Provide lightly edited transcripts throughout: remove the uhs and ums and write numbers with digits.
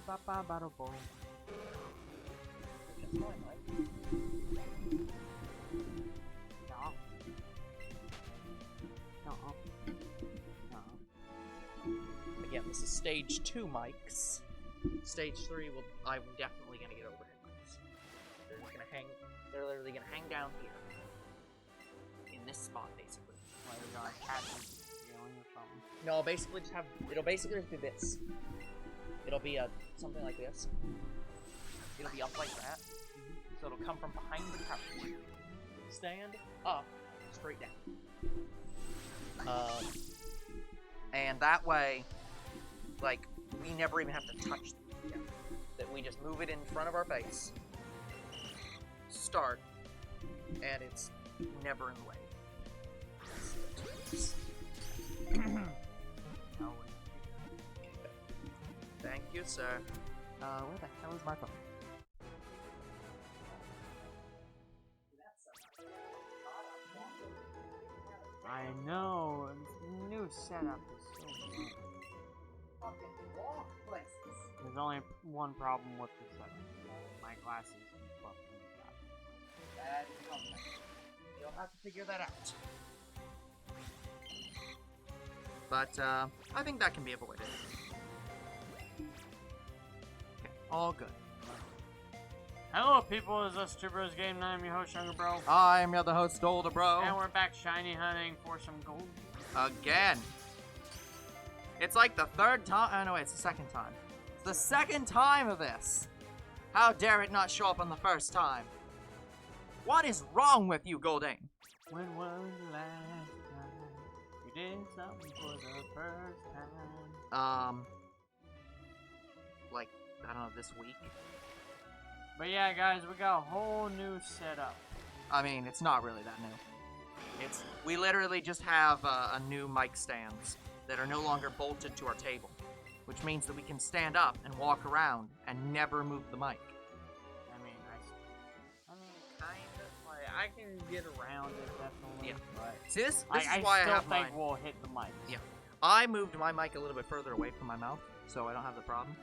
Ba-ba-ba-da-boom. That's my mic. No. No. No. Again, this is stage 2 mics. Stage 3 I'm definitely gonna get overhead mics. They're just gonna hang. They're literally gonna hang down here. In this spot, basically. Like you're gonna catch them stealing or something. No, basically just have. It'll basically just be this. It'll be something like this. It'll be up like that. So it'll come from behind the couch. Stand up, straight down. And that way, like, we never even have to touch them again. That we just move it in front of our face. Start. And it's never in the way. No. Thank you, sir. Where the hell is my phone? I know. This new setup is so good. There's only one problem with the setup. My glasses and fucking stuff. You'll have to figure that out. But, I think that can be avoided. Okay, all good. Hello people, this is Tuber's Game 9, I'm your host, Younger Bro. I'm your other host, Older Bro. And we're back shiny hunting for some gold. Again. It's like the third time. Oh, no, wait, it's the second time. It's the second time of this. How dare it not show up on the first time? What is wrong with you, Goldeen? When was the last time you did something for the first time? Like, I don't know, this week? But yeah, guys, we got a whole new setup. I mean, it's not really that new. We literally just have a new mic stands that are no longer bolted to our table, which means that we can stand up and walk around and never move the mic. I mean, kind of, like, I can get around it, definitely. Yeah. But See, this is I why I still have think mine. we'll hit the mic. Yeah. I moved my mic a little bit further away from my mouth, so I don't have the problem.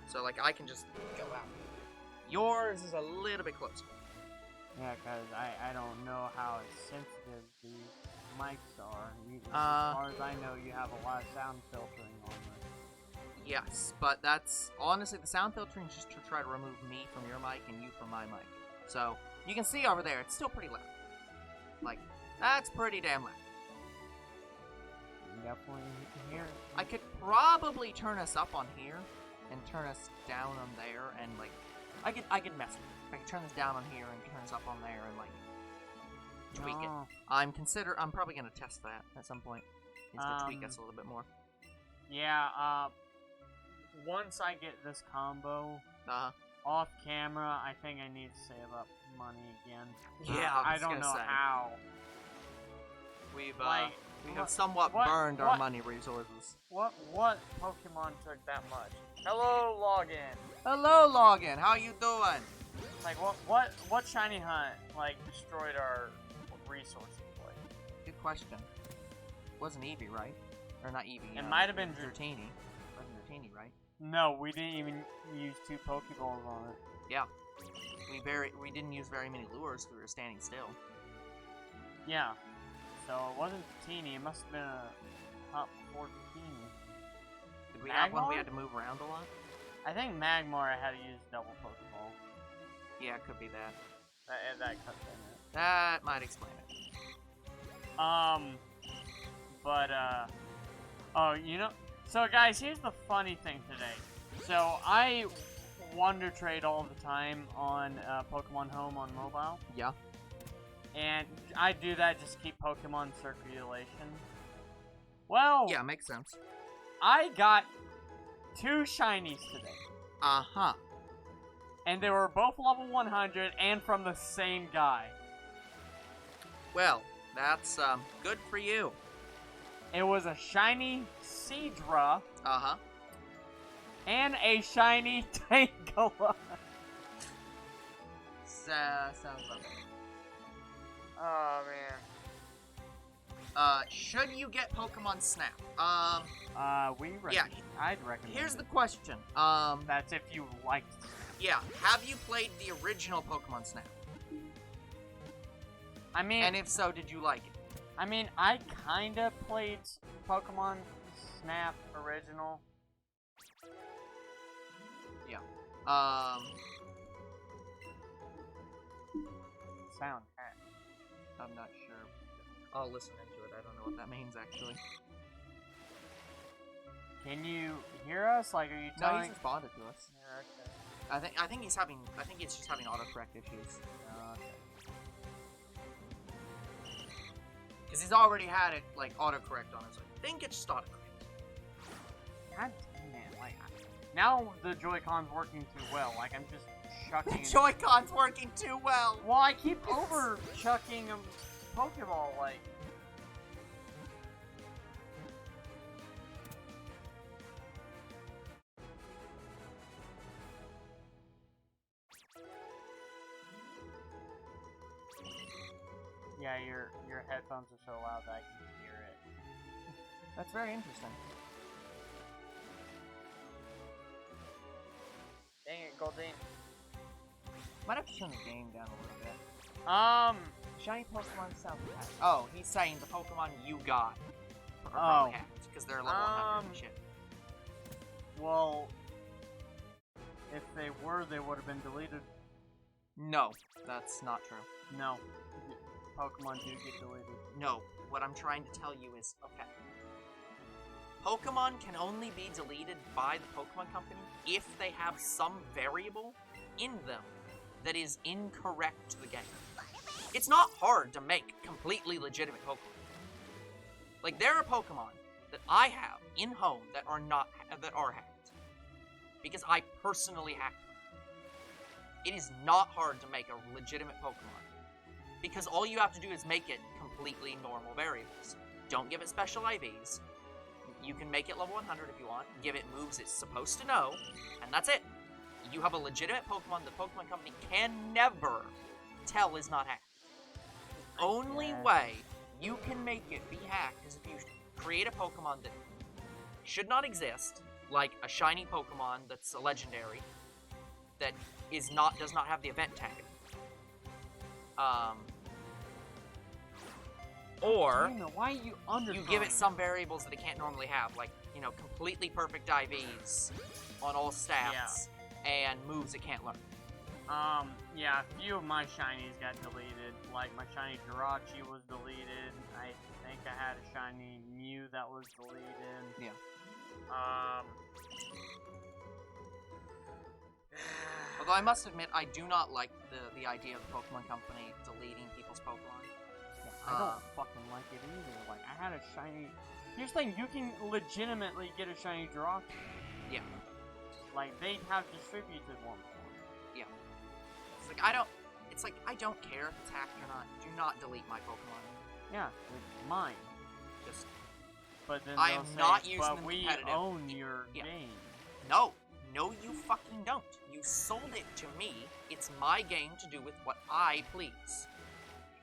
So, like, I can just go out. Yours is a little bit closer. Yeah, because I don't know how sensitive these mics are. As far as I know, you have a lot of sound filtering on them. Yes, but that's... Honestly, the sound filtering is just to try to remove me from your mic and you from my mic. So, you can see over there, it's still pretty loud. Like, that's pretty damn loud. You definitely can hear it. I could probably turn us up on here and turn us down on there and, like... I could mess with it. I could turn this down on here and turn this up on there and, like, tweak it. I'm probably gonna test that at some point. Is to tweak us a little bit more. Yeah, once I get this combo off camera, I think I need to save up money again. Yeah, I don't know how. We have somewhat burned our money resources. What Pokemon took that much? Hello, Login. Hello, Login. How you doing? Like, what shiny hunt, like, destroyed our resources, like? Good question. It wasn't Eevee, right? Or not Eevee. It might have been Dratini. It wasn't Dratini, right? No, we didn't even use 2 Pokeballs on it. Yeah. We didn't use very many lures because we were standing still. Yeah. So it wasn't Teeny, it must have been a top 14. Did we have one we had to move around a lot? I think Magmar had to use double Pokeball. Yeah, it could be that. That could have been it. That might explain it. Oh, you know, so guys, here's the funny thing today. So I Wonder Trade all the time on Pokemon Home on mobile. Yeah. And I do that just to keep Pokemon circulation. Well, yeah, makes sense. I got 2 shinies today. Uh-huh. And they were both level 100 and from the same guy. Well, that's good for you. It was a shiny Seadra. Uh-huh. And a shiny Tangela. Sounds lovely. Oh, man. Should you get Pokemon Snap? I'd recommend Here's it. the question. That's if you liked. Yeah, have you played the original Pokemon Snap? I mean, And if so, did you like it? I mean, I kinda played Pokemon Snap original. Yeah. Sound hack. I'm not sure. I'll listen into it. I don't know what that means, actually. Can you hear us? Like, are you No, telling? he's responded to us. Yeah, okay. I think he's having. I think it's just having autocorrect issues. Okay. Because he's already had it like autocorrect on his. I think it's just autocorrect. God damn it! Like, now the Joy-Con's working too well. Like, I'm just chucking. The Joy-Con's working too well. Well, I keep over chucking a Pokeball. Like. Yeah, your headphones are so loud that I can hear it. That's very interesting. Dang it, Goldeen. Might have to turn the game down a little bit. Shiny Pokemon South hacked. Oh, he's saying the Pokemon you got are Oh. probably hacked because they're level 100 and shit. Well, if they were, they would have been deleted. No, that's not true. No. Pokemon do get deleted. No, what I'm trying to tell you is, okay. Pokemon can only be deleted by the Pokemon Company if they have some variable in them that is incorrect to the game. It's not hard to make completely legitimate Pokemon. Like, there are Pokemon that I have in home that are hacked. Because I personally hacked them. It is not hard to make a legitimate Pokemon. Because all you have to do is make it completely normal variables. Don't give it special IVs. You can make it level 100 if you want. Give it moves it's supposed to know. And that's it. You have a legitimate Pokemon the Pokemon Company can never tell is not hacked. Only way you can make it be hacked is if you create a Pokemon that should not exist, like a shiny Pokemon that's a legendary, that does not have the event tag. Or why you give it some variables that it can't normally have, like, you know, completely perfect IVs on all stats and moves it can't learn. Yeah, a few of my shinies got deleted. Like, my shiny Jirachi was deleted. I think I had a shiny Mew that was deleted. Yeah. Although I must admit, I do not like the idea of the Pokemon Company deleting people's Pokemon. Yeah, I don't fucking like it either. Like, I had a shiny... Here's the thing, you can legitimately get a shiny Jirachi. Yeah. Like, they have distributed one for me. Yeah. It's like, I don't care if it's hacked or not. Do not delete my Pokemon. Yeah, it's mine. Just... But then I am not using but them we competitive. own your game. No, you fucking don't. You sold it to me. It's my game to do with what I please.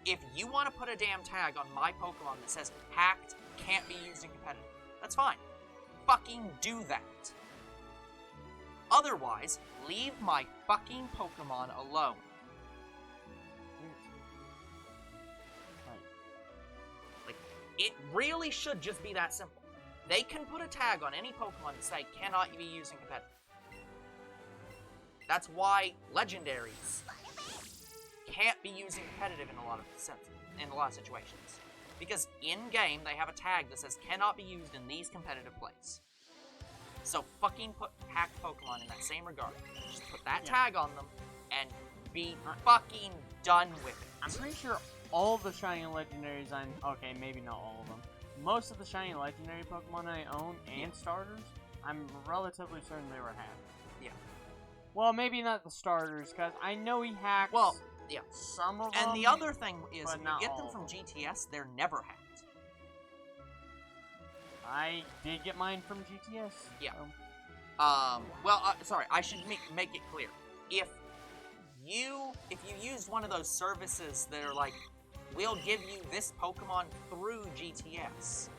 If you want to put a damn tag on my Pokemon that says hacked, can't be used in competitive, that's fine. Fucking do that. Otherwise, leave my fucking Pokemon alone. Like, it really should just be that simple. They can put a tag on any Pokemon to say cannot be used in competitive. That's why legendaries can't be used in competitive in a lot of situations. Because in-game, they have a tag that says cannot be used in these competitive plays. So fucking put hacked Pokemon in that same regard. Just put that tag on them and be fucking done with it. I'm pretty sure all the shiny legendaries okay, maybe not all of them. Most of the shiny legendary Pokemon I own and starters, I'm relatively certain they were hacked. Yeah. Well, maybe not the starters, because I know he hacked some of them. And the other thing is, if you get them all from GTS, they're never hacked. I did get mine from GTS. Yeah. So. Sorry, I should make it clear. If you used one of those services that are like, we'll give you this Pokemon through GTS,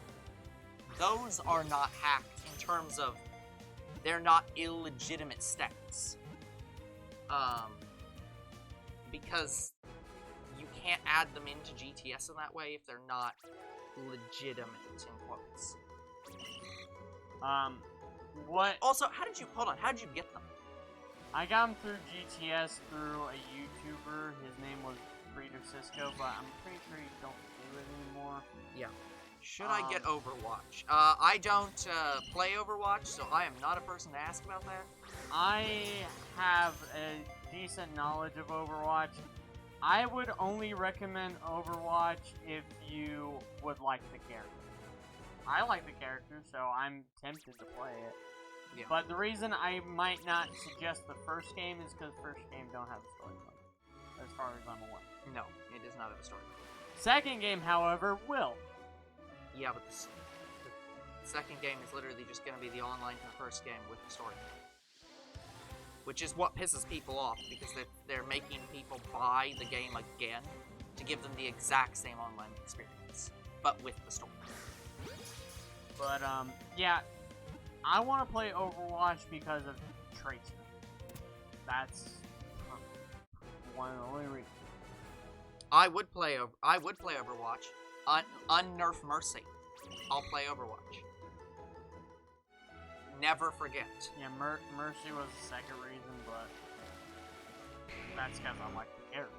those are not hacked in terms of they're not illegitimate stats. Because you can't add them into GTS in that way if they're not legitimate, in quotes. What? Also, how did you get them? I got them through GTS through a YouTuber. His name was Breeder Cisco, but I'm pretty sure you don't do it anymore. Yeah. Should I get Overwatch? I don't play Overwatch, so I am not a person to ask about that. I have a decent knowledge of Overwatch. I would only recommend Overwatch if you would like the character. I like the character, so I'm tempted to play it. Yeah. But the reason I might not suggest the first game is because first game don't have a story mode, as far as I'm aware. No, it does not have a story mode. Second game, however, will. Yeah, but the second game is literally just going to be the online to the first game with the story mode. Which is what pisses people off, because they're making people buy the game again to give them the exact same online experience, but with the story. But, yeah, I want to play Overwatch because of Tracer. That's one of the only reasons. I would play Overwatch. Unnerf Mercy. I'll play Overwatch. Never forget. Yeah, Mercy was the second reason, but that's because I like the character.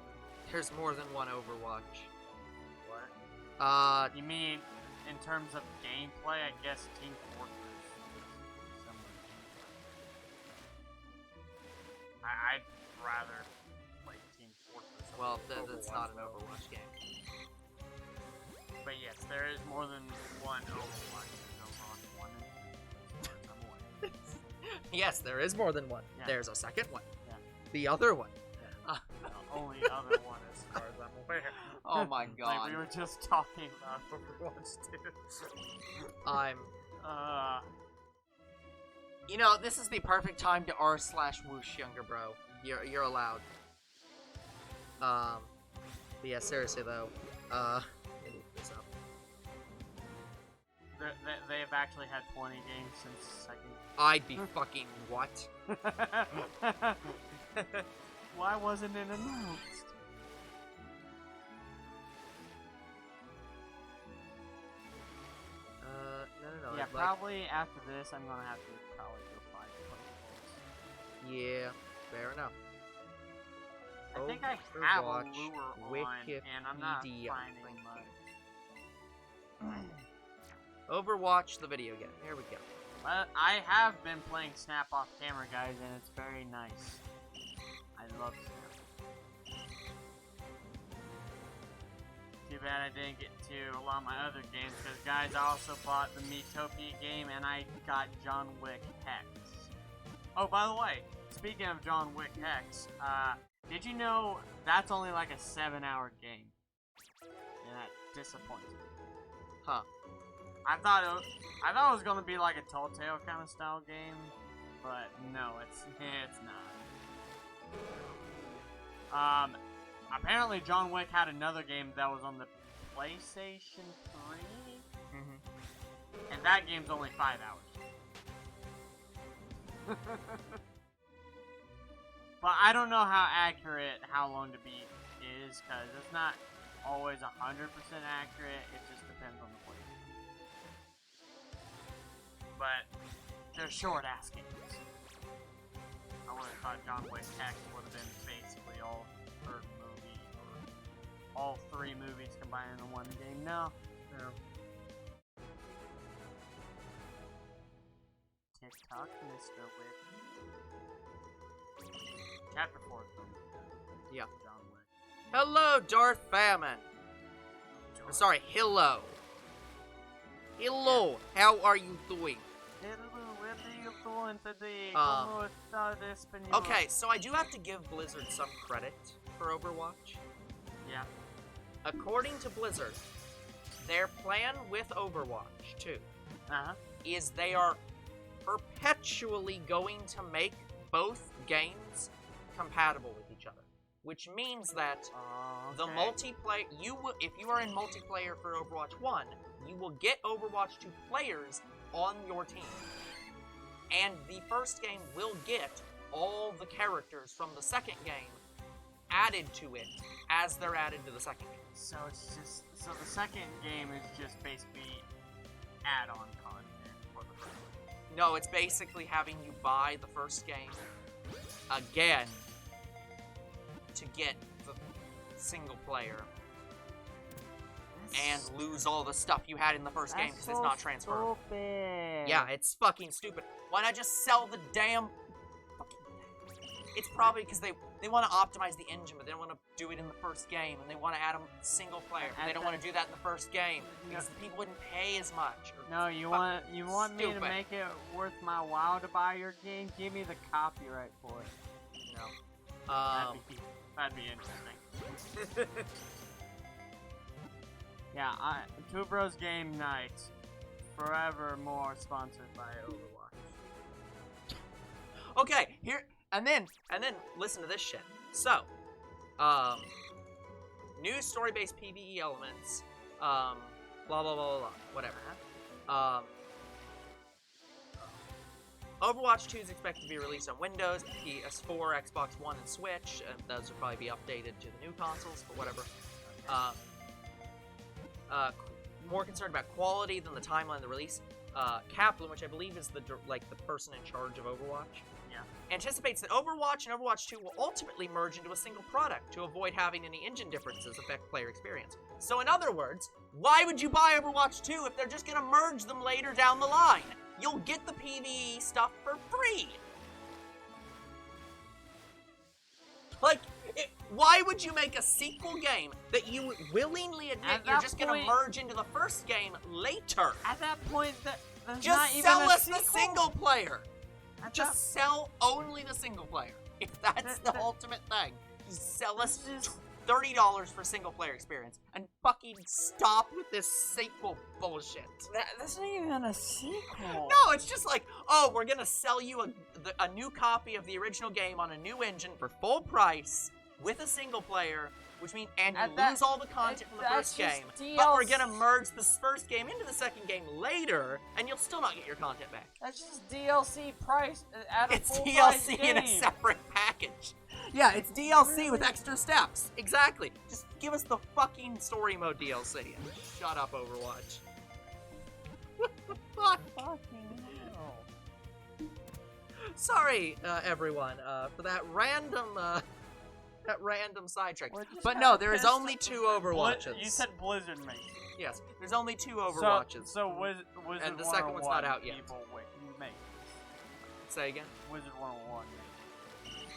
There's more than one Overwatch. What? You mean in terms of gameplay? I guess Team Fortress is similar. I'd rather play Team Fortress. Well, that's not an Overwatch game. But yes, there is more than one Overwatch. There's Overwatch 1 and 2. Yes, there is more than one. Yeah. There's a second one. Yeah. The other one. Yeah. The only other one as far as I'm aware. Oh my god. Like we were just talking about Overwatch 2. You know, this is the perfect time to r/whoosh, younger bro. You're allowed. But yeah, seriously though. Let me look this up. They've actually had 20 games since second. I'd be fucking what? Why wasn't it announced? No. Yeah, probably after this, I'm gonna have to probably go find Pokeballs. Yeah, fair enough. I think I have a Overwatch, lure on, and I'm not finding much. Overwatch, the video game. Here we go. I have been playing Snap off camera, guys, and it's very nice. I love Snap. Too bad I didn't get to a lot of my other games, because, guys, I also bought the Miitopia game, and I got John Wick Hex. Oh, by the way, speaking of John Wick Hex, did you know that's only like a 7-hour game? And that disappoints me. Huh. I thought it was gonna be like a Telltale kind of style game, but no, it's not. Apparently John Wick had another game that was on the PlayStation 3, and that game's only 5 hours. But I don't know how accurate How Long to Beat is, because it's not always 100% accurate. It just depends on the player. But they're short-ass games. I would have thought John Wick Hex would have been basically all third movie, or all 3 movies combined into one game. No. TikTok, Mr. Wick. Chapter 4 is going to be Yeah. John Wick. Hello, Darth Famine. I'm sorry, hello. Hello, how are you doing? Hello, what are you doing today? Okay, so I do have to give Blizzard some credit for Overwatch. Yeah. According to Blizzard, their plan with Overwatch 2 is they are perpetually going to make both games compatible with each other, which means that the multiplayer, if you are in multiplayer for Overwatch 1, you will get Overwatch 2 players on your team. And the first game will get all the characters from the second game added to it as they're added to the second game. So it's just the second game is just basically add-on content for the first one. No, it's basically having you buy the first game again to get the single player and lose all the stuff you had in the first game because it's not transferable. Stupid. Yeah, it's fucking stupid. Why not just sell the damn fucking thing? It's probably because they want to optimize the engine, but they don't want to do it in the first game, and they want to add them single player. But they don't want to do that in the first game because the people wouldn't pay as much. No, you want me to make it worth my while to buy your game? Give me the copyright for it. No. That'd be interesting. Yeah, Two Bros Game Night, forevermore sponsored by Overwatch. Okay, here and then listen to this shit. So, new story-based PvE elements, blah blah blah blah blah, whatever. Overwatch 2 is expected to be released on Windows, PS4, Xbox One, and Switch. Those will probably be updated to the new consoles, but whatever. More concerned about quality than the timeline of the release. Kaplan, which I believe is the person in charge of Overwatch, anticipates that Overwatch and Overwatch 2 will ultimately merge into a single product to avoid having any engine differences affect player experience. So in other words, why would you buy Overwatch 2 if they're just going to merge them later down the line? You'll get the PvE stuff for free! Like, why would you make a sequel game that you willingly admit you're just going to merge into the first game later? At that point, there's just not even sell a us sequel. the single player. Just sell only the single player. If that's the ultimate thing, just sell us $30 for single player experience and fucking stop with this sequel bullshit. That's not even a sequel. No, it's just like, oh, we're gonna sell you a new copy of the original game on a new engine for full price with a single player, which means and you lose all the content from the first game. But we're gonna merge this first game into the second game later, and you'll still not get your content back. That's just DLC price at a It's full DLC price in a game. separate package. Yeah, it's DLC with extra steps. Exactly. Just give us the fucking story mode DLC and shut up, Overwatch. What the fuck? Fucking hell. Sorry, everyone, for that random sidetrack. But But no, there is only 2 Overwatches. You said Blizzard made. Yes, there's only 2 Overwatches. So Wizard And the second one's not out yet. People make. Say again? Wizard 101 made.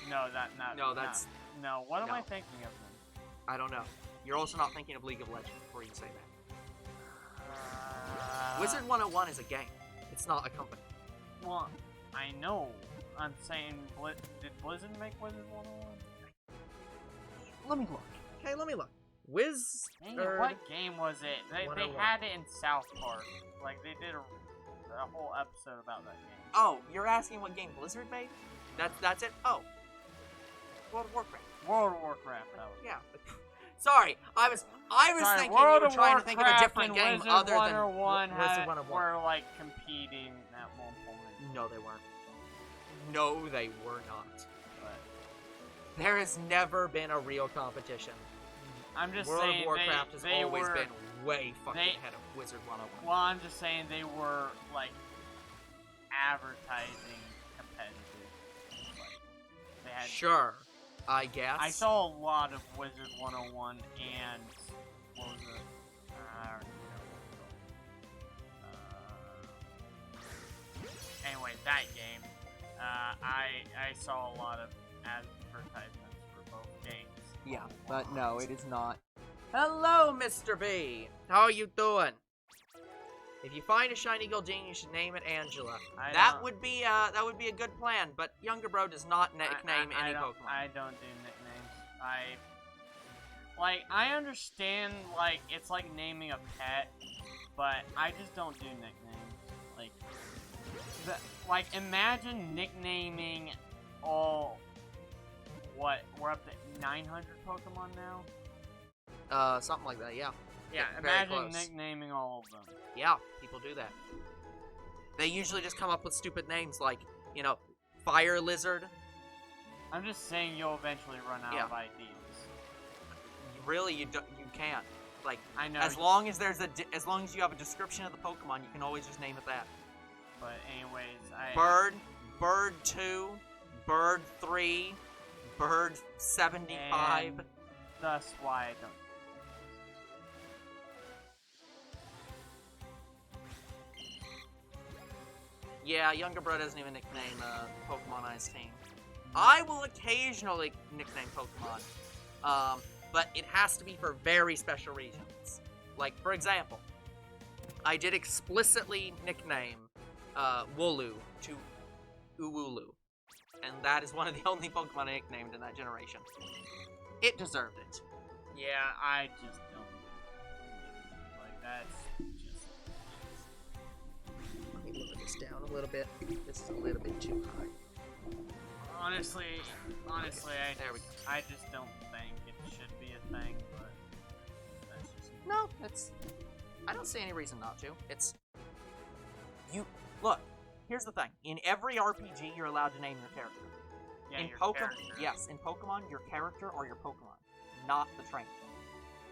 No, No, what am I thinking of then? I don't know. You're also not thinking of League of Legends before you say that. Wizard 101 is a game. It's not a company. Well, I know. I'm saying, did Blizzard make Wizard 101? Let me look. Okay, let me look. Dang it, what game was it? They had it in South Park. Like, they did a whole episode about that game. Oh, you're asking what game Blizzard made? That's it? Oh. World of Warcraft. World of Warcraft, that was. Yeah. Sorry, I was thinking World you were trying to think of a different game Wizard other than 101 Wizard 101. were like competing at one point. No, they weren't. No, they were not. But There has never been a real competition. I'm just World saying of Warcraft has always were, been way fucking ahead of Wizard 101. Well, I'm just saying they were like advertising competitive. Like, they had. Sure, I guess. I saw a lot of Wizard 101 and what was it? I don't even know what it was. Anyway, that game. I saw a lot of advertisements for both games. Yeah, but no, it is not. Hello, Mr. B. How are you doing? If you find a Shiny Goldeen, you should name it Angela. That would be a good plan. But Younger Bro does not nickname any Pokemon. I don't do nicknames. I understand, like, it's like naming a pet, but I just don't do nicknames. Like, imagine nicknaming all, what, we're up to 900 Pokemon now? Something like that, yeah. Yeah, get very imagine close. nicknaming all of them. Yeah, people do that. They usually just come up with stupid names like, you know, Fire Lizard. I'm just saying you'll eventually run out of ideas. Really, you can't. Like, I know. as long as as long as you have a description of the Pokemon, you can always just name it that. But anyways, Bird 2, Bird 3, Bird 75. And thus why I don't. Yeah, Younger Bro doesn't even nickname Pokemon on his team. I will occasionally nickname Pokemon, but it has to be for very special reasons. Like, for example, I did explicitly nickname Wooloo to Uwulu, and that is one of the only Pokemon I nicknamed in that generation. It deserved it. Yeah, I just don't. Like, that's just. Let me lower this down a little bit. This is a little bit too high. Honestly, There we go. I just don't think it should be a thing, but that's just... No, I don't see any reason not to. Look, here's the thing. In every RPG, you're allowed to name your character. Yeah, In your Pokemon, character. yes, in Pokemon, your character or your Pokemon, not the trainer.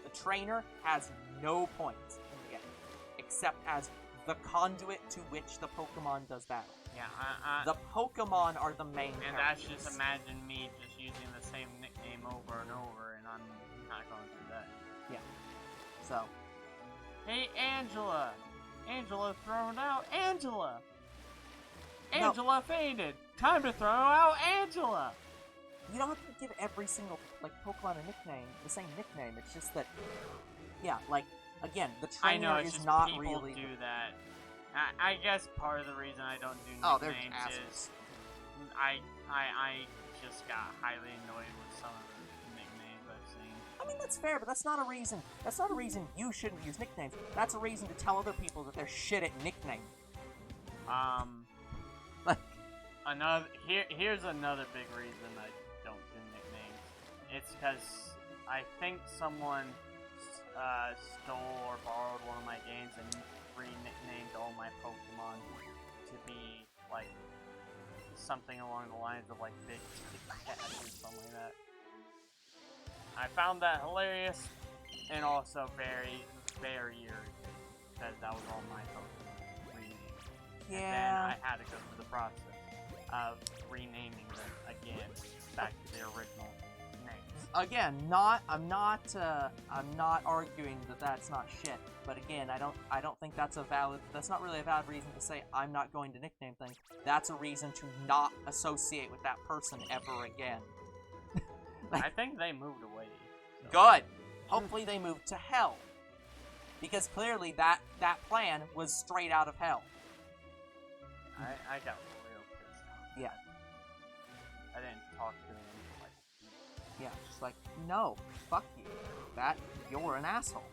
The trainer has no point in the game, except as the conduit to which the Pokemon does battle. Yeah, The Pokemon are the main and characters. that's just imagine me just using the same nickname over and over, and I'm not going through that. Yeah. So. Hey, Angela! Angela thrown out! Angela! No. Angela fainted! Time to throw out Angela! You don't have to give every single, Pokemon a nickname, the same nickname. It's just that, yeah, again, the I know, trainer it's is just not people really... do that. I guess part of the reason I don't do they're nicknames assholes. is I just got highly annoyed with some of the nicknames I've seen. I mean, that's fair, but that's not a reason. That's not a reason you shouldn't use nicknames. That's a reason to tell other people that they're shit at nicknames. Here's another big reason I don't do nicknames. It's because I think someone stole or borrowed one of my games and re-nicknamed all my Pokemon to be something along the lines of Big Cat or something like that. I found that hilarious and also very, very irritating because that was all my Pokemon renamed. Yeah. And then I had to go through the process of renaming them again back to their original names. Again, I'm not arguing that that's not shit. But again, I don't think that's not really a valid reason to say I'm not going to nickname things. That's a reason to not associate with that person ever again. I think they moved away. So. Good. Hopefully they moved to hell. Because clearly that plan was straight out of hell. I got real pissed off. Yeah. I didn't talk to him yeah, just no, fuck you. You're an asshole.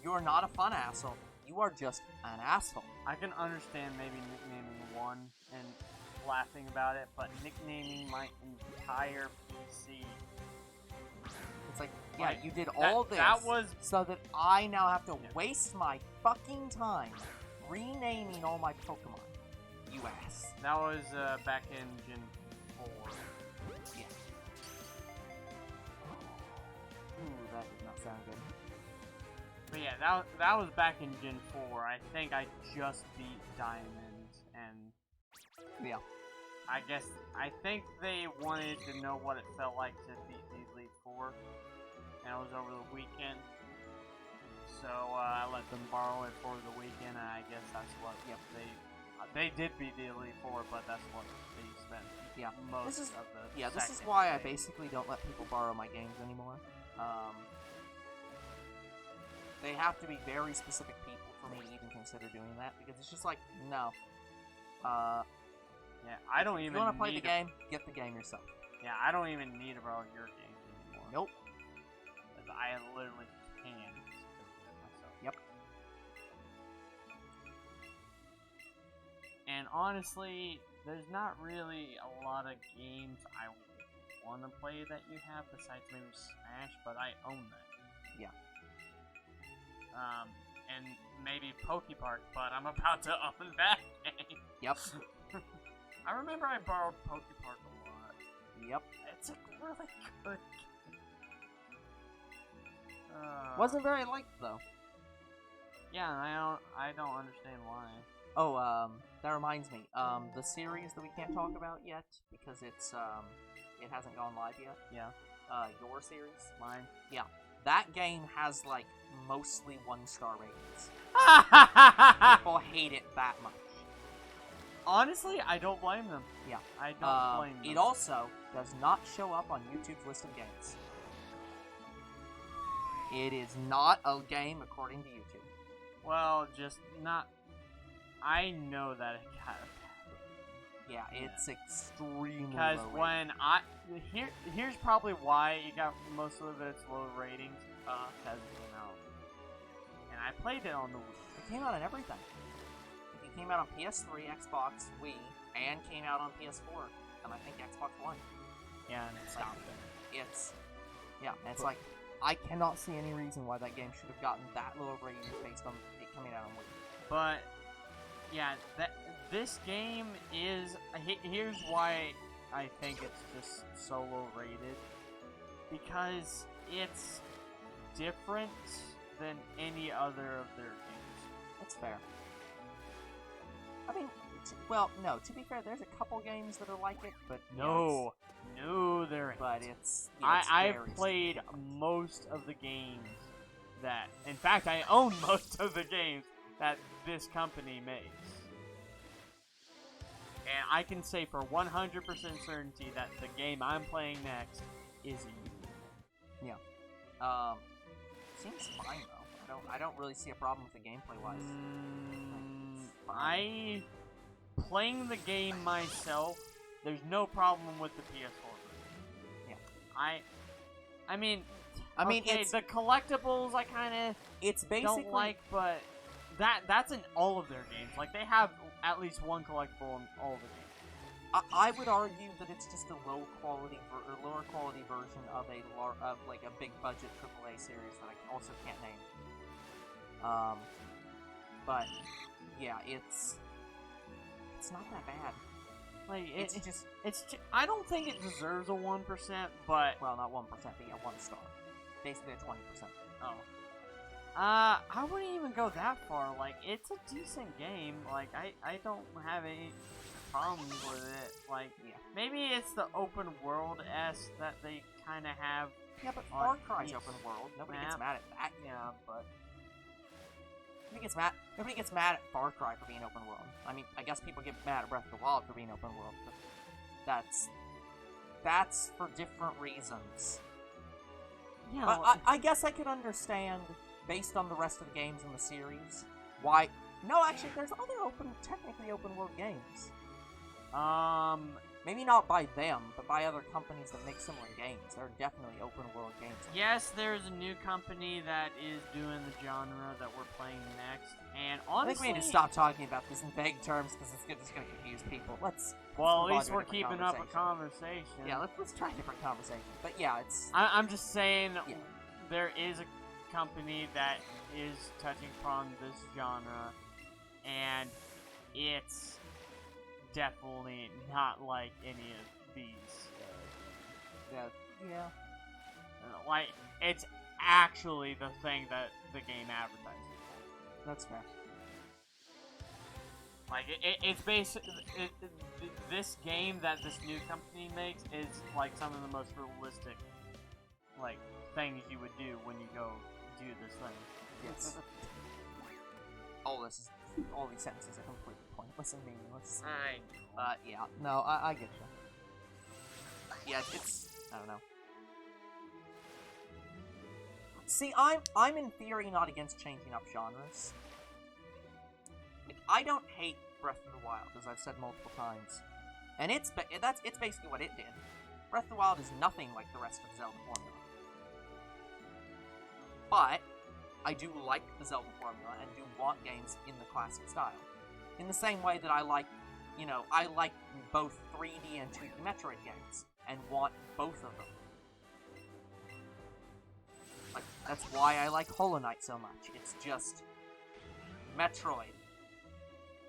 You're not a fun asshole. You are just an asshole. I can understand maybe nicknaming one and laughing about it, but nicknaming my entire PC. It's yeah, you did all this so that I now have to waste my fucking time renaming all my Pokemon. You ass. That was back in Gen 4. Yeah. Ooh, that did not sound good. But yeah, that was back in Gen 4. I think I just beat Diamond, and yeah. I think they wanted to know what it felt like to beat the Elite Four, and it was over the weekend. So I let them borrow it for the weekend, and I guess that's what. Yep, they did beat the Elite Four, but that's what they spent. Yeah, most of the. Yeah, this is why I basically don't let people borrow my games anymore. They have to be very specific people for me to even consider doing that, because it's just no. Yeah, I don't even. If you want to play the game, get the game yourself. Yeah, I don't even need to borrow your games anymore. Nope. Because I literally can just do it myself. Yep. And honestly, there's not really a lot of games I want to play that you have besides maybe Smash, but I own that. Yeah. and maybe Pokepark, but I'm about to open that game. Yep. I remember I borrowed Pokepark a lot. Yep. It's a really good game. Wasn't very liked though. Yeah, I don't understand why. Oh, that reminds me. The series that we can't talk about yet because it hasn't gone live yet. Yeah. Your series, Mine. Yeah. That game has like mostly 1-star ratings. People hate it that much. Honestly, I don't blame them. Yeah. I don't blame them. It also does not show up on YouTube's list of games. It is not a game according to YouTube. Well, just not. I know that it got. Yeah, it's extremely because low when here's probably why it got most of its low ratings. Because and I played it on the Wii. It came out on everything. It came out on PS3, Xbox, Wii, and came out on PS4, and I think Xbox One. Yeah, and it stopped there. It's like I cannot see any reason why that game should have gotten that low of ratings based on it coming out on Wii. But yeah, this game is. Here's why I think it's just so low rated. Because it's different than any other of their games. That's fair. I mean, well, no. To be fair, there's a couple games that are like it, but no, there ain't. But it's I've played most of the games that. In fact, I own most of the games that this company makes, and I can say for 100% certainty that the game I'm playing next is Eevee. Yeah. Seems fine though. I don't really see a problem with the gameplay wise. Playing the game myself, there's no problem with the PS4 version. Yeah. I mean, okay, it's the collectibles I kind of don't like, but that's in all of their games. Like they have at least one collectible in all of the games. I would argue that it's just a lower quality version of like a big budget AAA series that I also can't name. But yeah, it's not that bad. Like it's I don't think it deserves a 1%, but well, not 1%, but yeah, 1 star, basically a 20%. Oh. I wouldn't even go that far. Like it's a decent game. Like I don't have any problems with it. Like maybe it's the open world that they kind of have. Yeah, but Far Cry's open world. Nobody gets mad at that. Yeah, but nobody gets mad at Far Cry for being open world. I mean, I guess people get mad at Breath of the Wild for being open world, but that's for different reasons. Yeah, but I guess I could understand, based on the rest of the games in the series, why. No, actually, there's other technically open world games. Maybe not by them, but by other companies that make similar games. There are definitely open world games. Yes, there's a new company that is doing the genre that we're playing next, and honestly, I think we need to stop talking about this in vague terms because it's just going to confuse people. Well, at least we're keeping up a conversation. Yeah, let's try a different conversation. But yeah, it's. I'm just saying, there is a company that is touching upon this genre, and it's definitely not like any of these. Yeah. Like, it's actually the thing that the game advertises for. That's fair. Like, it's basically... this game that this new company makes is, like, some of the most realistic, like, things you would do when you go do this thing. Yes. All these sentences are completely pointless and meaningless. Yeah, no, I get you. Yeah, I don't know. See, I'm in theory not against changing up genres. Like, I don't hate Breath of the Wild, as I've said multiple times. And it's basically what it did. Breath of the Wild is nothing like the rest of the Zelda formula. But I do like the Zelda formula and do want games in the classic style. In the same way that I like both 3D and 2D Metroid games, and want both of them. Like, That's why I like Hollow Knight so much. It's just Metroid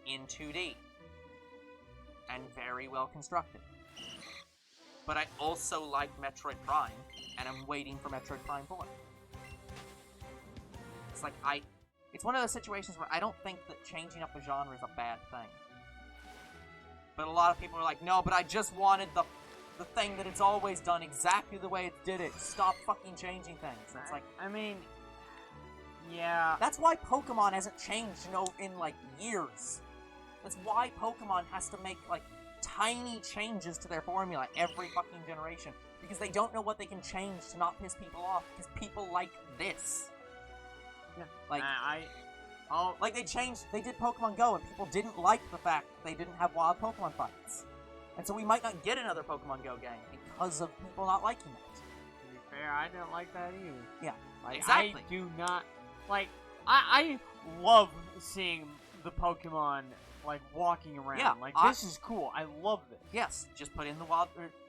in 2D. And very well constructed. But I also like Metroid Prime, and I'm waiting for Metroid Prime 4. It's like, it's one of those situations where I don't think that changing up a genre is a bad thing. But a lot of people are like, no, but I just wanted the thing that it's always done exactly the way it did it. Stop fucking changing things. And it's like, I mean, yeah. that's why Pokemon hasn't changed, in like years. That's why Pokemon has to make like tiny changes to their formula every fucking generation, because they don't know what they can change to not piss people off, because people like this. Yeah. Like, like they did Pokemon Go, and people didn't like the fact that they didn't have wild Pokemon fights. And so we might not get another Pokemon Go game because of people not liking it. To be fair, I don't like that either. Yeah, like, exactly. I do not, like, I love seeing the Pokemon, like, walking around. Yeah, like, this is cool. I love this. Yes, just put in the wild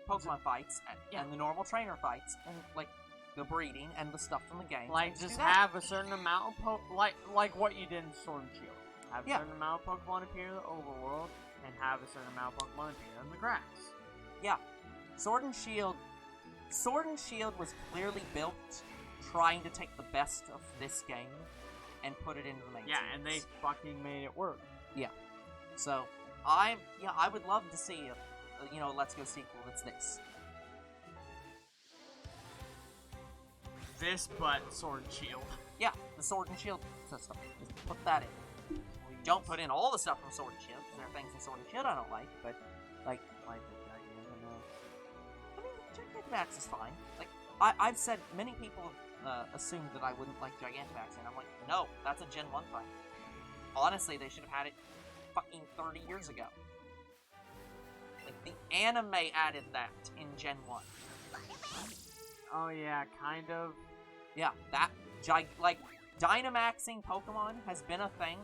Pokemon fights, and the normal trainer fights, and, like, the breeding, and the stuff from the game. Like, just have a certain amount of like what you did in Sword and Shield. Have a certain amount of Pokemon appear in the overworld, and have a certain amount of Pokemon appear in the grass. Yeah. Sword and Shield was clearly built trying to take the best of this game and put it into the main series. And they fucking made it work. Yeah. So, I would love to see a Let's Go sequel that's this. This, but Sword and Shield. Yeah, the Sword and Shield system. Just put that in. Don't put in all the stuff from Sword and Shield, because there are things in Sword and Shield I don't like, but, like the Gigantamax. I mean, Gigantamax is fine. Like, I've said, many people assumed that I wouldn't like Gigantamax, and I'm like, no, that's a Gen 1 thing. Honestly, they should have had it fucking 30 years ago. Like, the anime added that in Gen 1. Oh yeah, kind of. Yeah, Dynamaxing Pokemon has been a thing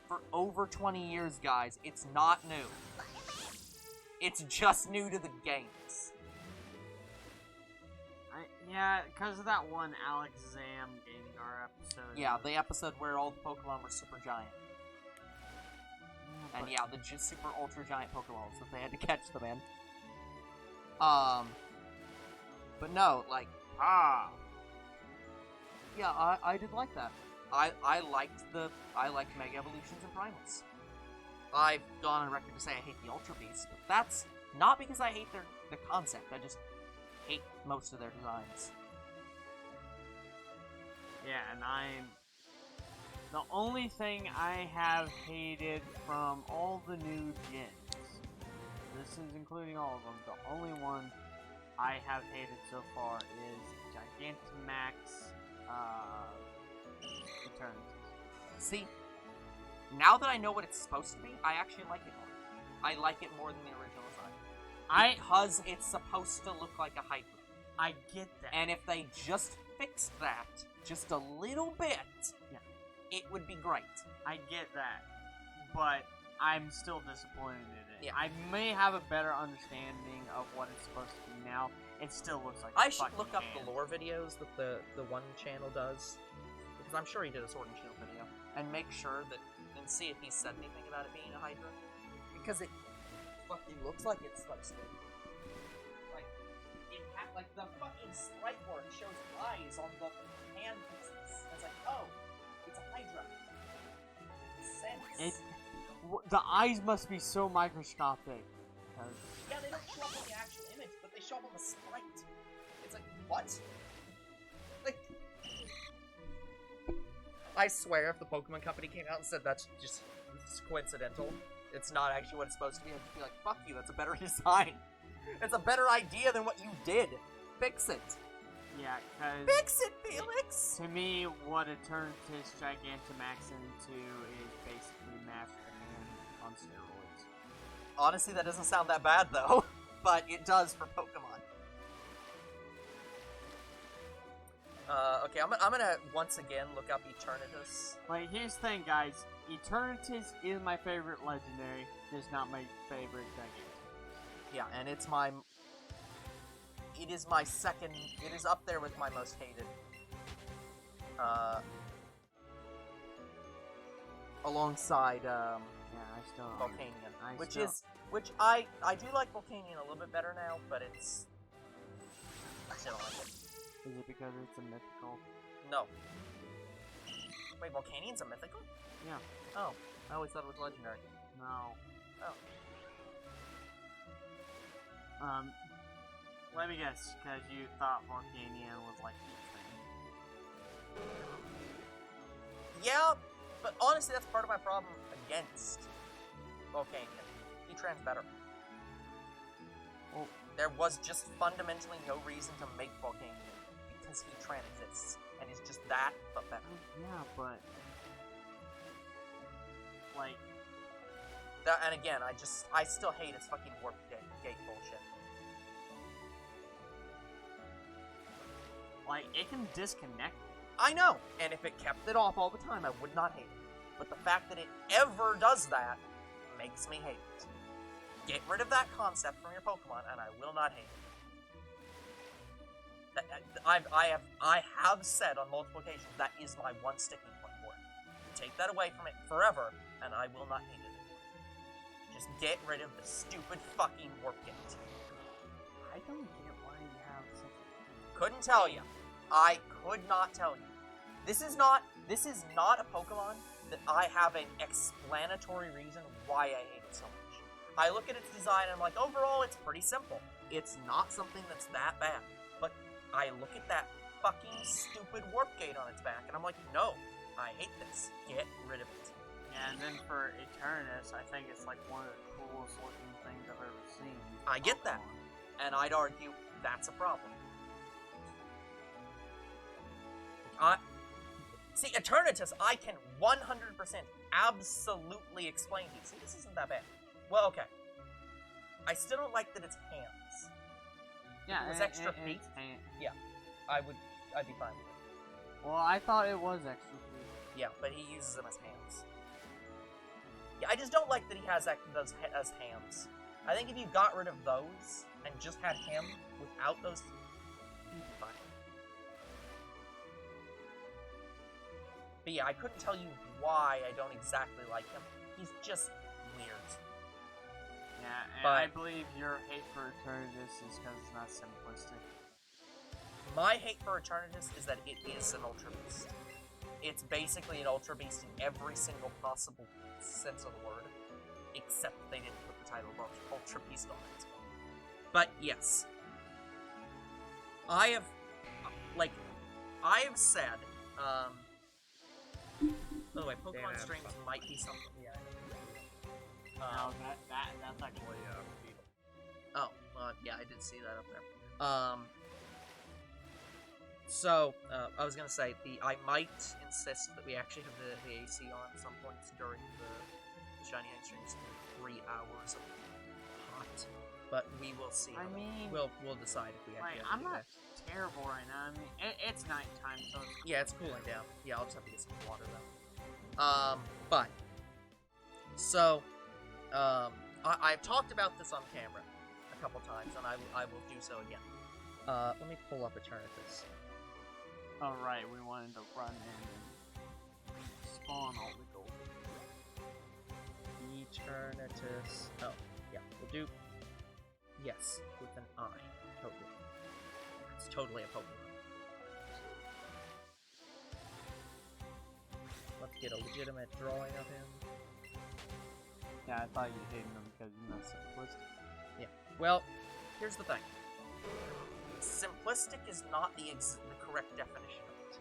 for over 20 years, guys. It's not new. It's just new to the games. Yeah, because of that one Alakazam Gengar episode. Yeah, the episode where all the Pokemon were super giant. And yeah, the super ultra giant Pokeballs that they had to catch them in. But no, like, yeah, I did like that. I liked Mega Evolutions and Primals. I've gone on record to say I hate the Ultra Beasts, but that's not because I hate the concept. I just hate most of their designs. Yeah, and the only thing I have hated from all the new gens, this is including all of them, the only one I have hated so far is Gigantamax Eternity. See, now that I know what it's supposed to be, I actually like it more. I like it more than the original design. Because it's supposed to look like a Hydra. I get that. And if they just fixed that just a little bit, it would be great. I get that. But I'm still disappointed in it. Yeah. I may have a better understanding of what it's supposed to be now. It still looks like I should look up the lore videos that the one channel does, because I'm sure he did a Sword and Shield video, and make sure that, and see if he said anything about it being a Hydra, because it fucking looks like it's supposed to. Like the fucking sprite work shows eyes on the hand pieces. It's like, oh, it's a Hydra. Sense. The eyes must be so microscopic. Yeah, they don't show up on the actual image, but they show up on the sprite. It's like, what? Like, I swear if the Pokemon Company came out and said that's just coincidental, it's not actually what it's supposed to be, I'd be like, fuck you, that's a better design. It's a better idea than what you did. Fix it. Yeah, because... Fix it, Felix! To me, what it turns his Gigantamax into is basically Master Hand on steroids. Honestly, that doesn't sound that bad, though. But it does for Pokemon. Okay, I'm gonna once again look up Eternatus. Like, here's the thing, guys. Eternatus is my favorite legendary. It's not my favorite Gigantamax. Yeah, and it is my second, it is up there with my most hated. alongside Yeah, I still don't. Volcanion, which I do like Volcanion a little bit better now, but it's I still don't like it. Is it because it's a mythical? No. Wait, Volcanion's a mythical? Yeah. Oh, I always thought it was legendary. No. Oh. Let me guess, because you thought Volcanion was like Eevee. Yeah, but honestly, that's part of my problem against Volcanion. Heatran's better. Well, there was just fundamentally no reason to make Volcanion because Heatran exists, and is just that, but better. Yeah, but like that, and again, I still hate his fucking warp gate bullshit. Like, it can disconnect. I know, and if it kept it off all the time, I would not hate it. But the fact that it ever does that makes me hate it. Get rid of that concept from your Pokemon, and I will not hate it. I have said on multiple occasions that is my one sticking point for it. Take that away from it forever, and I will not hate it anymore. Just get rid of the stupid fucking warp gate. I don't get why you have such a... Couldn't tell you. I could not tell you. This is not a Pokemon that I have an explanatory reason why I hate it so much. I look at its design and I'm like, overall, it's pretty simple. It's not something that's that bad. But I look at that fucking stupid warp gate on its back and I'm like, no, I hate this. Get rid of it. Yeah, and then for Eternatus, I think it's like one of the coolest looking things I've ever seen. I get that. And I'd argue that's a problem. See, Eternatus, I can 100% absolutely explain to you. See, this isn't that bad. Well, okay. I still don't like that it's hands. Yeah, it was extra feet. Yeah, I'd be fine with it. Well, I thought it was extra feet. Yeah, but he uses them as hands. Yeah, I just don't like that he has those as hands. I think if you got rid of those and just had him without those, he'd be fine. But yeah, I couldn't tell you why I don't exactly like him. He's just weird. Yeah, and I believe your hate for Eternatus is because it's not simplistic. My hate for Eternatus is that it is an Ultra Beast. It's basically an Ultra Beast in every single possible sense of the word, except they didn't put the title of Ultra Beast on it. But yes, I have said, by the way, Pokemon streams might be something. Yeah. No, that's actually Beetle. Oh, yeah, I did see that up there. So, I was gonna say, I might insist that we actually have the AC on at some points during the Shiny streams. 3 hours of hot, but we will see. I mean, we'll decide if we actually. I'm not terrible right now. I mean, it's nighttime, so yeah, it's cooling down. Yeah, I'll just have to get some water though. I've talked about this on camera a couple times, and I will do so again. Let me pull up Eternatus. Oh right, we wanted to run in and spawn all the gold. Eternatus. Oh, yeah, we'll do. Yes, with an I. Totally. It's totally a Pokemon. Let's get a legitimate drawing of him. Yeah, I thought you hated him because he's not simplistic. Yeah. Well, here's the thing. Simplistic is not the correct definition of it.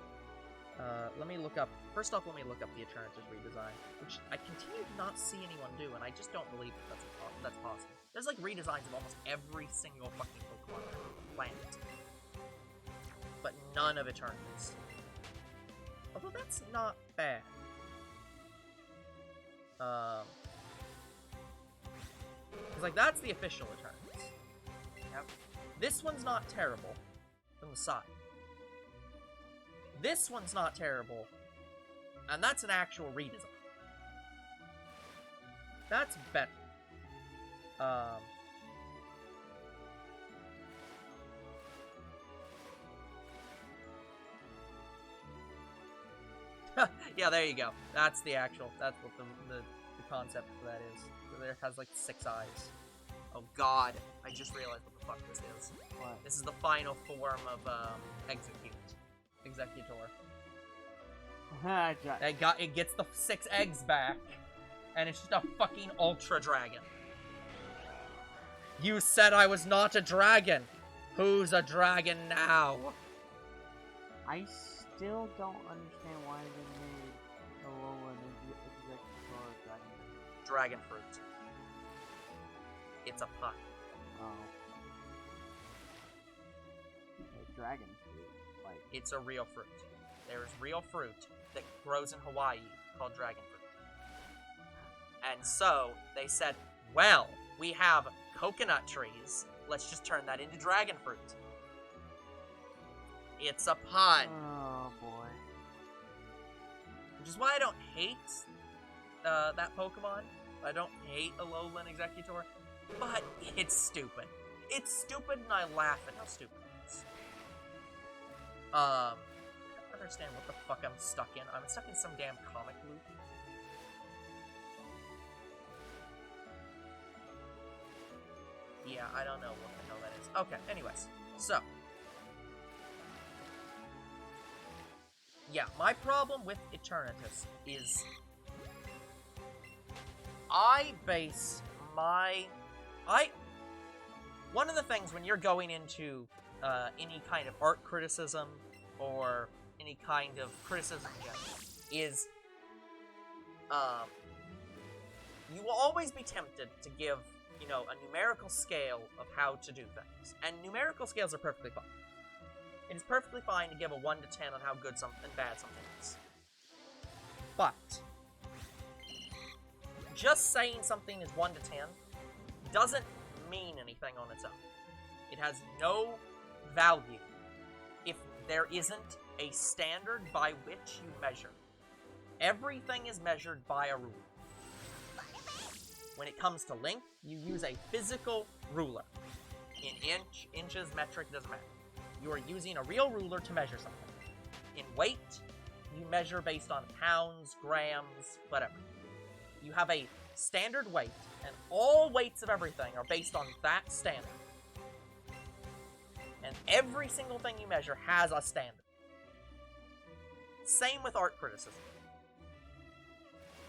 Let me look up. First off, let me look up the Eternatus redesign, which I continue to not see anyone do, and I just don't believe that that's possible. There's like redesigns of almost every single fucking Pokemon on the planet, but none of Eternatus. Although that's not bad. Cause like that's the official Eternatus. Yep. This one's not terrible from the side. This one's not terrible, and that's an actual redesign. That's better. Yeah, there you go. That's the actual. That's what the concept for that is. It has like 6 eyes. Oh God! I just realized what the fuck this is. What? This is the final form of Executor. It gets the 6 eggs back, and it's just a fucking Ultra Dragon. You said I was not a dragon. Who's a dragon now? I still don't understand why they made Alolan Executor Dragon. Dragon fruit. It's a pun. Oh. Okay, dragon fruit. Like, it's a real fruit. There is real fruit that grows in Hawaii called dragon fruit. And so they said, well, we have coconut trees. Let's just turn that into dragon fruit. It's a pun. Oh boy. Which is why I don't hate that Pokemon. I don't hate Alolan Executor, but it's stupid. It's stupid, and I laugh at how stupid it is. I don't understand what the fuck I'm stuck in. I'm stuck in some damn comic loop. Yeah, I don't know what the hell that is. Okay, anyways. So. Yeah, my problem with Eternatus is one of the things when you're going into any kind of art criticism or any kind of criticism is you will always be tempted to give, you know, a numerical scale of how to do things. And numerical scales are perfectly fine. It is perfectly fine to give a 1 to 10 on how good and bad something is. But just saying something is 1 to 10 doesn't mean anything on its own. It has no value if there isn't a standard by which you measure. Everything is measured by a ruler. When it comes to length, you use a physical ruler. In inches, metric, doesn't matter. You are using a real ruler to measure something. In weight, you measure based on pounds, grams, whatever. You have a standard weight, and all weights of everything are based on that standard. And every single thing you measure has a standard. Same with art criticism.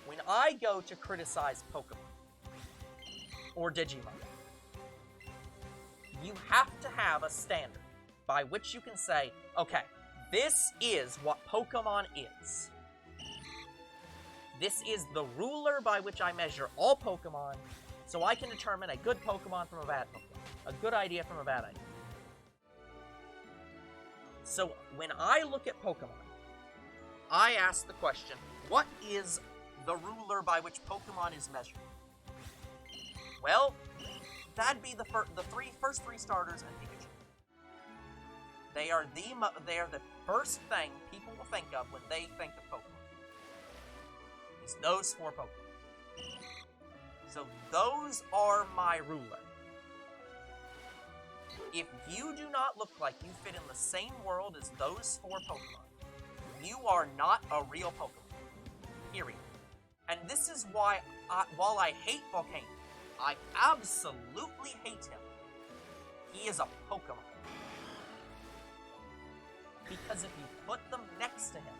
When I go to criticize Pokemon, or Digimon, you have to have a standard by which you can say, okay, this is what Pokemon is. This is the ruler by which I measure all Pokemon, so I can determine a good Pokemon from a bad Pokemon, a good idea from a bad idea. So when I look at Pokemon, I ask the question, what is the ruler by which Pokemon is measured? Well, that'd be the first three starters and Pikachu. They are the first thing people will think of when they think of Pokemon. It's those 4 Pokemon. So those are my ruler. If you do not look like you fit in the same world as those 4 Pokemon, you are not a real Pokemon. Period. And this is why, while I hate Volcano, I absolutely hate him. He is a Pokemon. Because if you put them next to him,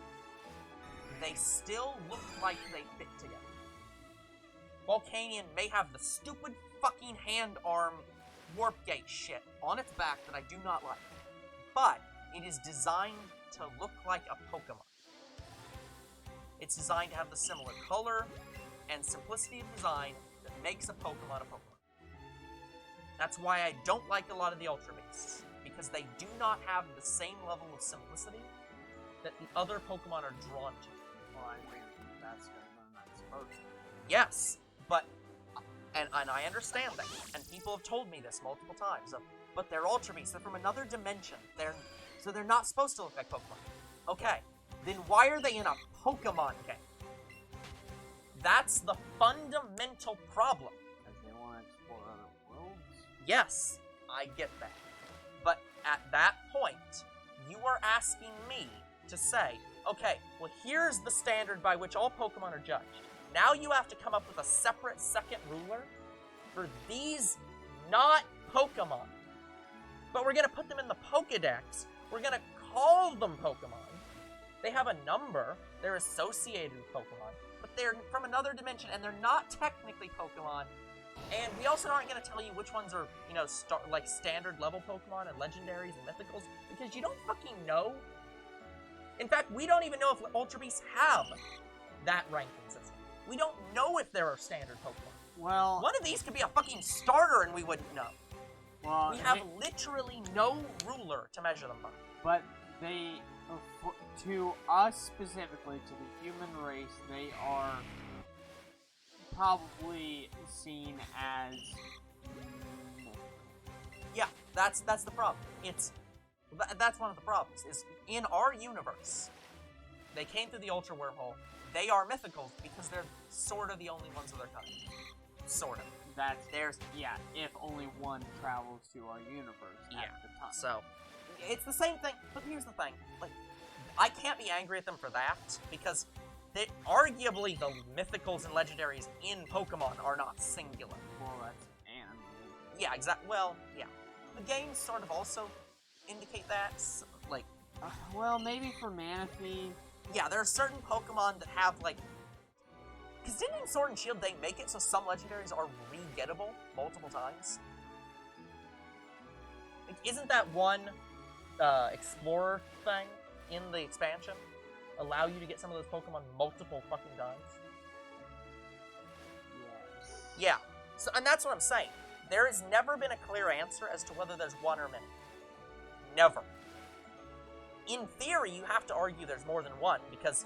they still look like they fit together. Volcanion may have the stupid fucking hand-arm warp gate shit on its back that I do not like, but it is designed to look like a Pokemon. It's designed to have the similar color and simplicity of design that makes a Pokemon a Pokemon. That's why I don't like a lot of the Ultra Beasts, because they do not have the same level of simplicity that the other Pokemon are drawn to. Well, I agree with you. That's because they're not supposed to. Yes, but, and I understand that, and people have told me this multiple times, but they're Ultra Beasts, they're from another dimension, so they're not supposed to look like Pokemon. Okay, then why are they in a Pokemon game? That's the fundamental problem. Because they want to explore other worlds? Yes, I get that. But at that point, you are asking me to say, okay, well, here's the standard by which all Pokemon are judged. Now you have to come up with a separate second ruler for these not Pokemon. But we're going to put them in the Pokedex. We're going to call them Pokemon. They have a number. They're associated with Pokemon. But they're from another dimension, and they're not technically Pokemon. And we also aren't going to tell you which ones are, you know, like standard level Pokemon and legendaries and mythicals, because you don't fucking know. In fact, we don't even know if Ultra Beasts have that ranking system. We don't know if there are standard Pokemon. Well, one of these could be a fucking starter and we wouldn't know. Well, we have literally no ruler to measure them by. But they, to us specifically, to the human race, they are probably seen as... Yeah, that's the problem. That's one of the problems, is in our universe, they came through the Ultra Wormhole. They are mythicals because they're sort of the only ones of their kind. Sort of. Yeah, if only one travels to our universe at the time. So, it's the same thing, but here's the thing. Like, I can't be angry at them for that, because arguably the mythicals and legendaries in Pokemon are not singular. Well, that's animated. Yeah, exactly. Well, yeah. The games sort of also indicate that, like... well, maybe for Manaphy. Yeah, there are certain Pokemon that have, like... Because didn't in Sword and Shield they make it so some legendaries are re-gettable multiple times? Like, isn't that one Explorer thing in the expansion allow you to get some of those Pokemon multiple fucking times? Yes. Yeah. So, and that's what I'm saying. There has never been a clear answer as to whether there's one or many. Never. In theory, you have to argue there's more than one, because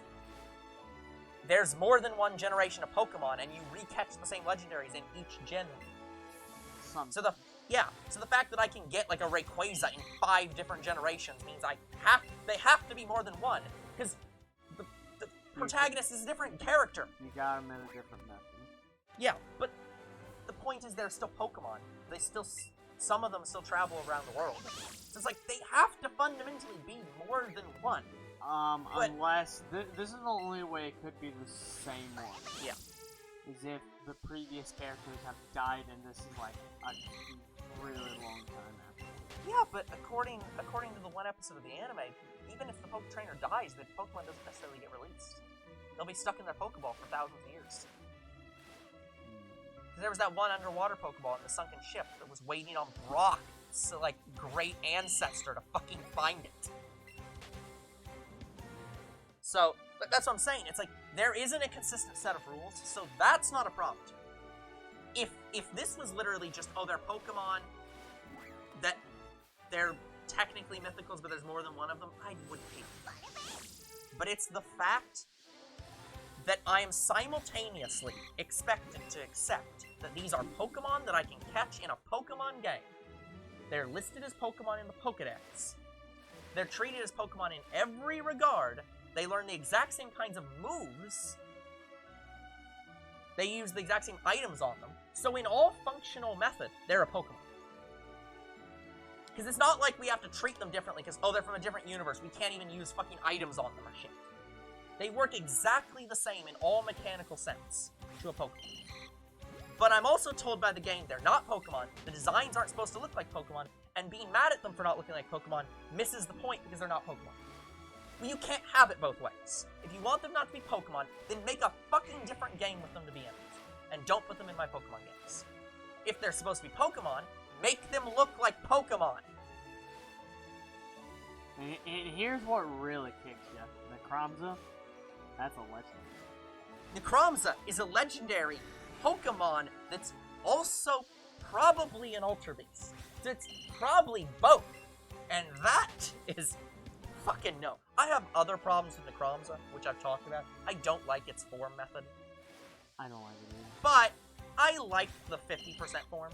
there's more than one generation of Pokemon, and you recatch the same legendaries in each gen. So the fact that I can get like a Rayquaza in 5 different generations means they have to be more than one, because the protagonist is a different character. You got them in a different method. Yeah, but the point is they're still Pokemon. Some of them still travel around the world. So it's like, they have to fundamentally be more than one. Unless... this is the only way it could be the same one. Yeah. Is if the previous characters have died and this is like a really long time after. Yeah, but according to the one episode of the anime, even if the Trainer dies, the Pokemon doesn't necessarily get released. They'll be stuck in their Pokeball for thousands of years. There was that one underwater Pokeball in the sunken ship that was waiting on Brock's, like, great ancestor to fucking find it. So, but that's what I'm saying. It's like, there isn't a consistent set of rules, so that's not a problem. If this was literally just, oh, they're Pokemon, that they're technically mythicals, but there's more than one of them, I wouldn't hate it. But it's the fact that I am simultaneously expected to accept that these are Pokemon that I can catch in a Pokemon game. They're listed as Pokemon in the Pokedex. They're treated as Pokemon in every regard. They learn the exact same kinds of moves. They use the exact same items on them. So in all functional method, they're a Pokemon. Because it's not like we have to treat them differently because, oh, they're from a different universe. We can't even use fucking items on them or shit. They work exactly the same in all mechanical sense to a Pokemon. But I'm also told by the game they're not Pokemon, the designs aren't supposed to look like Pokemon, and being mad at them for not looking like Pokemon misses the point because they're not Pokemon. Well, you can't have it both ways. If you want them not to be Pokemon, then make a fucking different game with them to be in it. And don't put them in my Pokemon games. If they're supposed to be Pokemon, make them look like Pokemon. And here's what really kicks you. Necromza, that's a legendary. Necromza is a legendary Pokemon that's also probably an Ultra Beast. It's probably both. And that is fucking no. I have other problems with Necromza, which I've talked about. I don't like its form method. I don't like it either. But I like the 50% form.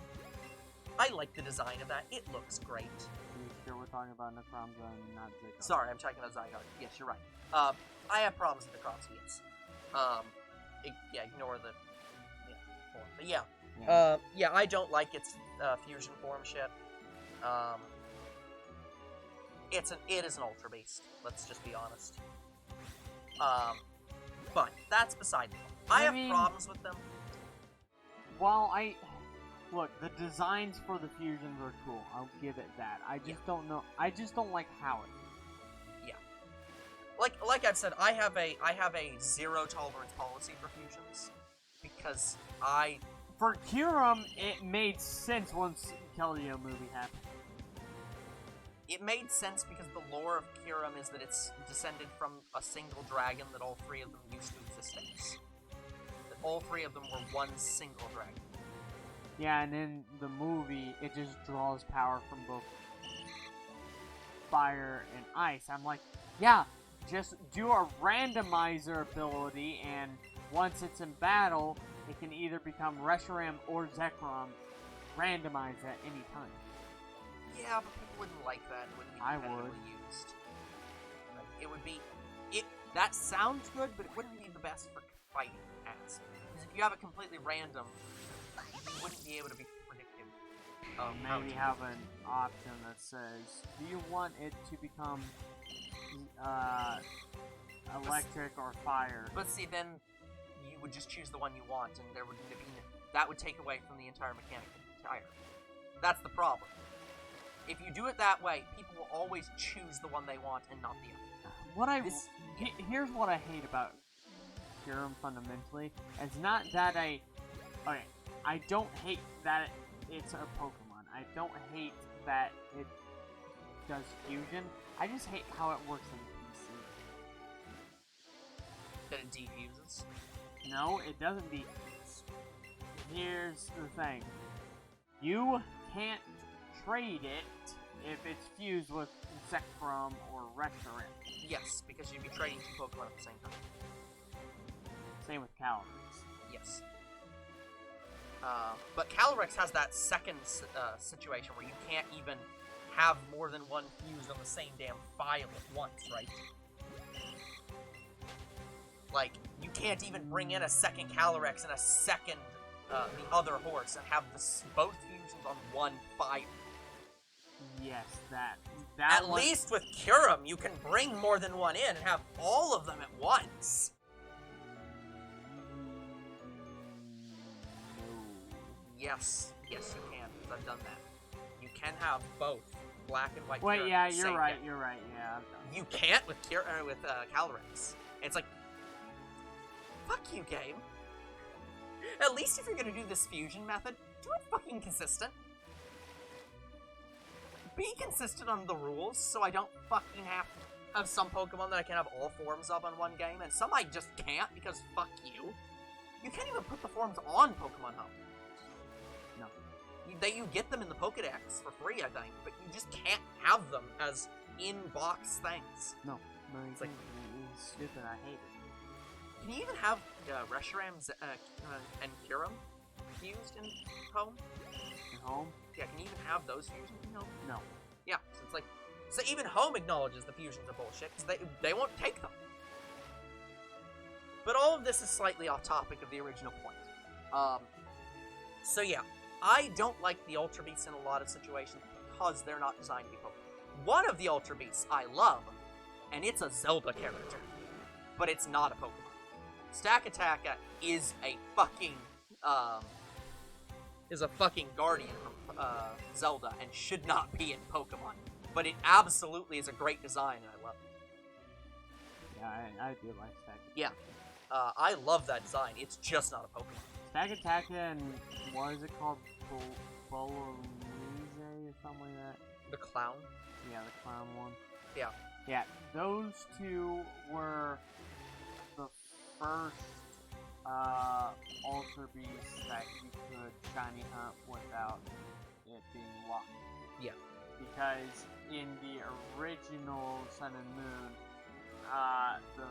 I like the design of that. It looks great. Are you sure we're talking about Necromza and not Zygarde? Sorry, I'm talking about Zygarde. Yes, you're right. I have problems with Necromza, yes. Ignore the form. But yeah, I don't like its fusion form shit. it is an Ultra Beast. Let's just be honest. But that's beside the point. I mean, have problems with them. Well, look, the designs for the fusions are cool. I'll give it that. I just don't know. I just don't like how it. Yeah. Like I've said, I have a zero tolerance policy for fusions because for Kyurem, it made sense once Keldeo movie happened. It made sense because the lore of Kyurem is that it's descended from a single dragon that all three of them used to exist as. That all three of them were one single dragon. Yeah, and in the movie, it just draws power from both fire and ice. I'm like, yeah, just do a randomizer ability, and once it's in battle, it can either become Reshiram or Zekrom, randomized at any time. Yeah, but people wouldn't like that. It wouldn't be competitively used. It would be... That sounds good, but it wouldn't be the best for fighting as. Because if you have it completely random, you wouldn't be able to be predictive. Maybe have an option that says, do you want it to become electric or fire? But see, then you would just choose the one you want, and there would be... That would take away from the entire mechanic entirely. That's the problem. If you do it that way, people will always choose the one they want and not the other. Here's what I hate about Kyurem fundamentally. It's not that I don't hate that it's a Pokemon. I don't hate that it does fusion. I just hate how it works in PC. That it defuses? No, it doesn't defuse. Here's the thing. You can't trade it if it's fused with Zekrom or Reshiram. Yes, because you'd be trading two Pokemon at the same time. Same with Calyrex. Yes. But Calyrex has that second situation where you can't even have more than one fused on the same damn file at once, right? Like, you can't even bring in a second Calyrex and a second the other horse and have both fusions on one file. Yes, that At least with Kyurem, you can bring more than one in and have all of them at once. No. Yes, you can, because I've done that. You can have both black and white. Wait, Kyurem yeah, at the you're same right, day. you're right, yeah, I've done You can't with Calyrex. It's like, fuck you, game. At least if you're gonna do this fusion method, do it fucking consistent. Be consistent on the rules, so I don't fucking have some Pokemon that I can have all forms of on one game, and some I just can't because fuck you. You can't even put the forms on Pokemon Home. No. You get them in the Pokedex for free, I think, but you just can't have them as in-box things. No, it's like it's stupid, I hate it. Can you even have Reshiram and Kyurem fused in Home? In Home? Yeah, can you even have those fusions in Home? No. Yeah, so it's like... So even Home acknowledges the fusions are bullshit, because they won't take them. But all of this is slightly off topic of the original point. So yeah, I don't like the Ultra Beasts in a lot of situations because they're not designed to be Pokemon. One of the Ultra Beasts I love, and it's a Zelda character, but it's not a Pokemon. Stakataka is a fucking guardian from Zelda and should not be in Pokemon. But it absolutely is a great design, and I love it. Yeah, I do like Stakataka. Yeah, I love that design. It's just not a Pokemon. Stakataka and what is it called? Bolognese or something like that? The clown? Yeah, the clown one. Yeah. Yeah, those two were the first Ultra Beasts that you could shiny hunt without it being locked. Yeah. Because in the original Sun and Moon, the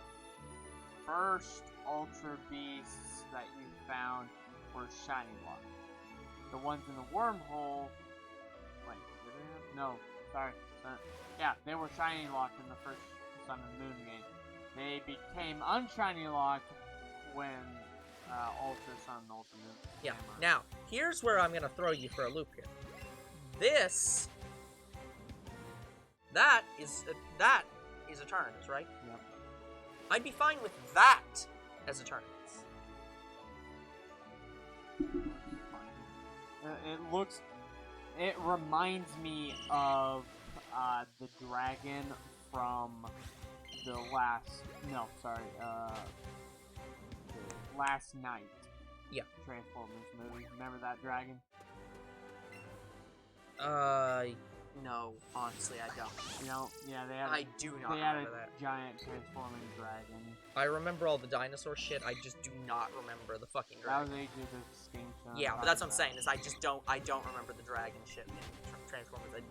first Ultra Beasts that you found were shiny locked. The ones in the wormhole, wait, did they have? No, sorry. Yeah, they were shiny locked in the first Sun and Moon game. They became unshiny locked when Ultra Sun and Ultra Moon. Yeah. Now, here's where I'm gonna throw you for a loop here. that is Eternatus, right? Yep. I'd be fine with that as Eternatus. It reminds me of the dragon from the last night. Yeah. Transformers movie. Remember that dragon? No, honestly, I don't. You know, yeah, I do not they had remember a that. giant transforming dragon. I remember all the dinosaur shit, I just do not remember the fucking That dragon. was Age of Extinction. Yeah, but that's what I'm saying, is I don't remember the dragon shit in Transformers.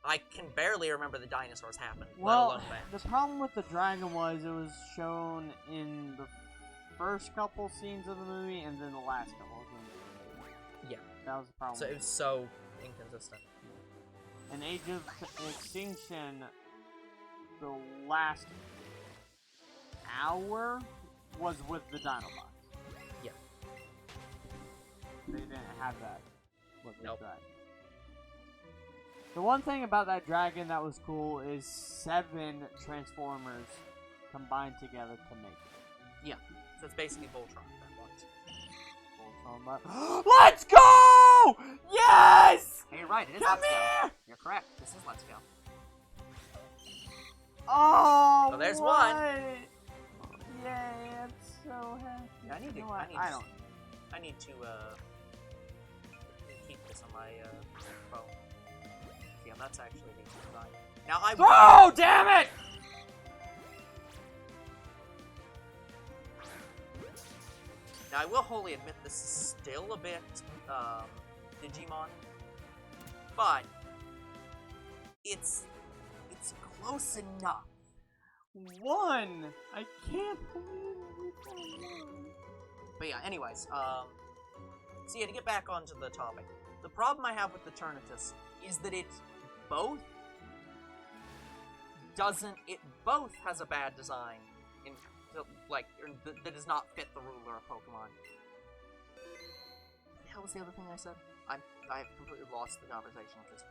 I can barely remember the dinosaurs happened, let alone that. The problem with the dragon was it was shown in the first couple scenes of the movie and then the last couple of scenes of the movie. Yeah. That was the problem. So it was so inconsistent. In Age of Extinction, the last hour was with the Dinobots. Yeah. They didn't have that with the Nope. dragon. The one thing about that dragon that was cool is 7 Transformers combined together to make it. Yeah. So it's basically Voltron at that point. Let's go! Yes! Hey, you're right, it is Come Let's Go. here! You're correct, this is Let's Go. Oh, So there's what? one. Yay, I'm so happy. Yeah, I need to, You know what? I need to keep this on my phone. Yeah, that's actually the design. Now Oh, damn it! Now I will wholly admit this is still a bit Digimon, but it's close enough. 1! I can't believe we got 1. But yeah, anyways, so yeah, to get back onto the topic, the problem I have with the Eternatus is that it both has a bad design that does not fit the ruler of Pokemon. What the hell was the other thing I said? I have completely lost the conversation because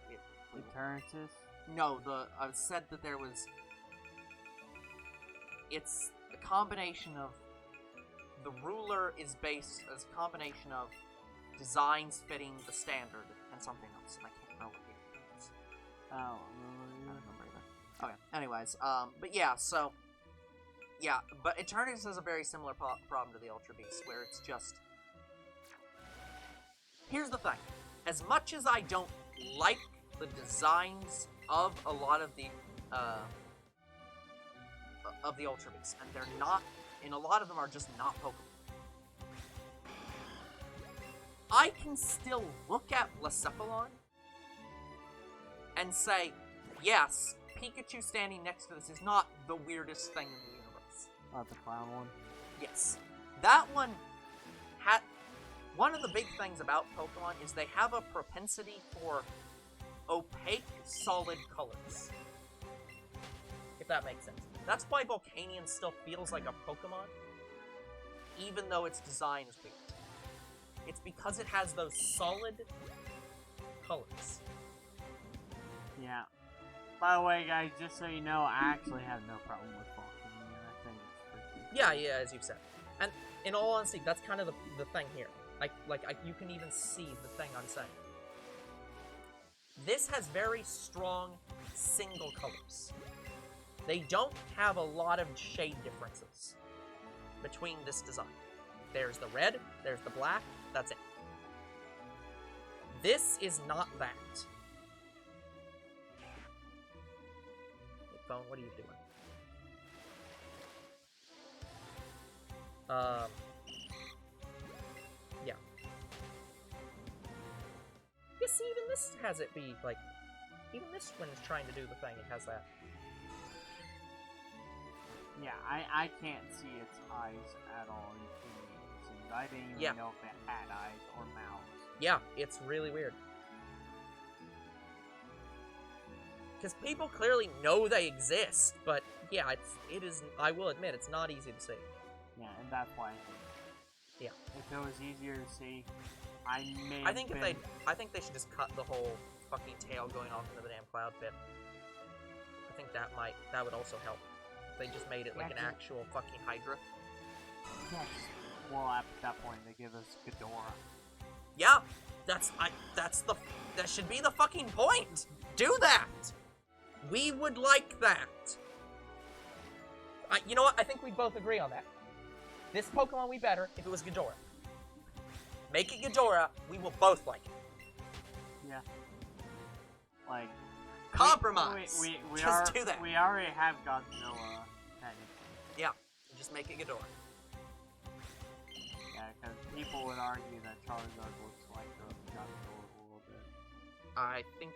Eternatus? No, I said that there was. It's a combination of. The ruler is based as a combination of designs fitting the standard and something else, and I can't remember what it is. Oh, I don't remember either. Okay, anyways, but yeah, so. Yeah, but Eternatus has a very similar problem to the Ultra Beast, where it's just. Here's the thing. As much as I don't like the designs of a lot of the Ultra Beasts, and they're not, and a lot of them are just not Pokemon. I can still look at Blacephalon and say, yes, Pikachu standing next to this is not the weirdest thing in the universe. Oh, the clown one? Yes. That one had... One of the big things about Pokemon is they have a propensity for opaque, solid colors. If that makes sense. That's why Volcanion still feels like a Pokemon, even though its design is weird. It's because it has those solid colors. Yeah. By the way, guys, just so you know, I actually have no problem with Volcanion. I think it's pretty... Yeah, as you've said. And in all honesty, that's kind of the thing here. You can even see the thing I'm saying. This has very strong single colors. They don't have a lot of shade differences between this design. There's the red, there's the black, that's it. This is not that. Hey, phone, what are you doing? Yeah. Yeah, see, even this has it be, like, even this one is trying to do the thing, it has that. Yeah, I can't see its eyes at all in too many scenes. I didn't even know if it had eyes or mouths. Yeah, it's really weird. Because people clearly know they exist, but yeah, it is. I will admit, it's not easy to see. Yeah, and that's why. Yeah. If it was easier to see, I think they should just cut the whole fucking tail going off into the damn cloud pit. I think that would also help. If they just made it like an actual fucking Hydra. Yes. Well, at that point, they give us Ghidorah. Yeah, that should be the fucking point. Do that. We would like that. You know what? I think we'd both agree on that. This Pokemon would be better if it was Ghidorah. Make it Ghidorah. We will both like it. Yeah. Like. Compromise. We do that. We already have Godzilla, technically. Yeah. Just make it Ghidorah. Yeah, because people would argue that Charizard looks like Godzilla a little bit. I think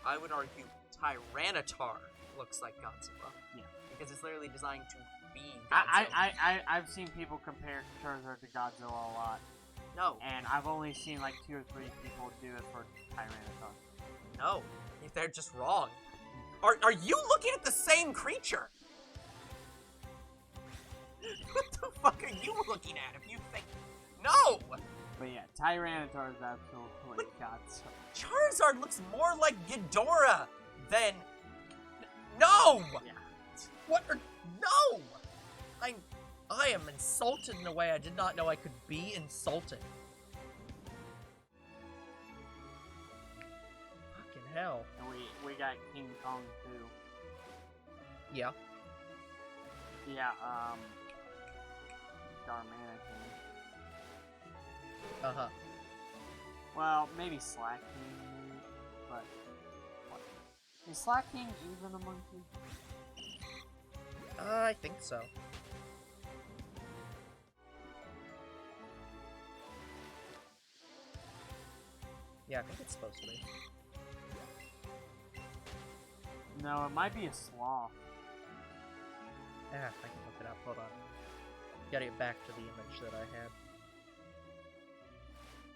I would argue Tyranitar looks like Godzilla. Yeah. Because it's literally designed to be Godzilla. I've seen people compare Charizard to Godzilla a lot. No. And I've only seen like 2 or 3 people do it for Tyranitar. No. They're just wrong. Are you looking at the same creature? What the fuck are you looking at if you think... No! But yeah, Tyranitar is absolutely Godzilla. Charizard looks more like Ghidorah than... No! Yeah. What are... No! I am insulted in a way I did not know I could be insulted. Fucking hell. And we got King Kong too. Yeah. Yeah, Darmanitan. Uh-huh. Well, maybe Slack King, but... What? Is Slack King even a monkey? I think so. Yeah, I think it's supposed to be. No, it might be a sloth. Ah, I can look it up. Hold on. Gotta get back to the image that I had.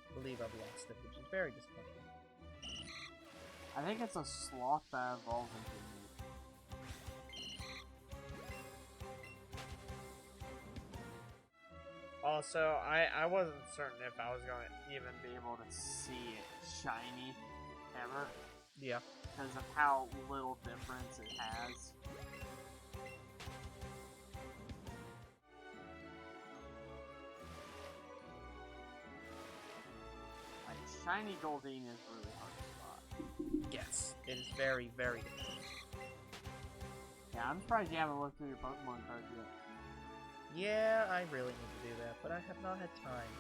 I believe I've lost it, which is very disappointing. I think it's a sloth that evolves into a meat. Also, I wasn't certain if I was going to even be able to see it shiny ever. Yeah. Because of how little difference it has. Like, Shiny Goldeen is really hard to spot. Yes, it is very, very difficult. Yeah, I'm surprised you haven't looked through your Pokemon cards yet. Yeah, I really need to do that, but I have not had time.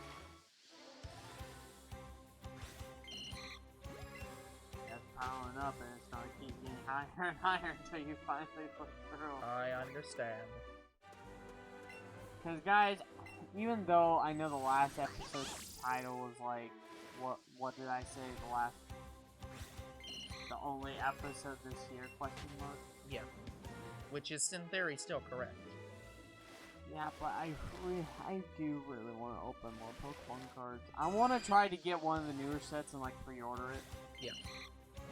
That's piling up and it's gonna keep getting higher and higher until you finally look through. I understand. Because guys, even though I know the last episode's title was like, what did I say, the only episode this year, question mark? Yeah. Which is in theory still correct. Yeah, but I do really want to open more Pokemon cards. I want to try to get one of the newer sets and like pre-order it. Yeah.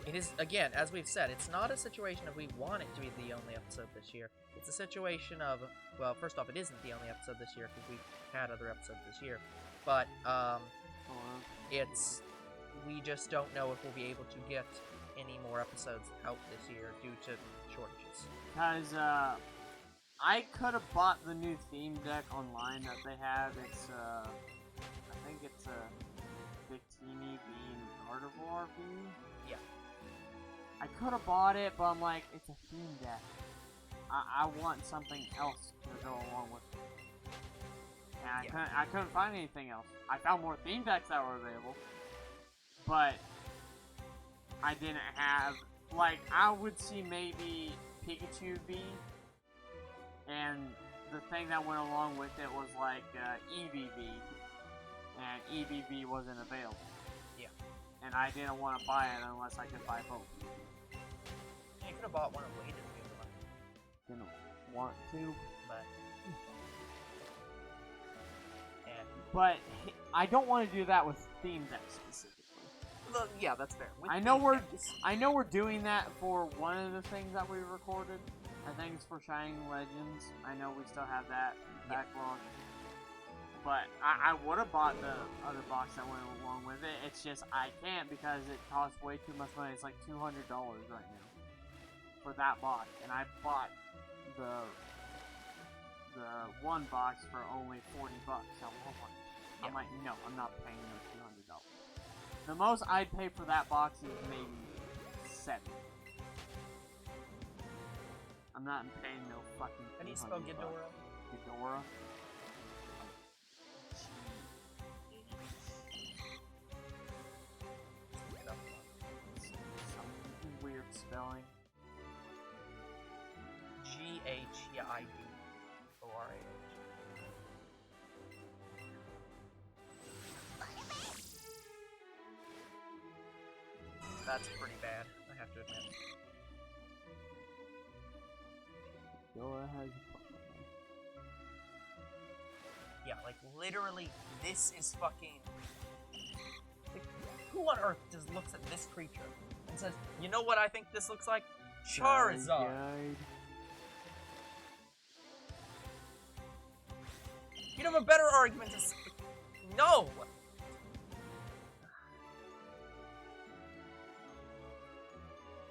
It is, again, as we've said, it's not a situation of we want it to be the only episode this year. It's a situation of, well, first off, it isn't the only episode this year because we've had other episodes this year. But, it's, we just don't know if we'll be able to get any more episodes out this year due to shortages. Because, I could have bought the new theme deck online that they have. It's, I think it's a Victini being Gardevoir being. Yeah. I could have bought it, but I'm like, it's a theme deck. I want something else to go along with it. And I couldn't find anything else. I found more theme decks that were available, but I didn't have, like, I would see maybe Pikachu V. And the thing that went along with it was like Eevee, and Eevee wasn't available. Yeah. And I didn't want to buy it unless I could buy both. You could have bought one and waited to get one. Didn't want to, but I don't want to do that with theme decks specifically. Well, yeah, that's fair. With I know we're doing that for one of the things that we recorded. I think it's for Shining Legends. I know we still have that backlog. But I would have bought the other box that went along with it. It's just I can't because it costs way too much money. It's like $200 right now for for that box, and I bought the one box for only $40 at Walmart. Yeah. I'm like, no, I'm not paying no $200. The most I'd pay for that box is maybe $70. I'm not paying no fucking. How do you spell $200. Ghidorah? Ghidorah. Some weird spelling. G-H-I-D-O-R-A-H. That's pretty bad, I have to admit. Ghidorah has a Pokémon. Yeah, like, literally, this is fucking... Like, who on earth just looks at this creature and says, you know what I think this looks like? Charizard! You'd have a better argument to say, no! But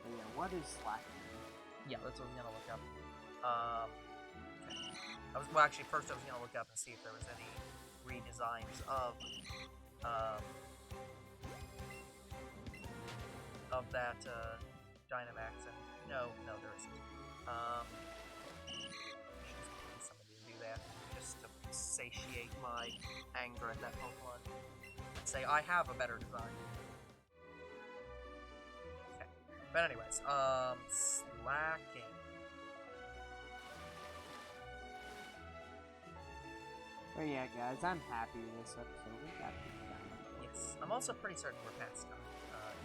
yeah, what is slacking? Yeah, that's what I was gonna look up. Okay. Well, actually, first I was gonna look up and see if there was any redesigns of that Dynamax, and no, there isn't. Somebody to do that just to satiate my anger at that Pokemon and say I have a better design. Okay, but anyways, slacking. But yeah, guys, I'm happy with this episode. We got this done. Yes, I'm also pretty certain we're past time.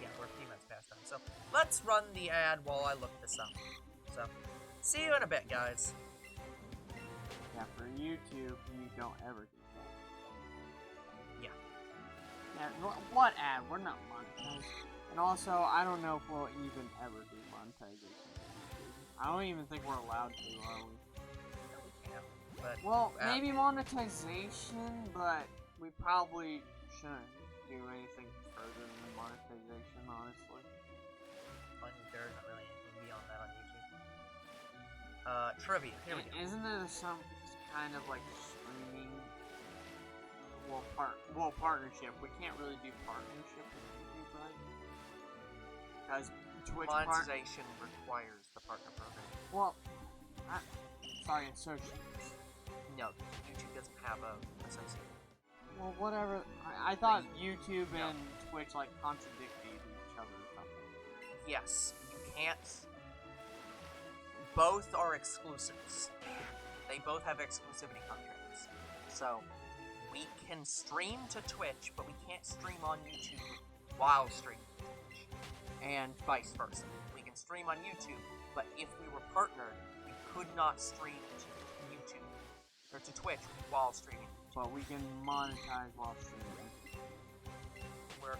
Yeah, we're a few minutes past time. So let's run the ad while I look this up. So, see you in a bit, guys. Yeah, for YouTube, you don't ever do that. Yeah. Yeah, what ad? We're not monetized. And also, I don't know if we'll even ever do monetization for YouTube. I don't even think we're allowed to, are we? No, we can't. But, well, maybe monetization, but we probably shouldn't do anything further than monetization, honestly. There isn't really anything beyond that on YouTube. Trivia. Here we go. Isn't there some kind of like streaming? Well, partnership. We can't really do partnership with YouTube, right? Because Twitch monetization requires the partner program. Well, sorry, associates. No, YouTube doesn't have a associate. Well, whatever. I thought YouTube and Twitch like contradicted each other or something. Yes, you can't. Both are exclusives. They both have exclusivity contracts. So, we can stream to Twitch, but we can't stream on YouTube while streaming to Twitch. And vice versa. We can stream on YouTube, but if we were partnered, we could not stream to YouTube or to Twitch while streaming. But we can monetize while streaming. We're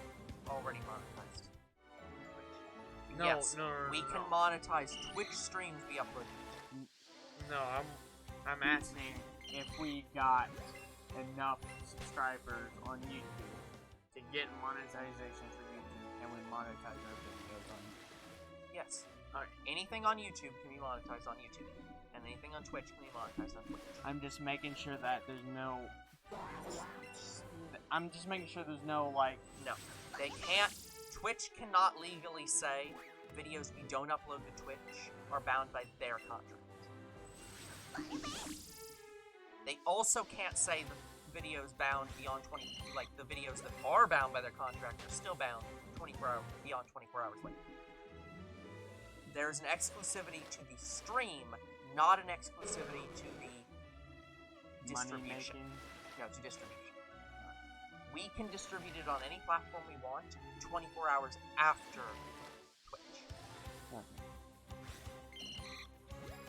already monetized. No, yes, no, we can monetize Twitch streams we upload. No, I'm asking if we got enough subscribers on YouTube to get monetization for YouTube, and we monetize our videos on YouTube. Yes. Alright, anything on YouTube can be monetized on YouTube, and anything on Twitch can be monetized on Twitch. I'm just making sure that there's no... I'm just making sure there's no, like... No, they can't... Twitch cannot legally say videos we don't upload to Twitch are bound by their contract. They also can't say the videos bound beyond 20... Like, the videos that are bound by their contract are still bound 24 hours, beyond 24 hours later. There's an exclusivity to the stream, not an exclusivity to the distribution. No, to distribution. We can distribute it on any platform we want 24 hours after Twitch.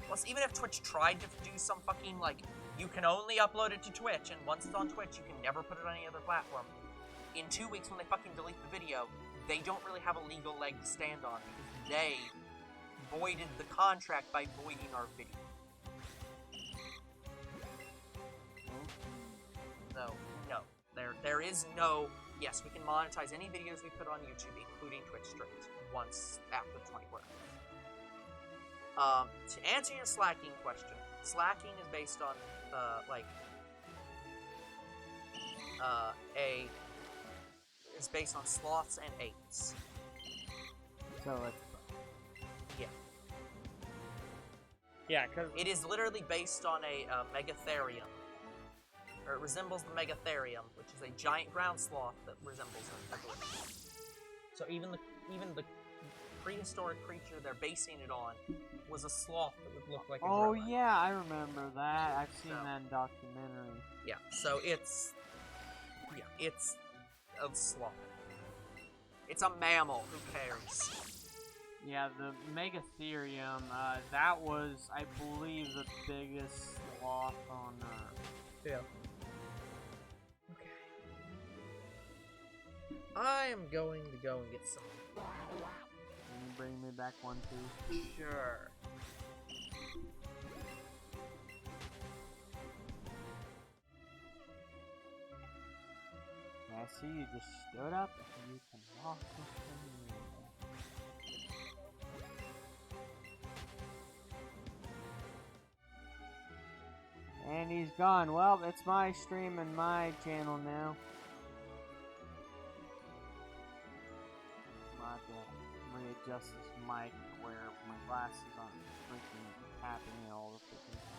Plus, even if Twitch tried to do some fucking, like, you can only upload it to Twitch, and once it's on Twitch, you can never put it on any other platform. In 2 weeks, when they fucking delete the video, they don't really have a legal leg to stand on, because they voided the contract by voiding our video. No. There is no... Yes, we can monetize any videos we put on YouTube, including Twitch streams, once after 24 hours. To answer your slacking question, slacking is based on, is based on sloths and apes. So it's... Yeah. Yeah, because... It is literally based on a Megatherium. Or it resembles the Megatherium, which is a giant ground sloth that resembles it, I believe. So even the prehistoric creature they're basing it on was a sloth that would look like a gorilla. Oh yeah, I remember that. I've seen that in documentary. Yeah, so it's a sloth. It's a mammal, who cares? Yeah, the Megatherium, that was, I believe, the biggest sloth on Earth. Yeah. Okay. I am going to go and get some. Can you bring me back one, too? Sure. Yeah, I see you just stood up and you can walk with me. And he's gone. Well, it's my stream and my channel now. My bad. Readjust this mic to where my glasses aren't freaking tapping it all the freaking time.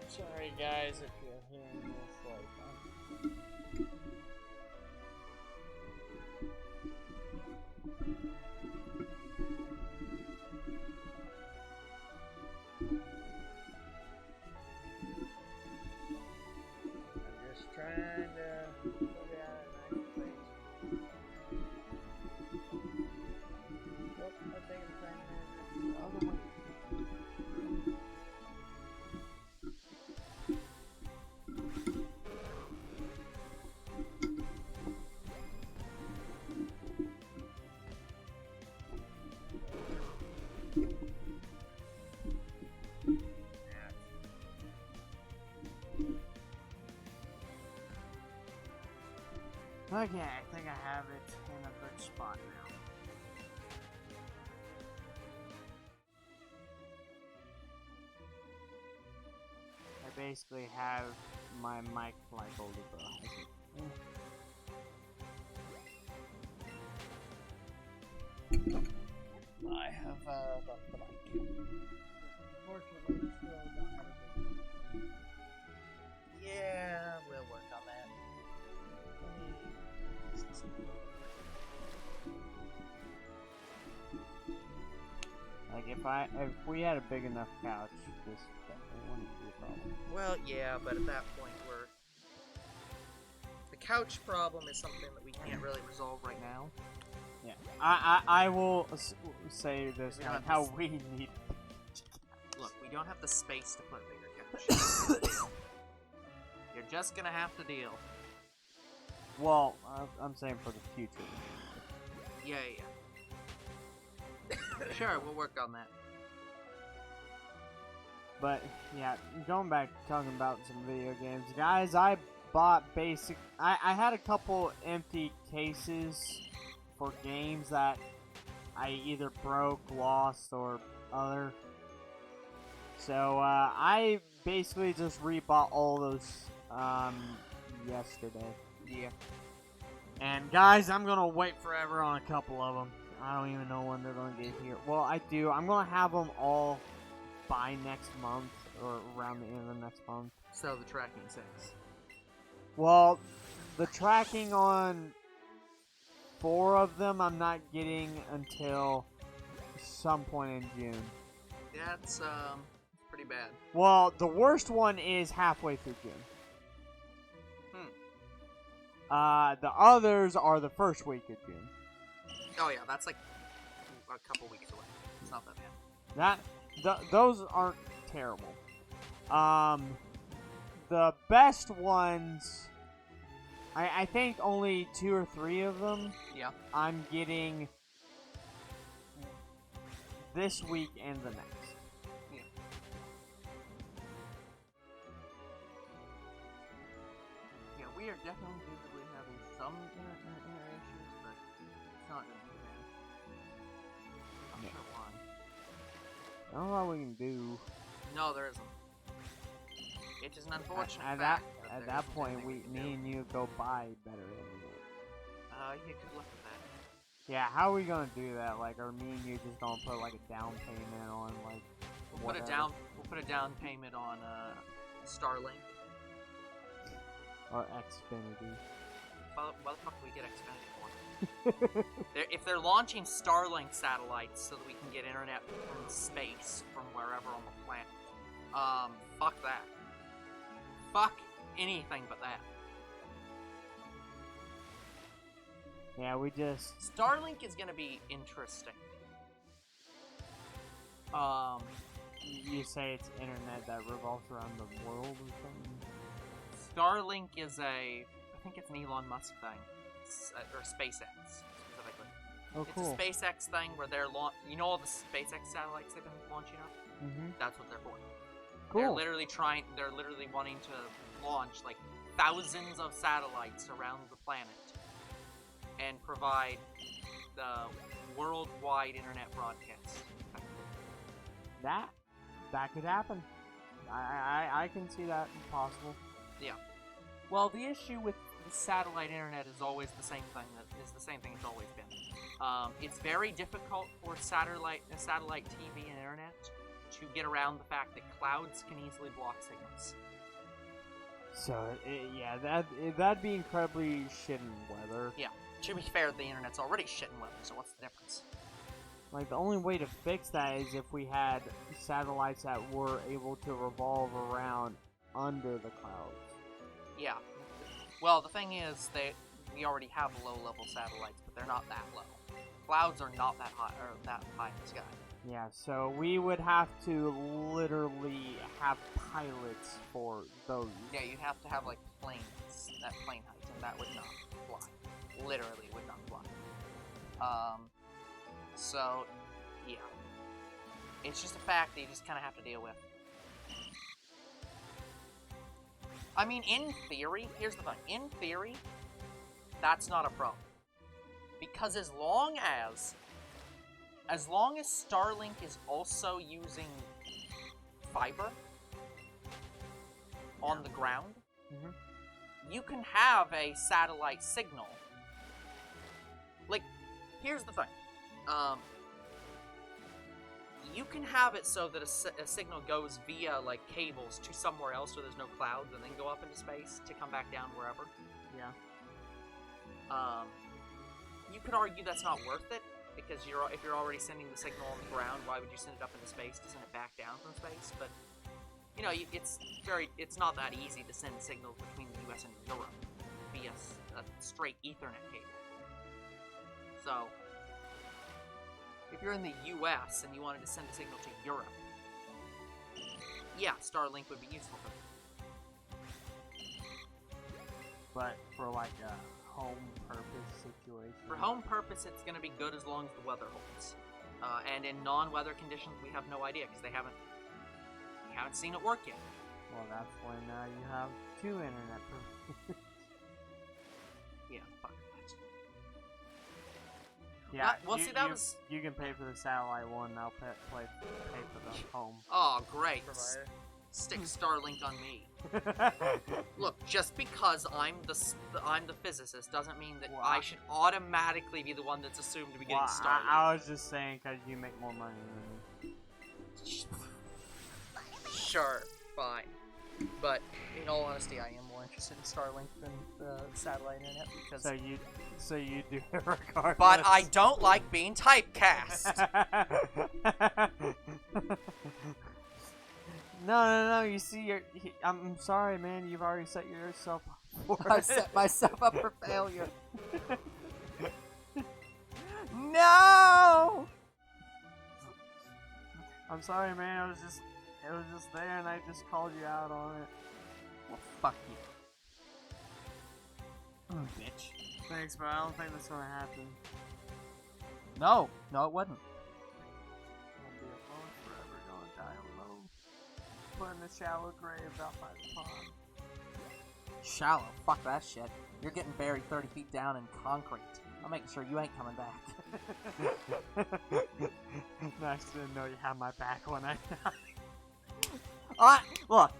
Sorry guys if you're hearing this like I'm just trying to figure out a nice place. Oh, I think I'm trying to other way. Okay, I think I have it in a good spot now. I basically have my mic like over the I have the mic. Unfortunately, still don't have it. Yeah, we'll work on that. Like if we had a big enough couch, this definitely wouldn't be a problem. Well, yeah, but at that point the couch problem is something that we can't really resolve right now. Yeah, I will say this on how we need. Look, we don't have the space to put a bigger couch. You're just gonna have to deal. Well, I'm saying for the future. Yeah. Sure, we'll work on that. But, yeah, going back to talking about some video games. Guys, I bought I had a couple empty cases for games that I either broke, lost, or other. So, I basically just rebought all those, yesterday. Yeah. And guys, I'm gonna wait forever on a couple of them. I don't even know when they're gonna get here. Well, I do. I'm gonna have them all by next month, or around the end of the next month. So the tracking says. Well, the tracking on 4 of them I'm not getting until some point in June. That's pretty bad. Well, the worst one is halfway through June. The others are the first week of June. Oh yeah, that's like a couple weeks away. It's not that bad. Those aren't terrible. The best ones, I think only 2 or 3 of them. Yeah. I'm getting this week and the next. Yeah, we are definitely visibly having some internet issues, but it's not going to be bad. I'm not sure why. I don't know what we can do. No, there isn't. It's just an unfortunate At fact. that point, me and you go buy better internet. Yeah, good luck with that. Yeah, how are we gonna do that? Like, are me and you just gonna put like a down payment on like? We'll put a down payment on Starlink. Or Xfinity. Well, what the fuck do we get Xfinity for? If they're launching Starlink satellites so that we can get internet from space from wherever on the planet, fuck that. Fuck anything but that. Yeah, we just... Starlink is gonna be interesting. You say it's internet that revolves around the world or something? Starlink is I think it's an Elon Musk thing. Or SpaceX, specifically. Oh, cool. It's a SpaceX thing where they're you know all the SpaceX satellites they've been launching up? Mm-hmm. That's what they're for. Cool. They're literally wanting to launch like thousands of satellites around the planet and provide the worldwide internet broadcast. That could happen. I can see that possible. Yeah. Well, the issue with the satellite internet is always the same thing. It's always been. It's very difficult for satellite TV and internet to get around the fact that clouds can easily block signals. So yeah, that'd be incredibly shit in weather. Yeah. To be fair, the internet's already shit in weather. So what's the difference? Like, the only way to fix that is if we had satellites that were able to revolve around under the clouds. Yeah. Well, the thing is that we already have low-level satellites, but they're not that low. Clouds are not that high, or that high in the sky. Yeah, so we would have to literally have pilots for those. Yeah, you'd have to have, like, planes at plane height, and that would not fly. Literally would not fly. So, yeah. It's just a fact that you just kind of have to deal with. I mean, in theory, here's the thing. In theory, that's not a problem. Because as long as Starlink is also using fiber on the ground, you can have a satellite signal. Like, here's the thing. You can have it so that a signal goes via, like, cables to somewhere else where there's no clouds and then go up into space to come back down wherever. Yeah. You could argue that's not worth it, because if you're already sending the signal on the ground, why would you send it up into space to send it back down from space? But, you know, it's not that easy to send signals between the US and Europe via a straight Ethernet cable. So, if you're in the US and you wanted to send a signal to Europe, yeah, Starlink would be useful for that. But for like a home purpose situation? For home purpose, it's going to be good as long as the weather holds. And in non-weather conditions, we have no idea, because we haven't seen it work yet. Well, that's when you have 2 internet providers. Yeah, fuck that. Yeah, well, see, that was... You can pay for the satellite one, and I'll pay for the home. Oh, great. Provider. Stick Starlink on me. Look, just because I'm the physicist doesn't mean that I should automatically be the one that's assumed to be getting Starlink. I was just saying because you make more money than me. Sure, fine. But in all honesty, I am more interested in Starlink than the satellite internet because. So you do it regardless. But I don't like being typecast. No. You see, I'm sorry, man. You've already set yourself I set myself up for failure. No! I'm sorry, man. It was just there, and I just called you out on it. Well, fuck you. Bitch. Thanks, but I don't think that's gonna happen. No, it wouldn't. I'll be alone forever, gonna die alone. Put in the shallow grave out by the pond. Shallow. Fuck that shit. You're getting buried 30 feet down in concrete. I'm making sure you ain't coming back. Nice to know you have my back when I die. Look,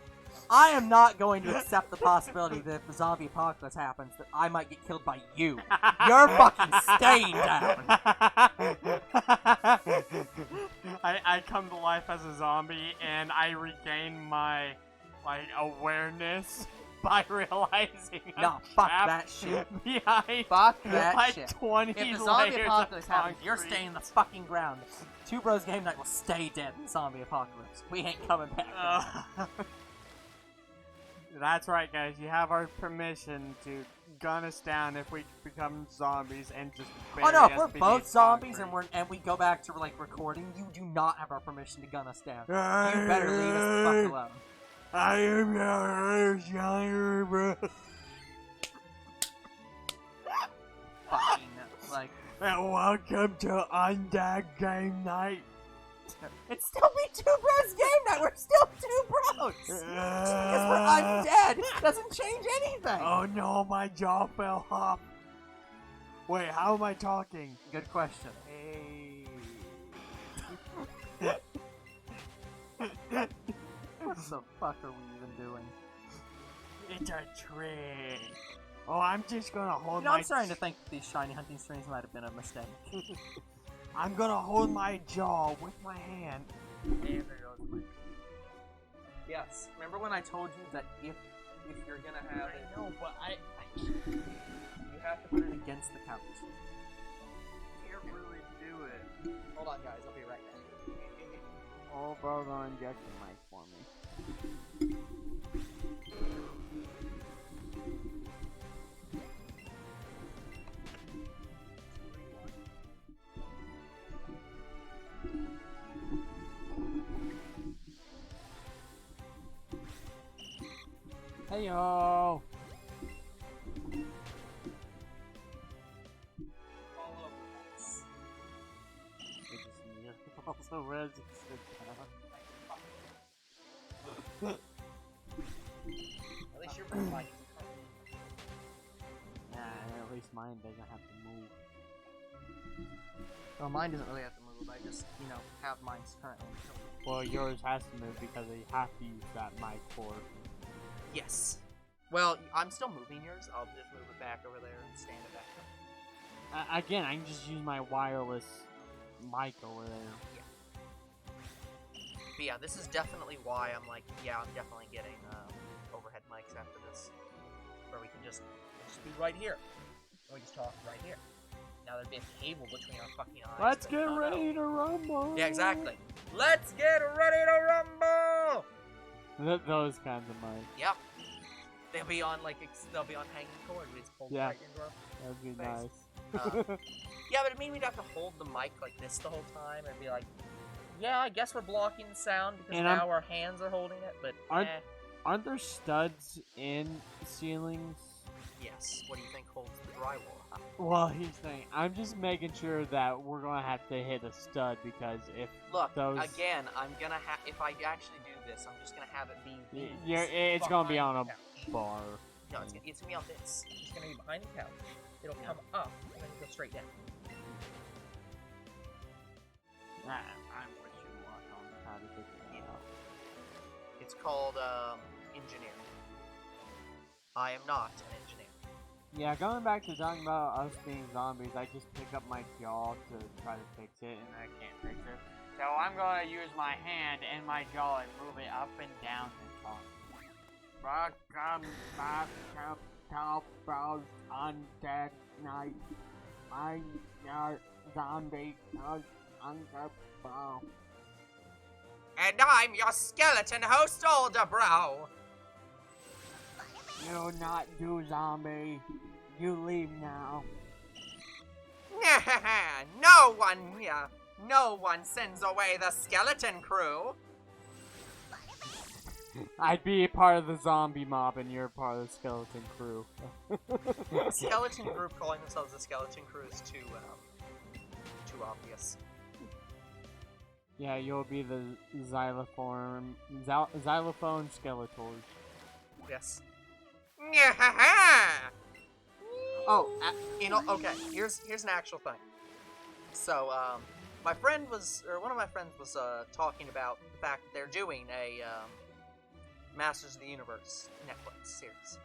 I am not going to accept the possibility that if the zombie apocalypse happens, that I might get killed by you. You're fucking staying down. I come to life as a zombie, and I regain my, awareness by realizing No, fuck that shit. behind Fuck that shit. 20 If the zombie layers apocalypse of happens, you're concrete. staying in the fucking ground. Two Bros Game Night will stay dead in the zombie apocalypse. We ain't coming back. That's right, guys. You have our permission to gun us down if we become zombies and just bury Oh no, us if we're beneath both zombies concrete. and we go back to recording, you do not have our permission to gun us down. You better leave us the fuck alone. I am your Shiny bro. Fucking And welcome to Untitled Game Night. It's still be Two Bros Game Night. We're still Two Bros. Just because we're undead doesn't change anything. Oh no, my jaw fell off. Wait, how am I talking? Good question. Hey. What the fuck are we even doing? It's a trick. Oh, I'm just gonna hold You know, my. I'm starting to think that these shiny hunting streams might have been a mistake. I'm gonna hold my jaw with my hand. And there goes my. Yes. Remember when I told you that if you're gonna have it, No, but I you have to put it against the couch. can't really do it. Hold on, guys. I'll be right back. Oh, bro, gonna inject the mic for me. Hey yo! All over the place. Also, where's it sit down? At least your mic is Yeah, at least mine doesn't have to move. Well, mine doesn't really have to move. I just, have mine currently. Well, yours has to move because you have to use that mic for. Yes. Well, I'm still moving yours. I'll just move it back over there and stand it back up. Again, I can just use my wireless mic over there. But yeah, this is definitely why I'm like, yeah, I'm definitely getting overhead mics after this. Where we can just be right here. And we just talk right here. Now there'd be a cable between our fucking eyes. Let's but get no, ready no. to rumble! Yeah, exactly. Let's get ready to rumble! Those kinds of mics. Yep. They'll be on they'll be on hanging cord. We just pull Yeah. right into our That'd be Face. nice. Yeah, but it mean we'd have to hold the mic like this the whole time and be like, yeah, I guess we're blocking the sound because And now our hands are holding it, but Aren't there studs in ceilings? yes. What do you think holds the drywall up? Well, he's saying, I'm just making sure that we're gonna have to hit a stud because if Look, those... again, I'm gonna have, if I actually do this, I'm just gonna have it be it's gonna be on a couch. bar. No, it's gonna be on this. It's gonna be behind the couch. It'll come up and then go straight down. I'm with you on how to figure that out. It's called engineering. I am not an engineer. Yeah, going back to talking about us being zombies, I just pick up my jaw to try to fix it, and I can't fix it. So I'm gonna use my hand and my jaw and move it up and down and talk. Welcome back to Top Bros Undead Night. I'm your zombie bro. And I'm your skeleton host, Older Bro. You not do, zombie. You leave now. No one sends away the skeleton crew. I'd be a part of the zombie mob and you're part of the skeleton crew. The skeleton group calling themselves the skeleton crew is too obvious. Yeah, you'll be the xylophone Skeletors. Yes. Oh, okay. Here's an actual thing. So, one of my friends was talking about the fact that they're doing a Masters of the Universe Netflix series.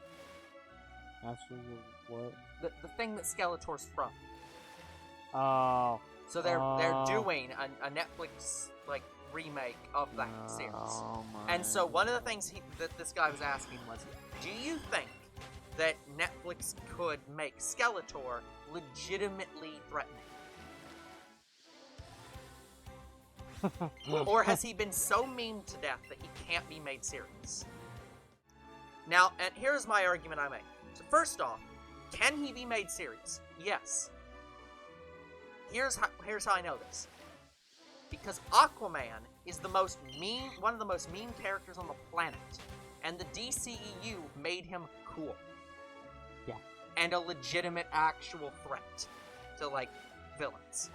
Masters of what? The thing that Skeletor's from. Oh. So they're doing a Netflix like remake of that series. And so one of the things that this guy was asking was, do you think that Netflix could make Skeletor legitimately threatening? Or has he been so memed to death that he can't be made serious? Now, and here's my argument I make. So first off, can he be made serious? Yes. Here's how I know this. Because Aquaman is one of the most mean characters on the planet, and the DCEU made him cool. Yeah. And a legitimate, actual threat to, like, villains.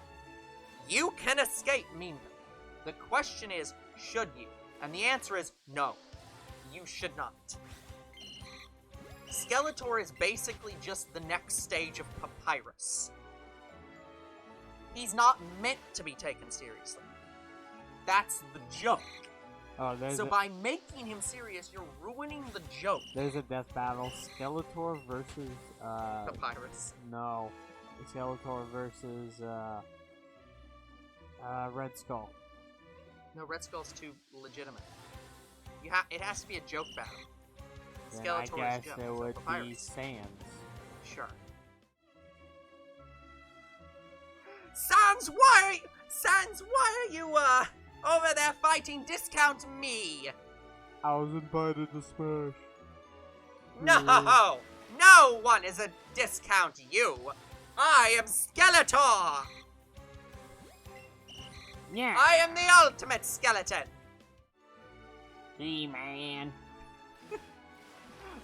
You can escape meanness. The question is, should you? And the answer is no. You should not. Skeletor is basically just the next stage of Papyrus. He's not meant to be taken seriously. That's the joke. Oh, so by making him serious, you're ruining the joke. There's a death battle. Skeletor versus, Papyrus. No. Skeletor versus, Red Skull. No, Red Skull's too legitimate. It has to be a joke battle. Then Skeletor I is guess joke. it So would Papyrus. be Sans. Sure. Sans, why are you, over there fighting Discount Me? I was invited to Smash. No! No one is a Discount You! I am Skeletor! Yeah. I am the ultimate skeleton! He-Man.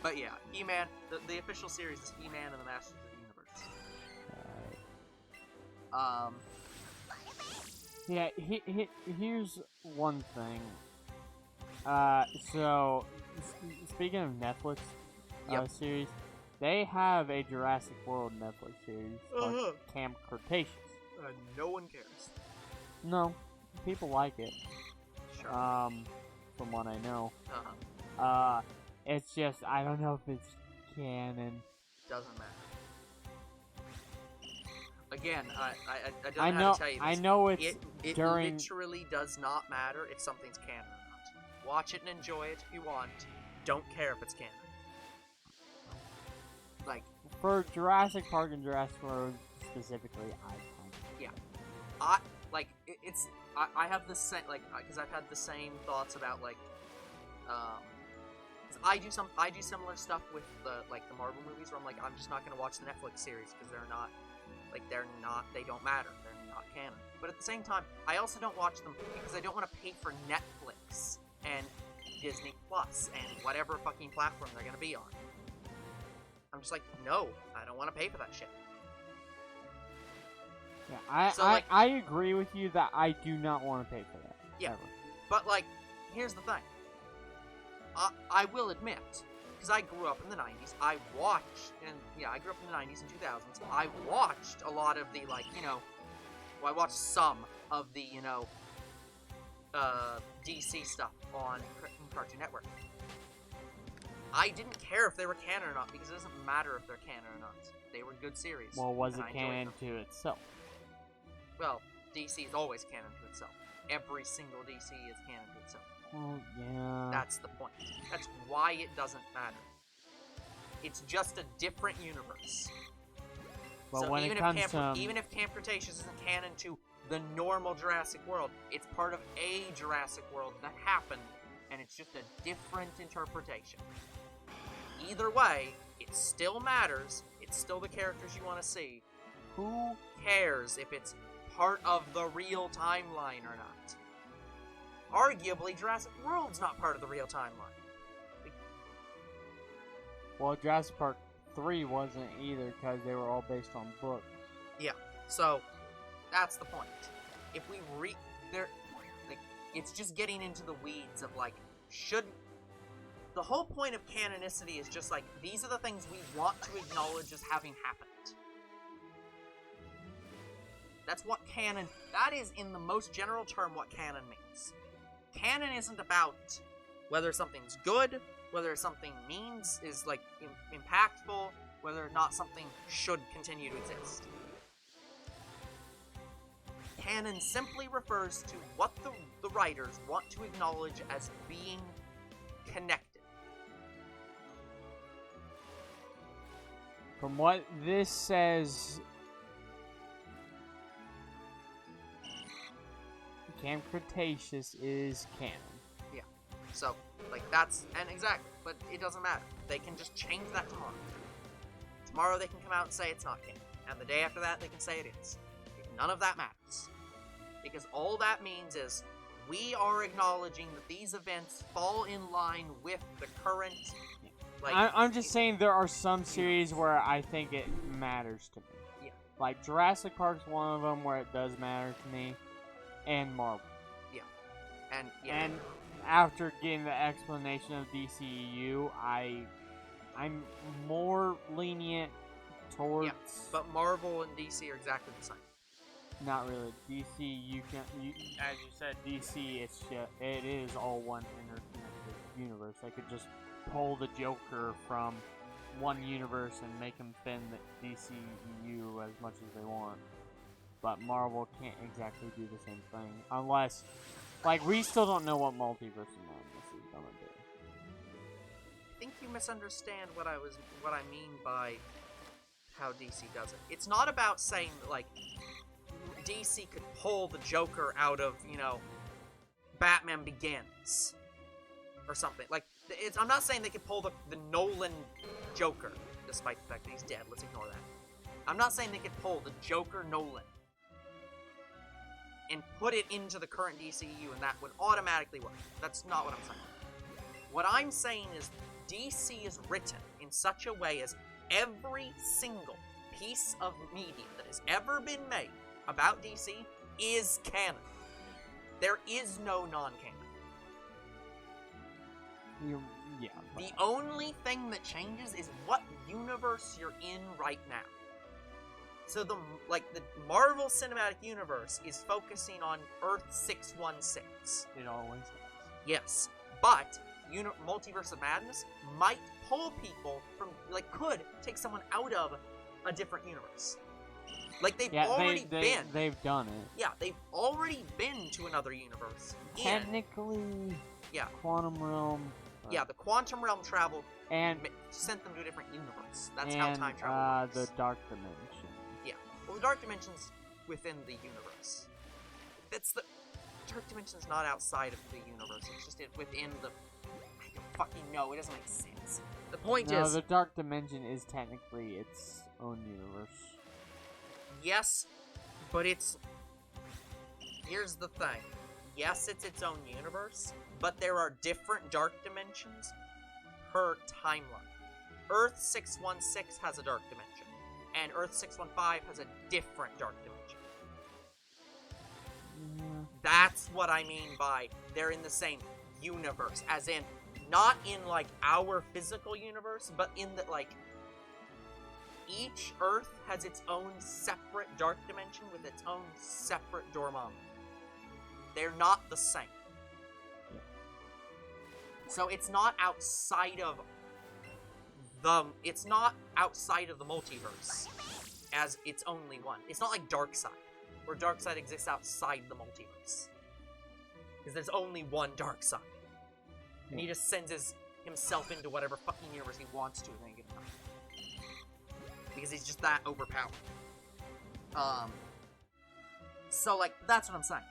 But yeah, He-Man, the official series is He-Man and the Masters of the Universe. Yeah, here's one thing. So, speaking of Netflix series, they have a Jurassic World Netflix series called Camp Cretaceous. No one cares. No, people like it. Sure. From what I know. Uh-huh. It's just, I don't know if it's canon. Doesn't matter. Again, I don't know how to tell you this. I know it's it during... literally does not matter if something's canon or not. Watch it and enjoy it if you want. Don't care if it's canon. Like, for Jurassic Park and Jurassic World specifically, I kind of... Yeah. I have the same, like, because I've had the same thoughts about, like, I do similar stuff with the Marvel movies where I'm like, I'm just not gonna watch the Netflix series because they don't matter, they're not canon. But at the same time, I also don't watch them because I don't want to pay for Netflix and Disney Plus and whatever fucking platform they're gonna be on. I'm just like, no, I don't want to pay for that shit. Yeah, I agree with you that I do not want to pay for that. Yeah, ever. But like, here's the thing. I will admit, because I grew up in the 90s, I grew up in the 90s and 2000s, I watched a lot of the, I watched some of the, DC stuff on Cartoon Network. I didn't care if they were canon or not, because it doesn't matter if they're canon or not. They were good series. Well, was it canon to itself? Well, DC is always canon to itself. Every single DC is canon to itself. Well, yeah. That's the point. That's why it doesn't matter. It's just a different universe. But so when even if Camp Cretaceous isn't canon to the normal Jurassic World, it's part of a Jurassic World that happened, and it's just a different interpretation. either way, it still matters. It's still the characters you want to see. Who cares if it's part of the real timeline or not? Arguably, Jurassic World's not part of the real timeline. Well, Jurassic Park 3 wasn't either because they were all based on books. Yeah, so that's the point. If we it's just getting into the weeds of like, the whole point of canonicity is just like, these are the things we want to acknowledge as having happened. That's what canon, that is in the most general term what canon means. Canon isn't about whether something's good, whether something is like impactful, whether or not something should continue to exist. Canon simply refers to what the writers want to acknowledge as being connected. From what this says, Camp Cretaceous is canon. Yeah. So, like, that's, and exactly, but it doesn't matter. They can just change that tomorrow. Tomorrow they can come out and say it's not canon. And the day after that, they can say it is. None of that matters. Because all that means is, we are acknowledging that these events fall in line with the current, like... I'm just saying there are some series where I think it matters to me. Yeah. Like, Jurassic Park's one of them where it does matter to me. And Marvel. Yeah. And after getting the explanation of DCEU, I'm more lenient towards... Yeah, but Marvel and DC are exactly the same. Not really. DC, as you said, DC, it is all one interconnected universe. They could just pull the Joker from one universe and make him fit in the DCEU as much as they want. But Marvel can't exactly do the same thing. Unless, like, we still don't know what Multiverse of Madness is gonna do. I think you misunderstand what I mean by how DC does it. It's not about saying that, like, DC could pull the Joker out of, Batman Begins. Or something. Like, I'm not saying they could pull the Nolan Joker, despite the fact that he's dead. Let's ignore that. I'm not saying they could pull the Joker Nolan and put it into the current DCU and that would automatically work. That's not what I'm saying. What I'm saying is DC is written in such a way as every single piece of media that has ever been made about DC is canon. There is no non-canon. Yeah. The only thing that changes is what universe you're in right now. So the Marvel Cinematic Universe is focusing on Earth 616. It always does. Yes, but Multiverse of Madness might pull people from, could take someone out of a different universe. Like, they've already been. They've done it. Yeah, they've already been to another universe. Technically, yeah. Quantum Realm. Yeah, the Quantum Realm travel and sent them to a different universe. That's how time travel works. The Dark Dimension. Yeah. Well, the Dark Dimension's within the universe. Dark Dimension's not outside of the universe. It's just within the... I don't fucking know. It doesn't make sense. The point is... No, the Dark Dimension is technically its own universe. Yes, but it's... Here's the thing. Yes, it's its own universe, but there are different Dark Dimensions per timeline. Earth 616 has a Dark Dimension, and Earth 615 has a different Dark Dimension. Yeah. That's what I mean by they're in the same universe, as in, not in, our physical universe, but in the, each Earth has its own separate Dark Dimension with its own separate Dormammu. They're not the same. Yeah. So it's not outside of the multiverse as its only one. It's not like Darkseid, where Darkseid exists outside the multiverse. Because there's only one Darkseid. And he just sends himself into whatever fucking universe he wants to at any given time. Because he's just that overpowered. So, that's what I'm saying.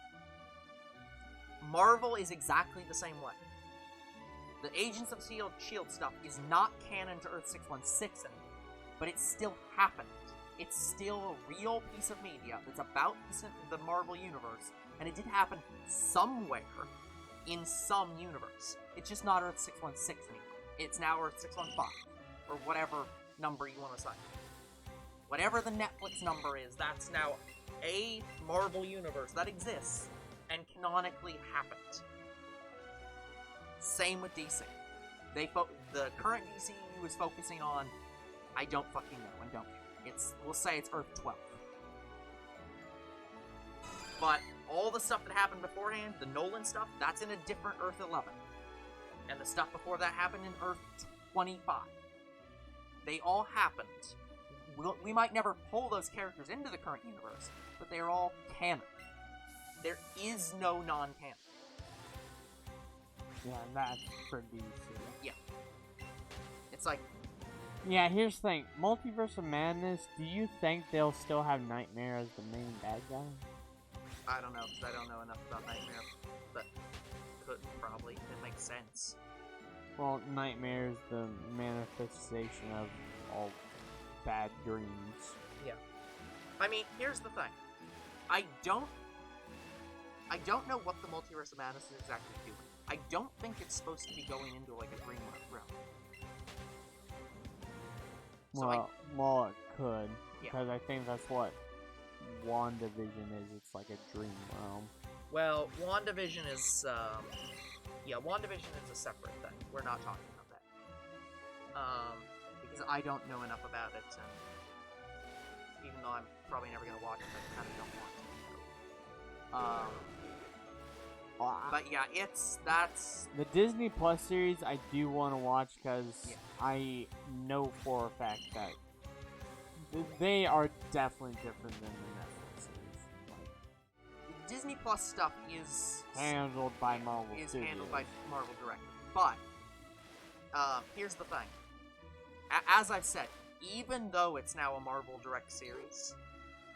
Marvel is exactly the same way. The Agents of Shield stuff is not canon to Earth 616 anymore, but it still happened. It's still a real piece of media that's about the Marvel Universe, and it did happen somewhere in some universe. It's just not Earth 616 anymore. It's now Earth 615, or whatever number you want to assign. Whatever the Netflix number is, that's now a Marvel Universe that exists and canonically happened. Same with DC. The current DCU is focusing on, I don't fucking know, and don't care. We'll say it's Earth 12. But all the stuff that happened beforehand, the Nolan stuff, that's in a different Earth 11. And the stuff before that happened in Earth 25. They all happened. We might never pull those characters into the current universe, but they're all canon. There is no non-canon. Yeah, that's for DC. Yeah. It's like... Yeah, here's the thing. Multiverse of Madness, do you think they'll still have Nightmare as the main bad guy? I don't know, because I don't know enough about Nightmare, but couldn't probably. It makes sense. Well, Nightmare is the manifestation of all bad dreams. Yeah. I mean, here's the thing. I don't know what the Multiverse of Madness is exactly doing. I don't think it's supposed to be going into, like, a dream realm. Well, it could. Yeah. Because I think that's what WandaVision is. It's like a dream realm. Well, WandaVision is, WandaVision is a separate thing. We're not talking about that. Because I don't know enough about it, and even though I'm probably never gonna watch it, I kind of don't want to. But yeah, that's... The Disney Plus series I do want to watch because I know for a fact that they are definitely different than the Netflix series. Like, Disney Plus stuff is handled by Marvel Studios. Handled by Marvel directly. But here's the thing. As I've said, even though it's now a Marvel direct series,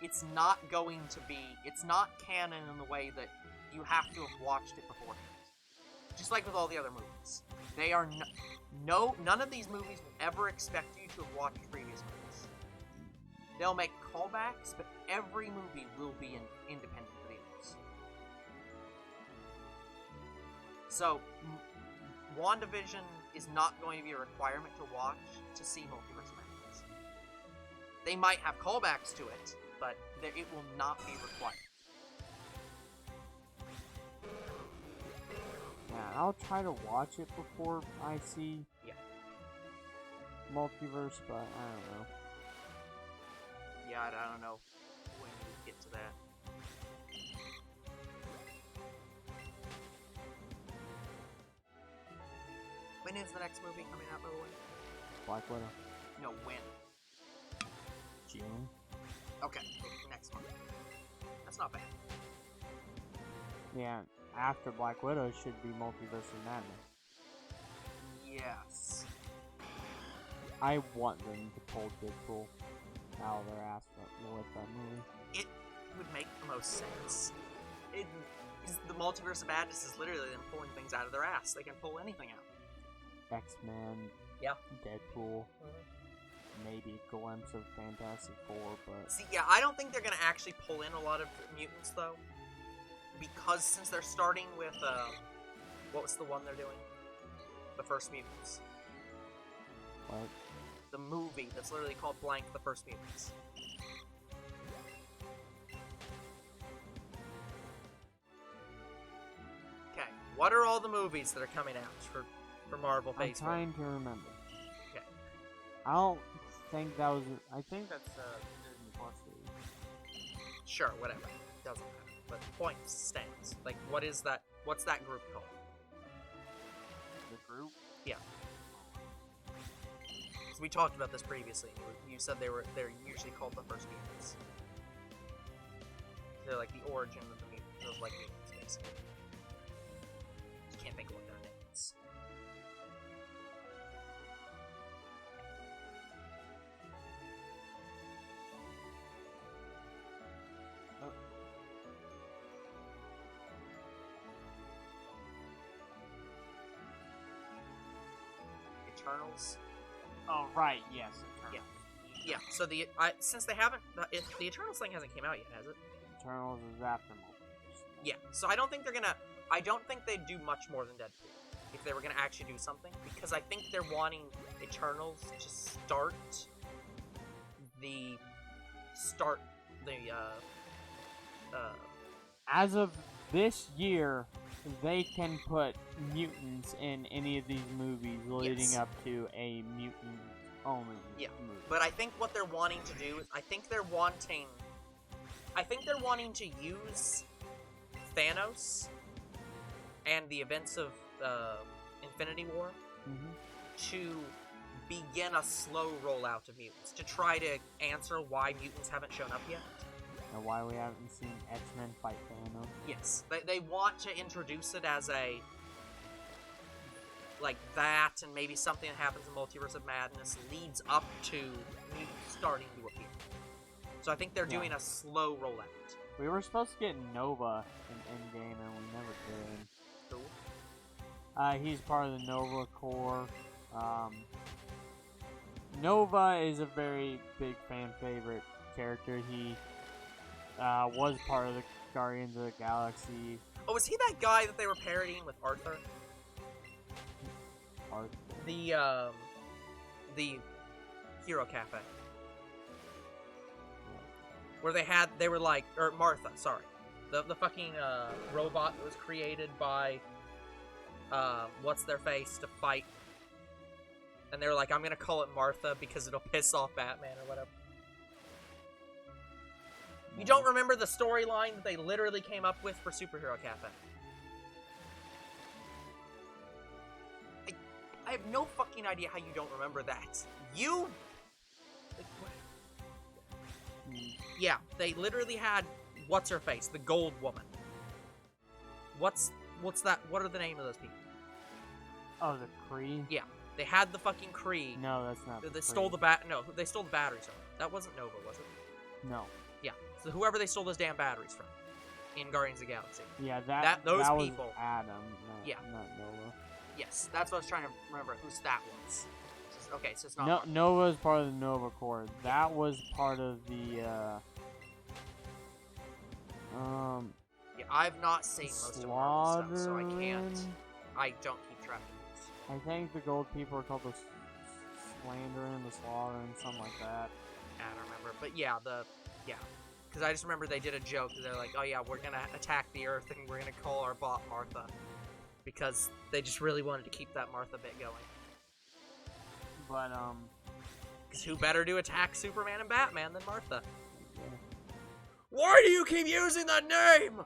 it's not canon in the way that you have to have watched it beforehand. Just like with all the other movies. They are none of these movies will ever expect you to have watched previous movies. They'll make callbacks, but every movie will be in independent videos. So, WandaVision is not going to be a requirement to watch to see Multiverse of Madness. They might have callbacks to it, but it will not be required. Yeah, I'll try to watch it before I see Multiverse, but I don't know. Yeah, I don't know when we get to that. When is the next movie coming out, by the way? Black Widow. No, when? June. Okay, next month. That's not bad. Yeah, after Black Widow should be Multiverse of Madness. Yes. I want them to pull Deadpool out of their ass with that movie. It would make the most sense. The Multiverse of Madness is literally them pulling things out of their ass. They can pull anything out. X-Men. Yeah. Deadpool. Maybe a glimpse of Fantastic Four, but... See, yeah, I don't think they're gonna actually pull in a lot of mutants, though. Because since they're starting with, what was the one they're doing? The First Mutants. What? The movie that's literally called blank The First Mutants. Okay, what are all the movies that are coming out for Marvel Phase 1? I'm trying to remember. Okay. I don't think that was... I think that's Disney Plus series. Sure, whatever. Doesn't matter. But the point stands. Like, what's that group called? The group? Yeah. So we talked about this previously. You said they're usually called the First Mutants. They're like the origin of the mutants, of like mutants, basically. Just can't think of what their name is. Eternals. Oh, right, yes. Eternals. Yeah, so since they haven't... The Eternals thing hasn't came out yet, has it? Eternals is after Multiverse. Yeah, so I don't think they're gonna... I don't think they'd do much more than Deadpool if they were gonna actually do something, because I think they're wanting Eternals to start the... As of this year, they can put mutants in any of these movies leading up to a mutant-only movie. But I think what they're wanting to do is... I think they're wanting to use Thanos and the events of Infinity War to begin a slow rollout of mutants, to try to answer why mutants haven't shown up yet. And why we haven't seen X-Men fight Thanos. Yes, they want to introduce it as a... like that, and maybe something that happens in Multiverse of Madness leads up to mutants starting to appear. So I think they're doing a slow rollout. We were supposed to get Nova in Endgame, and we never did. Cool. He's part of the Nova Corps. Nova is a very big fan favorite character. He was part of the Guardians of the Galaxy. Oh, was he that guy that they were parodying with Arthur? Arthur? The Hero Cafe. Where they were like, or Martha, sorry. The fucking, robot that was created by, what's-their-face to fight. And they were like, I'm gonna call it Martha because it'll piss off Batman or whatever. You don't remember the storyline that they literally came up with for Superhero Cafe? I have no fucking idea how you don't remember that. You... Like, what? Yeah, they literally had... What's-her-face? The Gold Woman. What's that? What are the name of those people? Oh, the Kree? Yeah. They had the fucking Kree. No, that's not They stole the they stole the batteries from. That wasn't Nova, was it? No. Yeah. So whoever they stole those damn batteries from in Guardians of the Galaxy. Yeah, those that people. Was Adam. Not Nova. Yes, that's what I was trying to remember whose that was. Okay, so it's not. Nova is part of the Nova Corps. That was part of the. Yeah, I've not seen most of Marvel stuff, so I can't. I don't keep track of this. I think the gold people are called the Slandering, the Slaughtering, something like that. I don't remember, but yeah, because I just remember they did a joke. They're like, "Oh yeah, we're gonna attack the Earth and we're gonna call our bot Martha," because they just really wanted to keep that Martha bit going. But because who better to attack Superman and Batman than Martha? Yeah. Why do you keep using that name?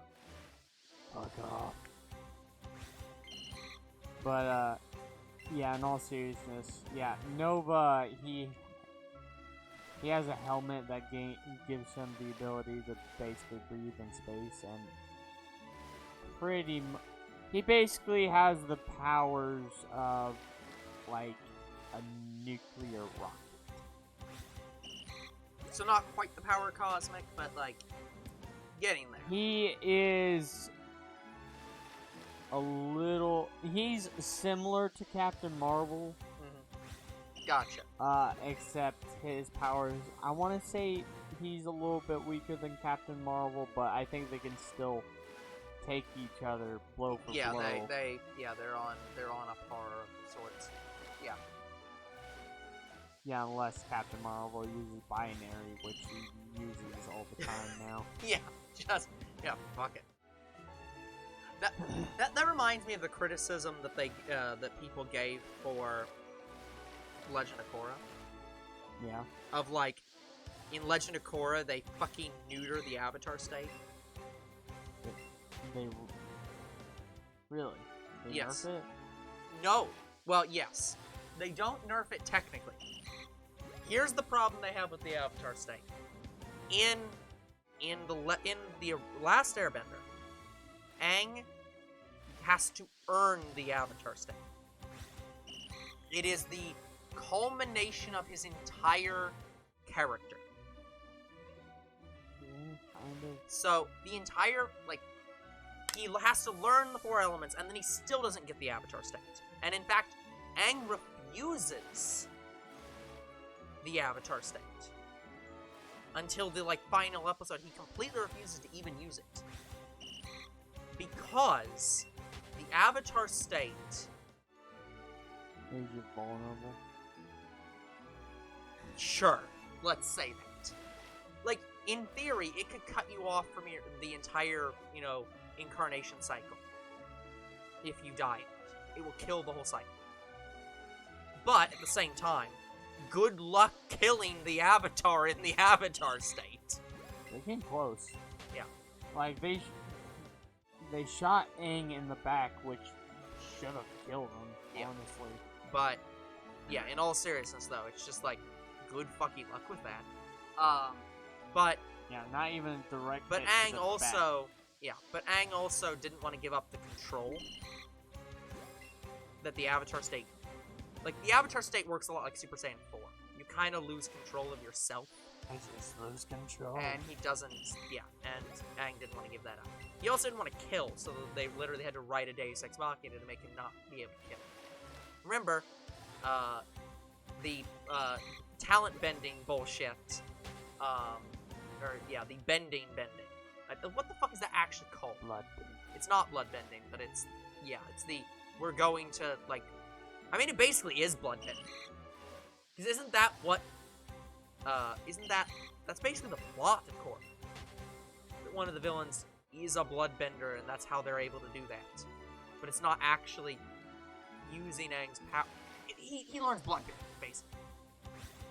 Fuck off. But yeah, in all seriousness, yeah, Nova, he has a helmet that gives him the ability to basically breathe in space, and he basically has the powers of, like, a nuclear rocket. So not quite the power cosmic, but, like, getting there. He is he's similar to Captain Marvel. Gotcha. Except his powers, I want to say he's a little bit weaker than Captain Marvel, but I think they can still take each other blow for blow. Yeah, they're on a par of sorts. Yeah. Yeah, unless Captain Marvel uses binary, which he uses all the time now. Fuck it. That reminds me of the criticism that that people gave for Legend of Korra. Yeah. Of, like, in Legend of Korra, they fucking neuter the Avatar state. They really? They yes. nerf it? No. Well, yes. They don't nerf it technically. Here's the problem they have with the Avatar state. In the last Airbender, Aang has to earn the Avatar state. It is the culmination of his entire character. Kind of. So, the entire, like, he has to learn the 4 elements, and then he still doesn't get the Avatar state. And in fact, Aang uses the Avatar state. Until the, like, final episode, he completely refuses to even use it. Because the Avatar state... Is you vulnerable? Sure, let's say that. Like, in theory, it could cut you off from the entire, you know, incarnation cycle. If you die in it. It will kill the whole cycle. But, at the same time, good luck killing the Avatar in the Avatar state. They came close. Yeah. Like, they shot Aang in the back, which should have killed him, honestly. But, yeah, in all seriousness, though, it's just, like, good fucking luck with that. But... Yeah, not even direct. But Aang also... Back. Yeah, but Aang also didn't want to give up the control that the Avatar state... Like, the Avatar state works a lot like Super Saiyan 4. You kind of lose control of yourself. I just lose control. And he doesn't... Yeah, and Aang didn't want to give that up. He also didn't want to kill, so they literally had to write a Deus Ex Machina to make him not be able to kill. Remember, the talent bending bullshit, the bending. What the fuck is that actually called? Blood bending. It's not blood bending, but it's the, we're going to, like, I mean, it basically is blood bending. Because isn't that what, that's basically the plot of Korra. That one of the villains is a bloodbender, and that's how they're able to do that. But it's not actually using Aang's power. He learns bloodbending, basically.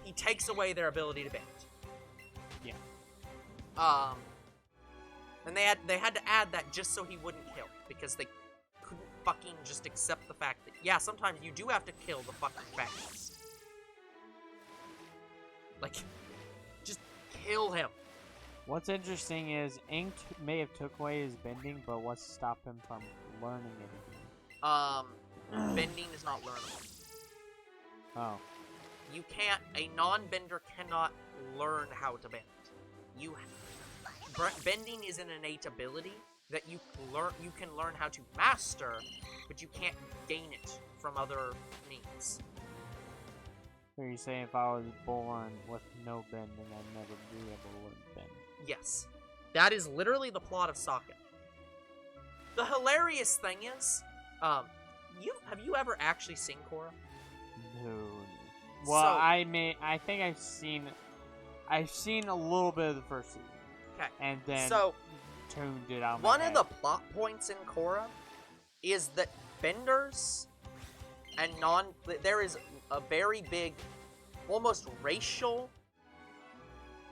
He takes away their ability to bend. Yeah. And they had to add that just so he wouldn't kill, because they couldn't fucking just accept the fact that, yeah, sometimes you do have to kill the fucking fascist. Like, just kill him. What's interesting is Aang may have took away his bending, but what's stopped him from learning it again? Bending is not learnable. Oh. You can't, a non-bender cannot learn how to bend. Bending is an innate ability that you can learn how to master, but you can't gain it from other means. So you're saying if I was born with no bending, I'd never be able to learn bend? Yes. That is literally the plot of Sokka. The hilarious thing is, have you ever actually seen Korra? No. Well, so, I think I've seen a little bit of the first season. Okay. And then tuned it out. One of the plot points in Korra is that benders and there is a very big, almost racial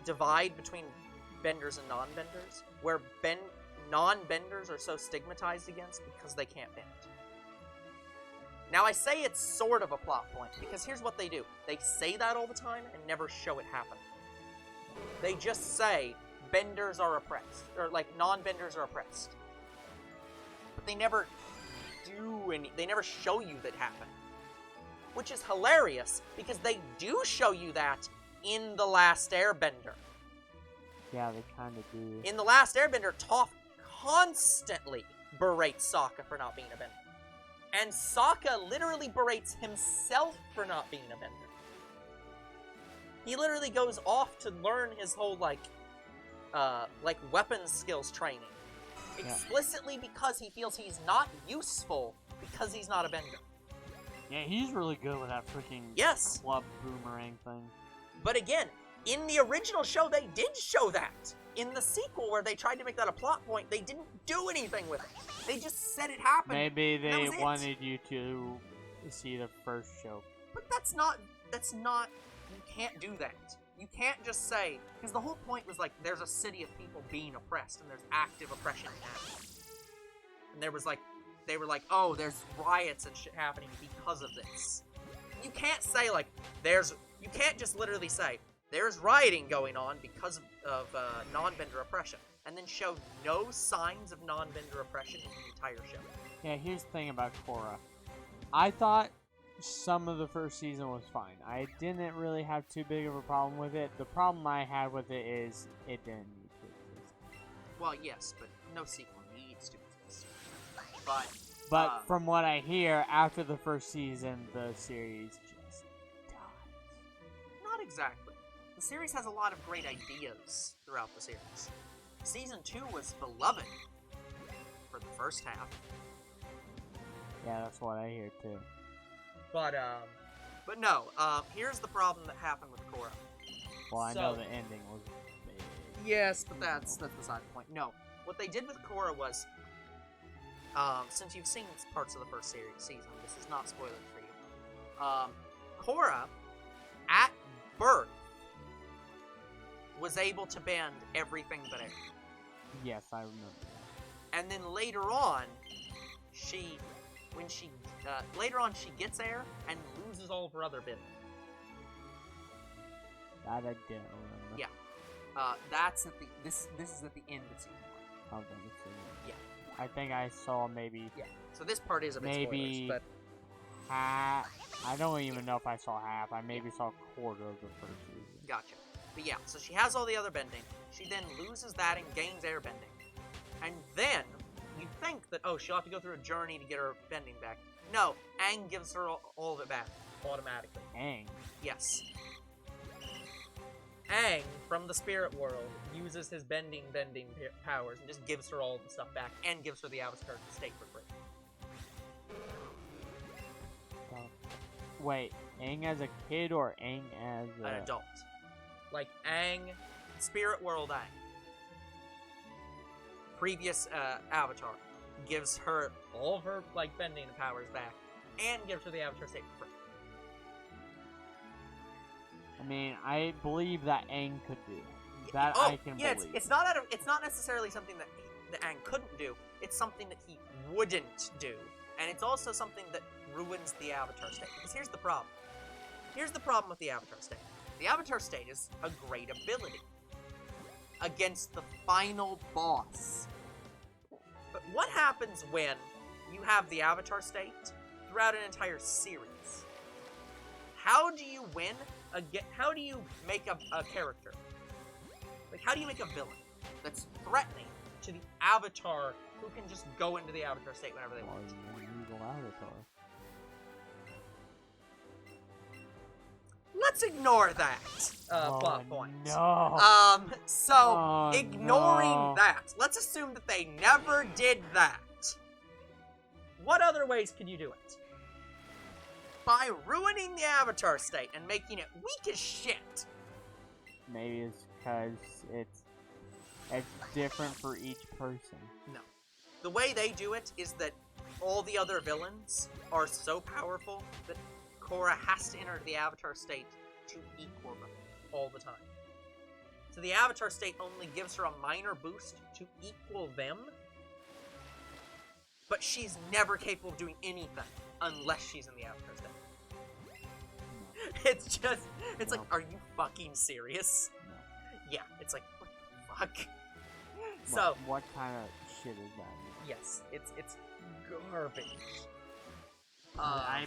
divide between benders and non-benders, where non-benders are so stigmatized against because they can't bend. Now, I say it's sort of a plot point, because here's what they do. They say that all the time and never show it happening. They just say, benders are oppressed, or, like, non-benders are oppressed. But they never they never show you that happening. Which is hilarious, because they do show you that in The Last Airbender. Yeah, they kind of do. In The Last Airbender, Toph constantly berates Sokka for not being a bender. And Sokka literally berates himself for not being a bender. He literally goes off to learn his whole, like weapons skills training. Explicitly because he feels he's not useful because he's not a bender. Yeah, he's really good with that freaking club boomerang thing. But again, in the original show, they did show that. In the sequel, where they tried to make that a plot point, they didn't do anything with it. They just said it happened. Maybe they wanted you to see the first show. But that's not, you can't do that. You can't just say, because the whole point was like, there's a city of people being oppressed, and there's active oppression happening. And there was like, they were like, oh, there's riots and shit happening because of this. You can't say like, you can't just literally say, there's rioting going on because of non-bender oppression, and then show no signs of non-bender oppression in the entire show. Yeah, here's the thing about Korra. I thought some of the first season was fine. I didn't really have too big of a problem with it. The problem I had with it is it didn't need to exist. Well, yes, but no sequel needs to exist. But from what I hear, after the first season, the series Exactly. The series has a lot of great ideas throughout the series. Season 2 was beloved for the first half. Yeah, that's what I hear too. But no, here's the problem that happened with Korra. Well, I know the ending was big. Yes, but that's beside the point. No, what they did with Korra was, since you've seen parts of the first season, this is not spoilers for you. Korra, at birth, was able to bend everything but air. Yes, I remember that. And then later on, later on she gets air and loses all of her other bending. That I don't remember. Yeah. That's at the this is at the end of season 1. Okay, let's see. Yeah. I think I saw maybe. Yeah. So this part is a bit Maybe spoilers, but I don't even know if I saw half. I maybe saw a quarter of the first season. gotcha. But yeah, so she has all the other bending. She then loses that and gains air bending. And then you think that, oh, she'll have to go through a journey to get her bending back. No, Aang gives her all of it back automatically. Aang. Yes. Aang, from the spirit world, uses his bending powers and just gives her all the stuff back and gives her the Avatar state for free. Wait, Aang as a kid or Aang as An adult. Like Aang, spirit world Aang. Previous Avatar gives her all of her bending powers back and gives her the Avatar state for free. I mean, I believe that Aang could do that. I can believe. It's not necessarily something that Aang couldn't do. It's something that he wouldn't do, and it's also something that ruins the Avatar state. Because here's the problem. Here's the problem with the Avatar state. The Avatar state is a great ability against the final boss. But what happens when you have the Avatar state throughout an entire series? How do you win? How do you make a character? How do you make a villain that's threatening to the Avatar who can just go into the Avatar state whenever they want? Evil Avatar. Let's ignore that plot point. No. Ignoring that, let's assume that they never did that. What other ways could you do it? By ruining the Avatar state and making it weak as shit. Maybe it's because it's different for each person. No. The way they do it is that all the other villains are so powerful that Korra has to enter the Avatar state to equal them all the time. So the Avatar state only gives her a minor boost to equal them, but she's never capable of doing anything unless she's in the Avatar state. It's like, are you fucking serious? No. Yeah, it's like, what the fuck? So, what kind of shit is that? yes, it's garbage. I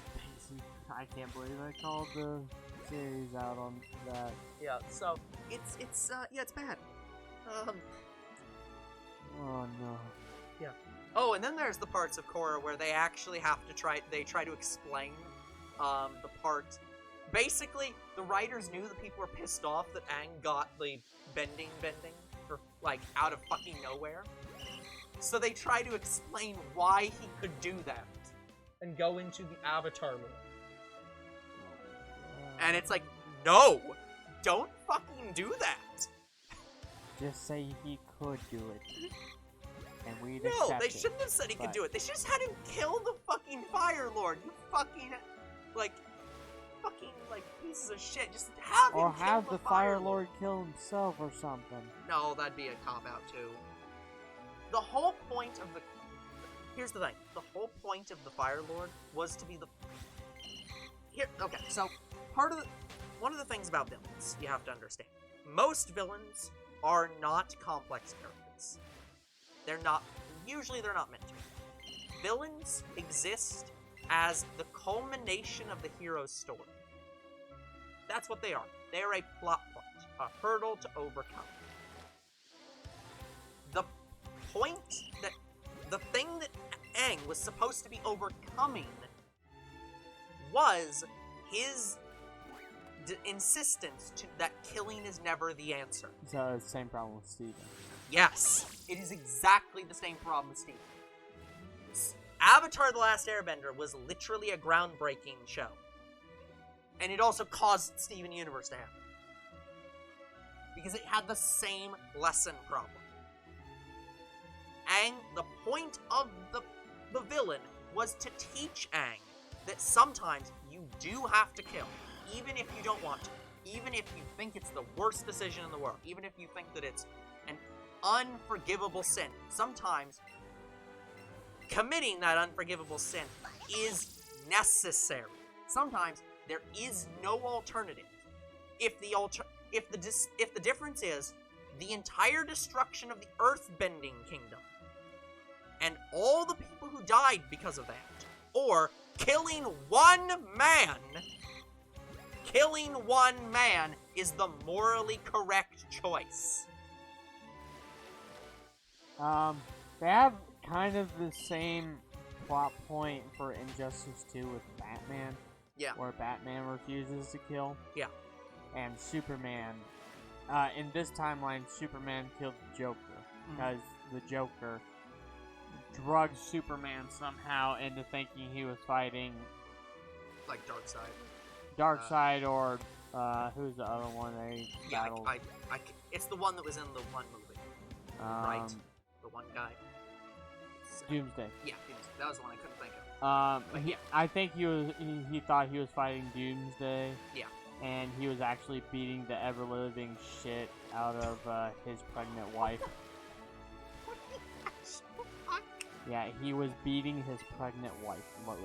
can't believe I called the series out on that. Yeah, so it's bad. Oh no. Yeah. Oh, and then there's the parts of Korra where they actually have to try to explain the part. Basically, the writers knew that people were pissed off that Aang got the bending for out of fucking nowhere. So they try to explain why he could do that and go into the Avatar lore. And it's like, no! Don't fucking do that! Just say he could do it. And we'd No, accept they it. shouldn't have said he could do it. They should just had him kill the fucking Fire Lord. You fucking, pieces of shit. Just have him Or kill have the the Fire Lord kill himself or something. No, that'd be a cop-out, too. The whole point of the... Here's the thing. The whole point of the Fire Lord was to be the... Okay, so, one of the things about villains you have to understand. Most villains are not complex characters. Usually they're not meant to. Villains exist as the culmination of the hero's story. That's what they are. They are a plot point, a hurdle to overcome. The thing that Aang was supposed to be overcoming was his insistence that killing is never the answer. So it's the same problem with Steven. Yes, it is exactly the same problem with Steven. Avatar The Last Airbender was literally a groundbreaking show. And it also caused Steven Universe to happen. Because it had the same lesson problem. Aang, the point of the villain was to teach Aang that sometimes you do have to kill, even if you don't want to. Even if you think it's the worst decision in the world. Even if you think that it's an unforgivable sin. Sometimes committing that unforgivable sin is necessary. Sometimes there is no alternative. If the difference is the entire destruction of the Earthbending Kingdom and all the people who died because of that, or killing one man is the morally correct choice. They have kind of the same plot point for Injustice 2 with Batman. Yeah. Where Batman refuses to kill. Yeah. And Superman, in this timeline, Superman killed the Joker. Because the Joker drugged Superman somehow into thinking he was fighting... Like Darkseid. Darkseid or, who's the other one they battled? It's the one that was in the one movie. Right. The one guy. Doomsday. Yeah, Doomsday. That was the one I couldn't think of. I think he thought he was fighting Doomsday. Yeah. And he was actually beating the ever-living shit out of his pregnant wife. What the fuck? Yeah, he was beating his pregnant wife, Lois.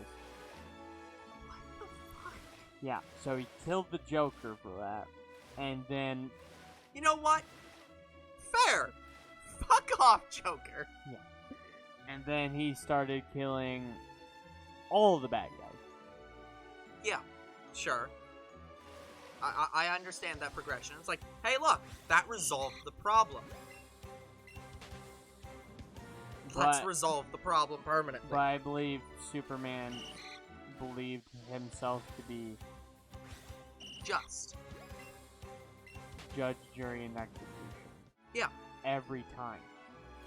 What the fuck? Yeah, so he killed the Joker for that. And then... You know what? Fair! Fuck off, Joker! Yeah. And then he started killing all of the bad guys. Yeah, sure. I understand that progression. It's like, hey, look, that resolved the problem. Let's resolve the problem permanently. But I believe Superman believed himself to be just judge, jury, and execution. Yeah. Every time.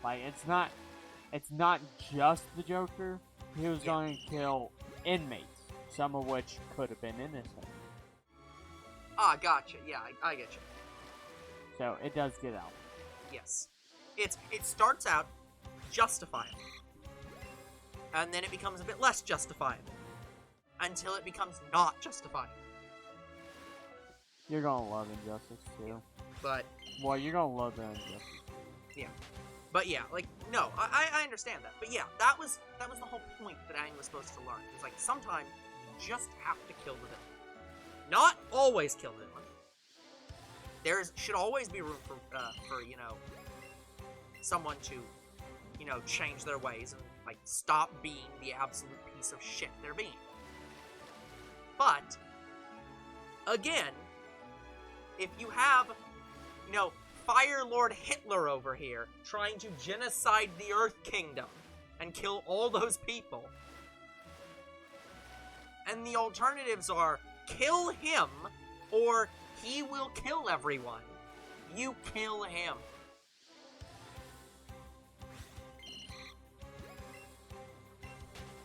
Like, it's not just the Joker. He was going to kill inmates, some of which could have been innocent. Ah, gotcha. Yeah, I get you. So, it does get out. Yes. It starts out justifiable. And then it becomes a bit less justifiable. Until it becomes not justifiable. You're gonna love Injustice 2. But... Well, you're gonna love the Injustice 2. Yeah. But yeah, like, no, I understand that. But yeah, that was the whole point that Aang was supposed to learn. It's like, sometimes you just have to kill the villain. Not always kill the villain. There should always be room for you know, someone to, you know, change their ways and, like, stop being the absolute piece of shit they're being. But, again, if you have, you know, Fire Lord Hitler over here trying to genocide the Earth Kingdom and kill all those people, and the alternatives are kill him or he will kill everyone, you kill him.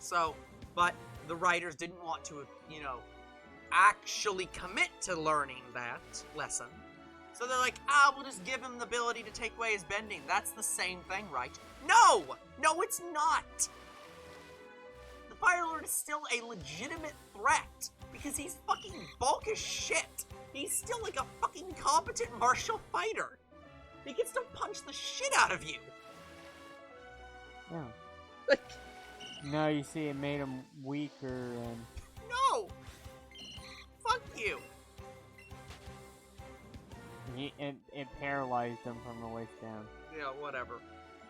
So, but the writers didn't want to, you know, actually commit to learning that lesson. So they're like, we'll just give him the ability to take away his bending. That's the same thing, right? No! No, it's not! The Fire Lord is still a legitimate threat, because he's fucking bulk as shit. He's still like a fucking competent martial fighter. He can still punch the shit out of you. Yeah. Like... No, you see, it made him weaker and... No! Fuck you! It paralyzed him from the waist down. Yeah, whatever.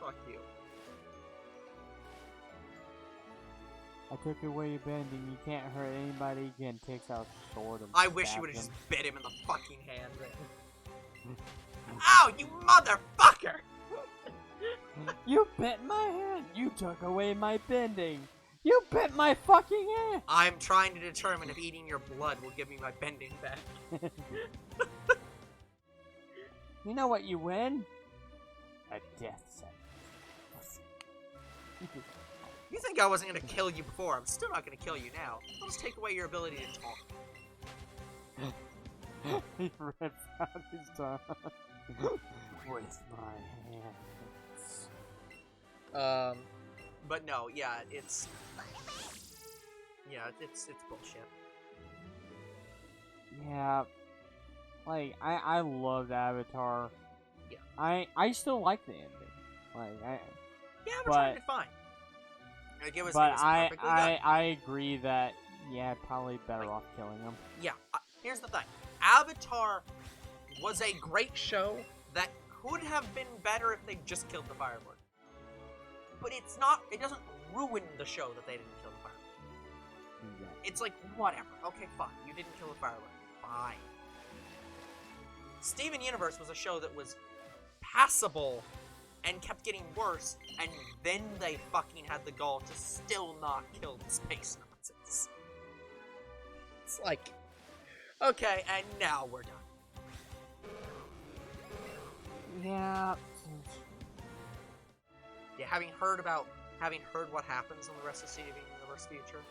Fuck you. I took away your bending. You can't hurt anybody again. Takes out a sword and I wish you would've just bit him in the fucking hand then. Ow, you motherfucker! You bit my hand! You took away my bending! You bit my fucking ass! I'm trying to determine if eating your blood will give me my bending back. You know what you win? A death sentence. You think I wasn't gonna kill you before? I'm still not gonna kill you now. I'll just take away your ability to talk. He rips out his tongue with my hands. But no, yeah, it's bullshit. Yeah, like I loved Avatar. Yeah. I still like the ending. Like Yeah, Avatar did fine. Like, it was perfectly done. I agree that probably better off killing him. Yeah, here's the thing. Avatar was a great show that could have been better if they just killed the Fire Lord. But it's not, it doesn't ruin the show that they didn't kill the Fire Lord. Exactly. It's like, whatever. Okay, fine. You didn't kill the Fire Lord. Fine. Steven Universe was a show that was passable and kept getting worse, and then they fucking had the gall to still not kill the space Nazis. It's like, okay, and now we're done. Yeah. Yeah, having heard what happens in the rest of Steven Universe future,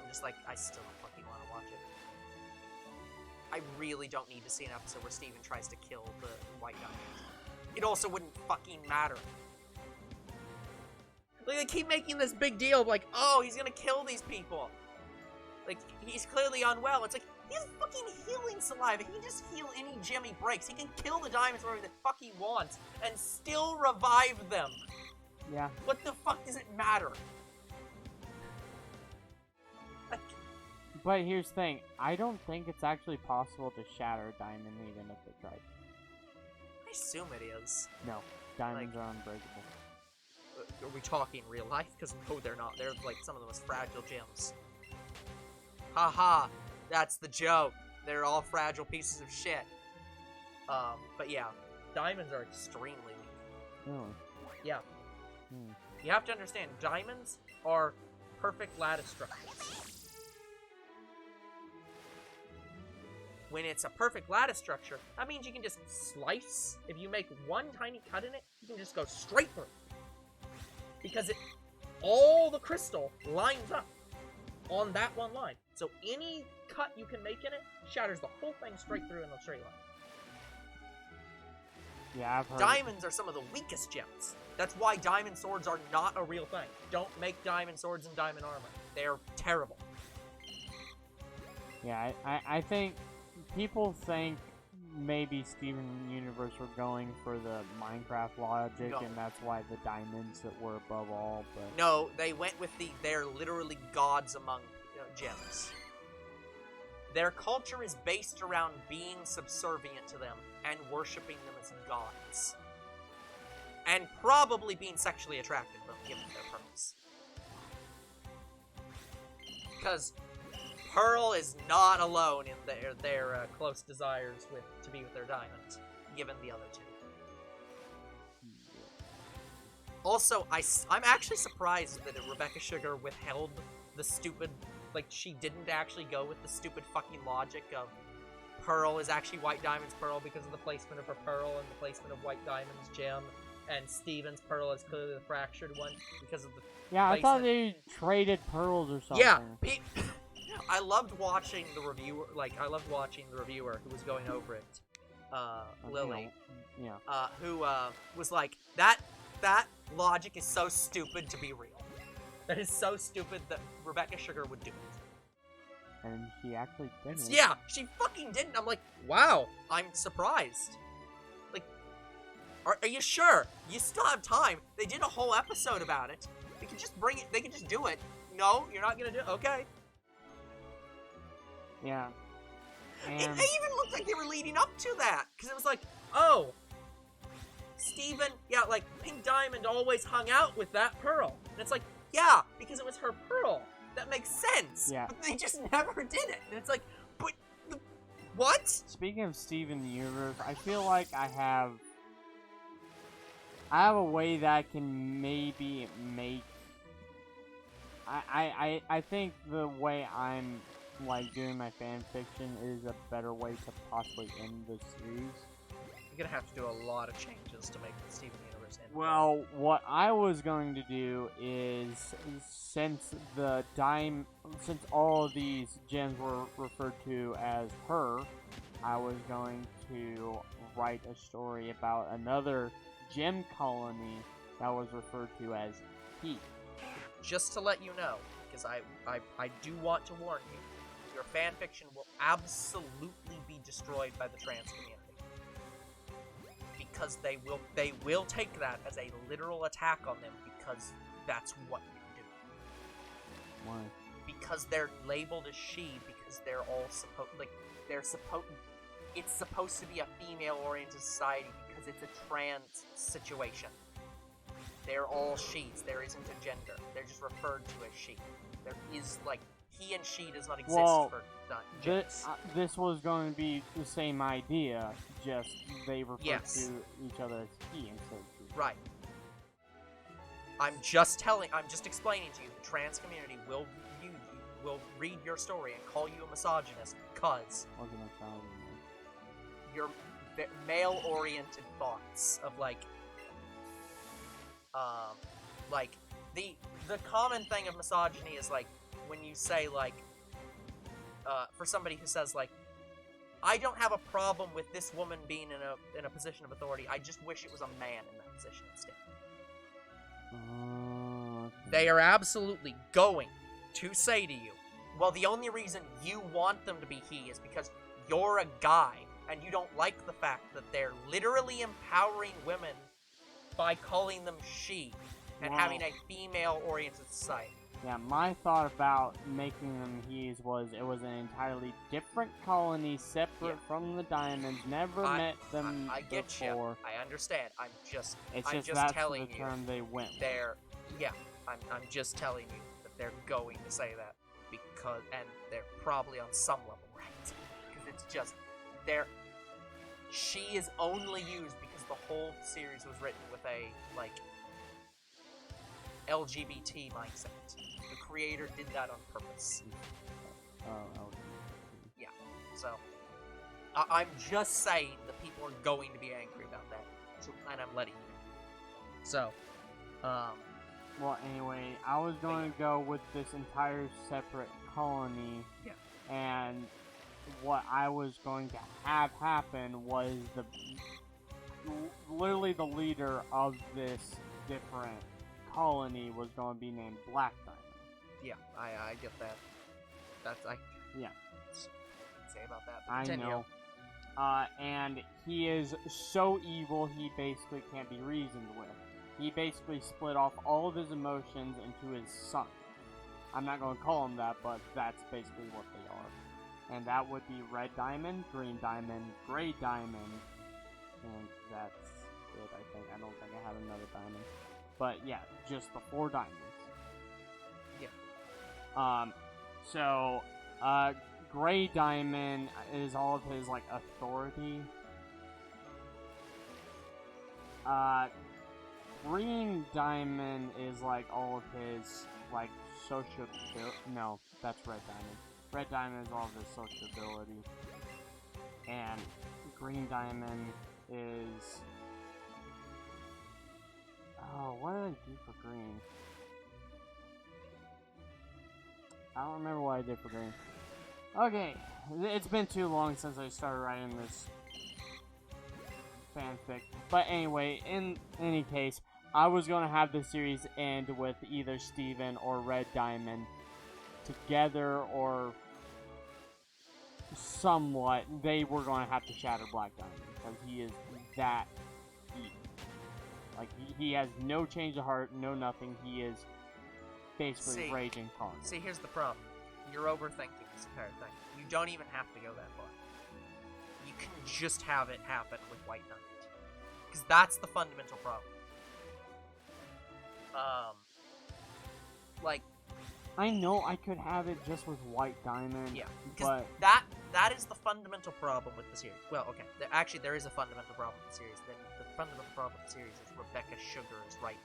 I'm just like, I still don't fucking want to watch it. I really don't need to see an episode where Steven tries to kill the white guy. It also wouldn't fucking matter. Like, they keep making this big deal of like, oh, he's gonna kill these people. Like, he's clearly unwell. It's like, he's fucking healing saliva. He can just heal any gem he breaks. He can kill the diamonds wherever the fuck he wants and still revive them. Yeah. What the fuck does it matter? Like, But here's the thing. I don't think it's actually possible to shatter a diamond even if they tried. I assume it is. No. Diamonds are unbreakable. Are we talking real life? Because no, they're not. They're like some of the most fragile gems. Haha, that's the joke. They're all fragile pieces of shit. But yeah, diamonds are extremely weak. Really? Yeah. You have to understand, diamonds are perfect lattice structures. When it's a perfect lattice structure, that means you can just slice. If you make one tiny cut in it, you can just go straight through. Because all the crystal lines up on that one line. So any cut you can make in it shatters the whole thing straight through in a straight line. Yeah, I've heard. Diamonds are some of the weakest gems. That's why diamond swords are not a real thing. Don't make diamond swords and diamond armor. They're terrible. Yeah, I think people think maybe Steven Universe were going for the Minecraft logic, and that's why the diamonds that were above all, but... No, they went with they're literally gods among gems. Their culture is based around being subservient to them and worshipping them as gods. And probably being sexually attracted to them, given their purpose. Because Pearl is not alone in their close desires to be with their diamonds, given the other two. Also, I'm actually surprised that Rebecca Sugar withheld the stupid, like, she didn't actually go with the stupid fucking logic of Pearl is actually White Diamond's Pearl because of the placement of her Pearl and the placement of White Diamond's gem, and Steven's Pearl is clearly the fractured one because of the Yeah, placement. I thought they traded pearls or something. Yeah, I loved watching the reviewer, who was going over it, Lily, who was like, that logic is so stupid to be real. That is so stupid that Rebecca Sugar would do it. And she actually didn't. Yeah, she fucking didn't. I'm like, wow, I'm surprised. Like, are you sure? You still have time. They did a whole episode about it. They can just bring it, they can just do it. No, you're not gonna do it. Okay. Yeah. They even looked like they were leading up to that. Because it was like, oh, Steven, yeah, like, Pink Diamond always hung out with that Pearl. And it's like, yeah, because it was her Pearl. That makes sense. Yeah. But they just never did it. And it's like, but, what? Speaking of Steven Universe, I feel like I have a way that I can maybe make... I think the way I'm like doing my fan fiction is a better way to possibly end the series. You're gonna have to do a lot of changes to make the Steven Universe end. Well, what I was going to do is, since all of these gems were referred to as her, I was going to write a story about another gem colony that was referred to as he. Just to let you know, because I do want to warn you, your fanfiction will absolutely be destroyed by the trans community. Because they will take that as a literal attack on them, because that's what you do. Why? Because they're labeled as she, because they're all it's supposed to be a female-oriented society because it's a trans situation. They're all she's. There isn't a gender. They're just referred to as she. There is, like, he and she does not exist for genders. This was going to be the same idea, just they refer Yes. to each other as he instead of she. Right. I'm just explaining to you, the trans community will read your story and call you a misogynist because Wasn't a thousand. your male-oriented thoughts of like the common thing of misogyny is like when you say like for somebody who says like, I don't have a problem with this woman being in a position of authority, I just wish it was a man in that position instead. They are absolutely going to say to you, well, the only reason you want them to be he is because you're a guy and you don't like the fact that they're literally empowering women by calling them she and having a female-oriented society. Yeah, my thought about making them he's was it was an entirely different colony, separate from the diamonds. Never met them I get before. you. I understand. I'm just that's telling the you. term they went with. I'm just telling you that they're going to say that because, and they're probably on some level right, because it's just she is only used because the whole series was written with a like LGBT mindset. The creator did that on purpose. Yeah, so I'm just saying that people are going to be angry about that, so, and I'm letting you know. So, well, anyway, I was going to go with this entire separate colony, and what I was going to have happen was literally the leader of this different colony was going to be named Black Diamond. Yeah, I get that. Yeah. Say about that. I know. And he is so evil, he basically can't be reasoned with. He basically split off all of his emotions into his son. I'm not going to call him that, but that's basically what they are. And that would be Red Diamond, Green Diamond, Gray Diamond, and that's it, I think. I don't think I have another diamond. But yeah, just the 4 diamonds. Yeah. So, Gray Diamond is all of his, like, authority. Green Diamond is, like, all of his, like, no, that's Red Diamond. Red Diamond is all of his sociability. And Green Diamond is... Oh, what did I do for green? I don't remember what I did for green. Okay, it's been too long since I started writing this fanfic. But anyway, in any case, I was going to have this series end with either Steven or Red Diamond together, or somewhat. They were going to have to shatter Black Diamond because he is that evil. Like, he has no change of heart, no nothing. He is basically raging hard. See, here's the problem. You're overthinking this entire thing. You don't even have to go that far. You can just have it happen with White Diamond. Because that's the fundamental problem. Like... I know I could have it just with White Diamond, yeah, but... That is the fundamental problem with the series. Well, okay, actually there is a fundamental problem with the series. The fundamental problem with the series is Rebecca Sugar is right.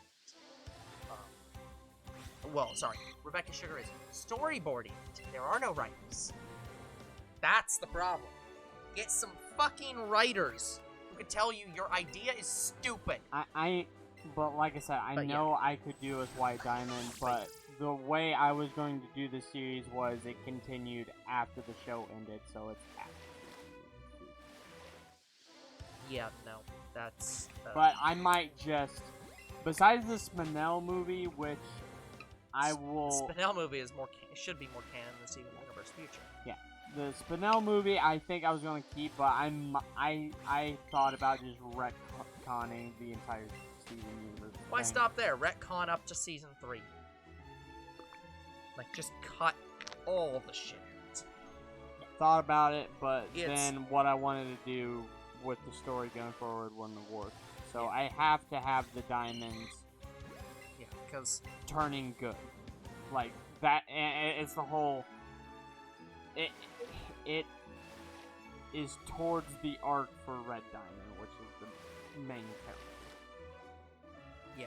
well, sorry, Rebecca Sugar is storyboarding it. There are no writers. That's the problem. Get some fucking writers who could tell you your idea is stupid. But like I said, I know I could do with White Diamond, but the way I was going to do the series was it continued after the show ended, so it's after. Yeah, no, that's... But I might just... Besides the Spinell movie, which I will... The Spinell movie is should be more canon than Steven Universe Future. Yeah. The Spinell movie, I think I was going to keep, but I thought about just retconning the entire Steven Universe Why thing. stop there? Retcon up to Season 3. Like, just cut all the shit. Thought about it, but then what I wanted to do with the story going forward wouldn't have worked. So I have to have the diamonds because turning good. Like, that, it's the whole... It is towards the arc for Red Diamond, which is the main character. Yeah.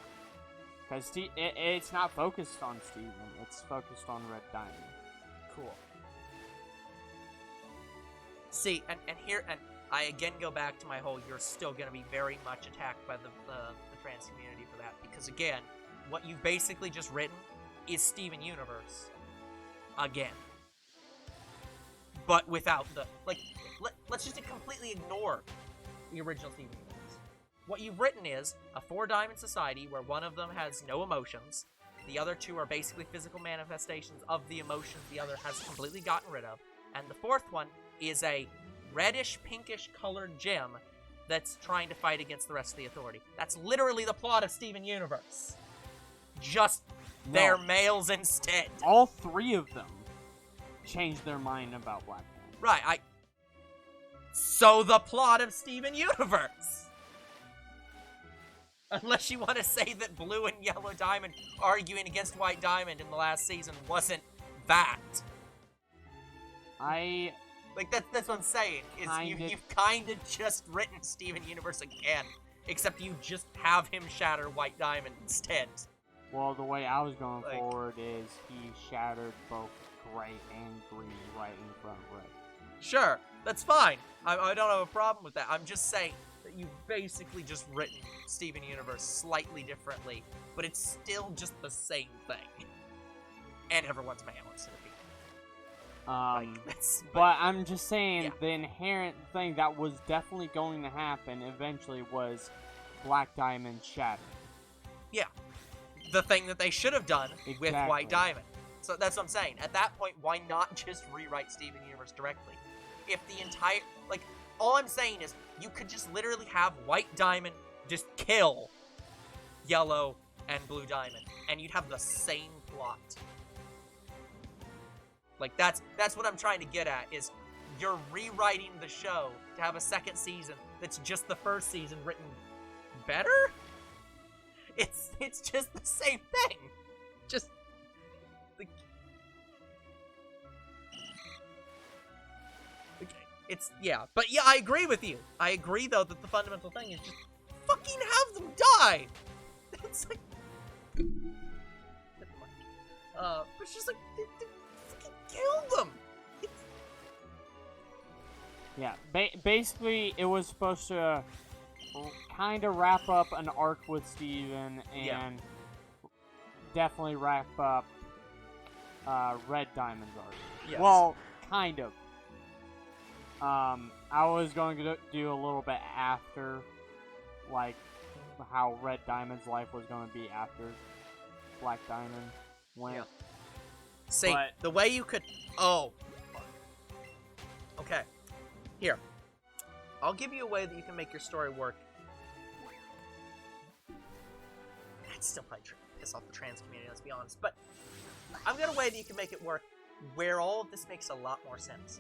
Because it's not focused on Steven, it's focused on Red Diamond. Cool. See, and here, and I again go back to my whole, you're still going to be very much attacked by the trans community for that, because again, what you've basically just written is Steven Universe. Again. But without the, like, let's just completely ignore the original Steven Universe. What you've written is a 4-diamond society where one of them has no emotions, the other 2 are basically physical manifestations of the emotions the other has completely gotten rid of, and the 4th one is a reddish, pinkish colored gem that's trying to fight against the rest of the authority. That's literally the plot of Steven Universe. Just they're males instead. All 3 of them changed their mind about Black Panther. Right, So the plot of Steven Universe! Unless you want to say that Blue and Yellow Diamond arguing against White Diamond in the last season wasn't that. Like, that's what I'm saying, is you've kind of just written Steven Universe again, except you just have him shatter White Diamond instead. Well, the way I was going forward is he shattered both gray and green right in front of red. Sure, that's fine. I don't have a problem with that. I'm just saying that you've basically just written Steven Universe slightly differently, but it's still just the same thing. And everyone's male instead of but I'm just saying, the inherent thing that was definitely going to happen eventually was Black Diamond shattered. Yeah. The thing that they should have done with White Diamond. So that's what I'm saying. At that point, why not just rewrite Steven Universe directly? If the entire... Like, all I'm saying is, you could just literally have White Diamond just kill Yellow and Blue Diamond, and you'd have the same plot. Like, that's what I'm trying to get at, is you're rewriting the show to have a second season that's just the first season written better? It's just the same thing. Just... It's, yeah. But yeah, I agree with you. I agree, though, that the fundamental thing is just fucking have them die! It's like... it's just like... Kill them! Yeah, basically, it was supposed to kind of wrap up an arc with Steven and definitely wrap up Red Diamond's arc. Yes. Well, kind of. I was going to do a little bit after, like, how Red Diamond's life was going to be after Black Diamond went. Yeah. See, the way you could... Oh. Fuck. Okay. Here. I'll give you a way that you can make your story work. That's still probably piss off the trans community, let's be honest. But I've got a way that you can make it work where all of this makes a lot more sense.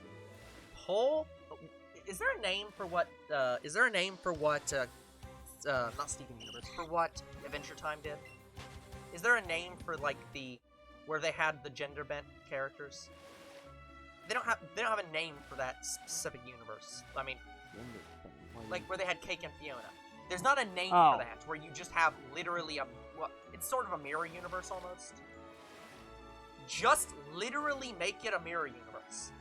Is there a name for what... not Steven Universe, for what Adventure Time did? Is there a name for, like, where they had the gender bent characters? They don't have a name for that specific universe. I mean, like where they had Cake and Fiona. There's not a name for that, where you just have literally it's sort of a mirror universe almost. Just literally make it a mirror universe.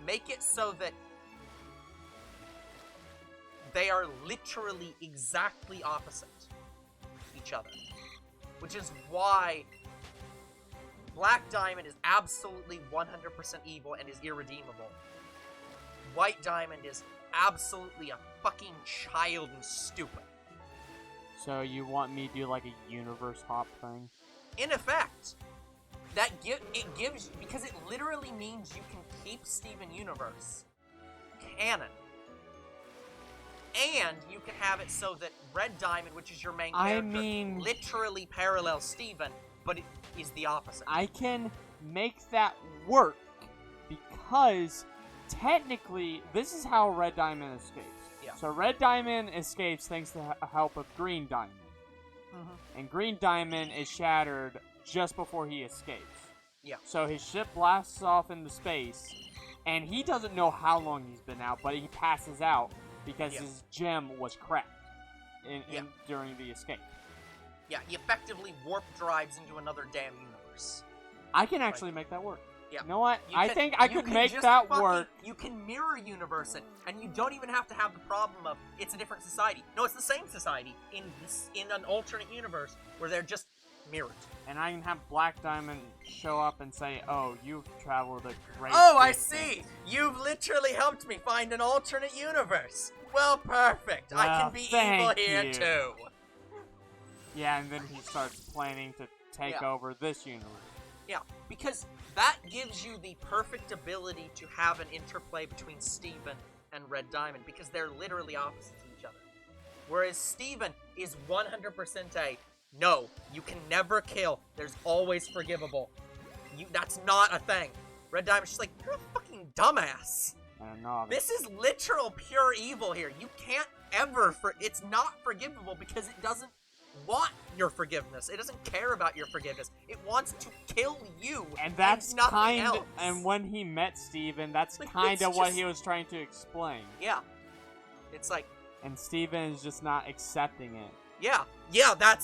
Make it so that they are literally exactly opposite each other. Which is why Black Diamond is absolutely 100% evil and is irredeemable. White Diamond is absolutely a fucking child and stupid. So you want me to do like a universe hop thing? In effect, it gives, because it literally means you can keep Steven Universe canon. And you can have it so that Red Diamond, which is your main character, literally parallels Steven, but it is the opposite. I can make that work because technically this is how Red Diamond escapes. Yeah. So Red Diamond escapes thanks to the help of Green Diamond. Mm-hmm. And Green Diamond is shattered just before he escapes. Yeah. So his ship blasts off into space, and he doesn't know how long he's been out, but he passes out because his gem was cracked during the escape. Yeah, he effectively warp drives into another damn universe. I can actually make that work. Yeah. You know what? I think I could make that work. You can mirror universe it, and you don't even have to have the problem of it's a different society. No, it's the same society in an alternate universe where they're just mirrored. And I can have Black Diamond show up and say, "Oh, you've traveled a great Oh, I distance." see! You've literally helped me find an alternate universe! Well, perfect! I can be evil here, too! Yeah, and then he starts planning to take over this universe. Yeah, because that gives you the perfect ability to have an interplay between Steven and Red Diamond, because they're literally opposites of each other. Whereas Steven is 100% a, no, you can never kill, there's always forgivable. That's not a thing. Red Diamond's just like, you're a fucking dumbass. This is literal pure evil here. You can't ever, it's not forgivable because it doesn't want your forgiveness. It doesn't care about your forgiveness. It wants to kill you. And that's nothing else. And when he met Steven, that's like, kind of what he was trying to explain. Yeah. It's like, and Steven is just not accepting it. Yeah. Yeah, that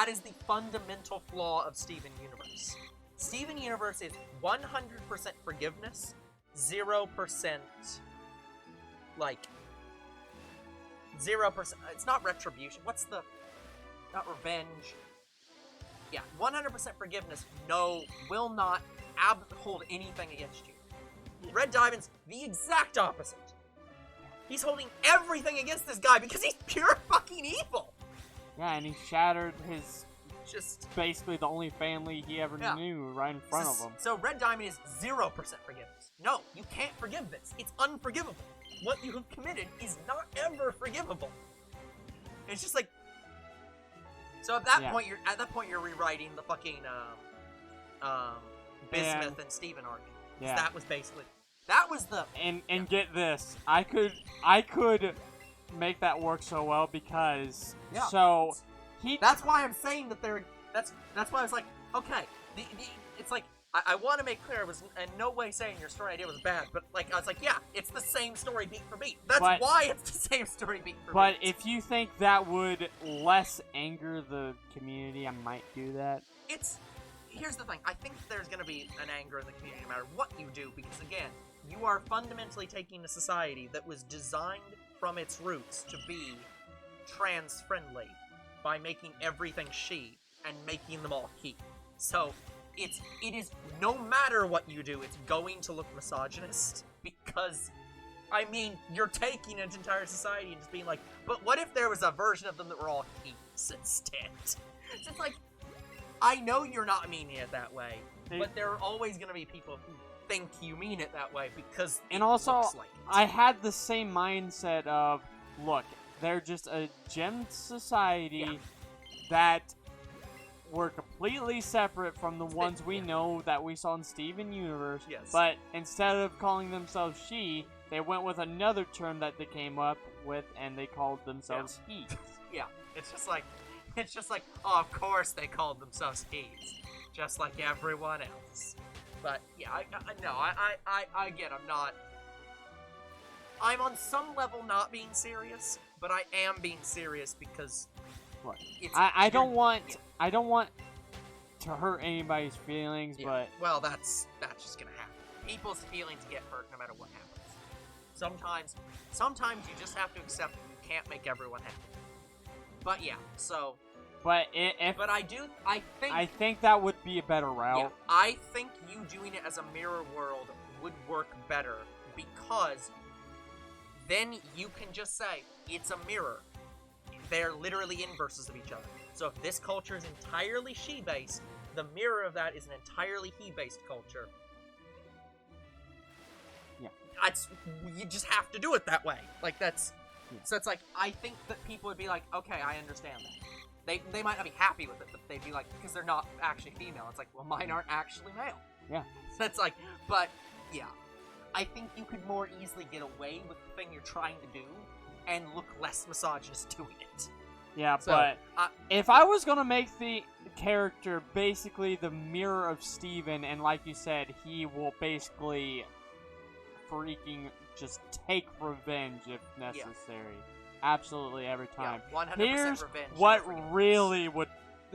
is the fundamental flaw of Steven Universe. Steven Universe is 100% forgiveness, 0% like 0%. It's not retribution. What's the not revenge? Yeah, 100% forgiveness. No, will not hold anything against you. Red Diamond's the exact opposite. He's holding everything against this guy because he's pure fucking evil. Yeah, and he shattered his basically the only family he ever knew right in front of him. So Red Diamond is 0% forgiveness. No, you can't forgive this. It's unforgivable. What you have committed is not ever forgivable. It's just like, so at that point you're rewriting the fucking Bismuth and Steven arc. Yeah. That was basically the and get this, I could make that work so well because that's why I'm saying that that's why I was like, okay, it's like I want to make clear I was in no way saying your story idea was bad, but like I was like, yeah, it's the same story beat for beat. That's why it's the same story beat for beat. But if you think that would less anger the community, I might do that. Here's the thing. I think there's going to be an anger in the community no matter what you do, because again, you are fundamentally taking a society that was designed from its roots to be trans-friendly by making everything she and making them all he. So it is, no matter what you do, it's going to look misogynist, because, I mean, you're taking an entire society and just being like, but what if there was a version of them that were all he's instead? It's just like, I know you're not meaning it that way, but there are always going to be people who think you mean it that way because and also, looks like it. I had the same mindset of, look, they're just a gem society that were completely separate from the ones we know that we saw in Steven Universe, but instead of calling themselves she, they went with another term that they came up with, and they called themselves he. Yeah, it's just like, oh, of course they called themselves he's, just like everyone else. But yeah, I get, I'm on some level not being serious, but I am being serious because I don't want to hurt anybody's feelings, but well, that's just gonna happen. People's feelings get hurt no matter what happens. Sometimes you just have to accept you can't make everyone happy. But yeah, so. But I think that would be a better route. Yeah, I think you doing it as a mirror world would work better because then you can just say it's a mirror. They're literally inverses of each other. So if this culture is entirely she-based, the mirror of that is an entirely he-based culture. Yeah. You just have to do it that way. Like, that's... Yeah. So it's like, I think that people would be like, okay, I understand that. They might not be happy with it, but they'd be like, because they're not actually female. It's like, well, mine aren't actually male. Yeah. So it's like, but, yeah. I think you could more easily get away with the thing you're trying to do and look less misogynist doing it. Yeah, so, but if I was gonna make the character basically the mirror of Steven, and like you said, he will basically freaking just take revenge if necessary. Yeah. Absolutely every time. Yeah, 100% Here's revenge.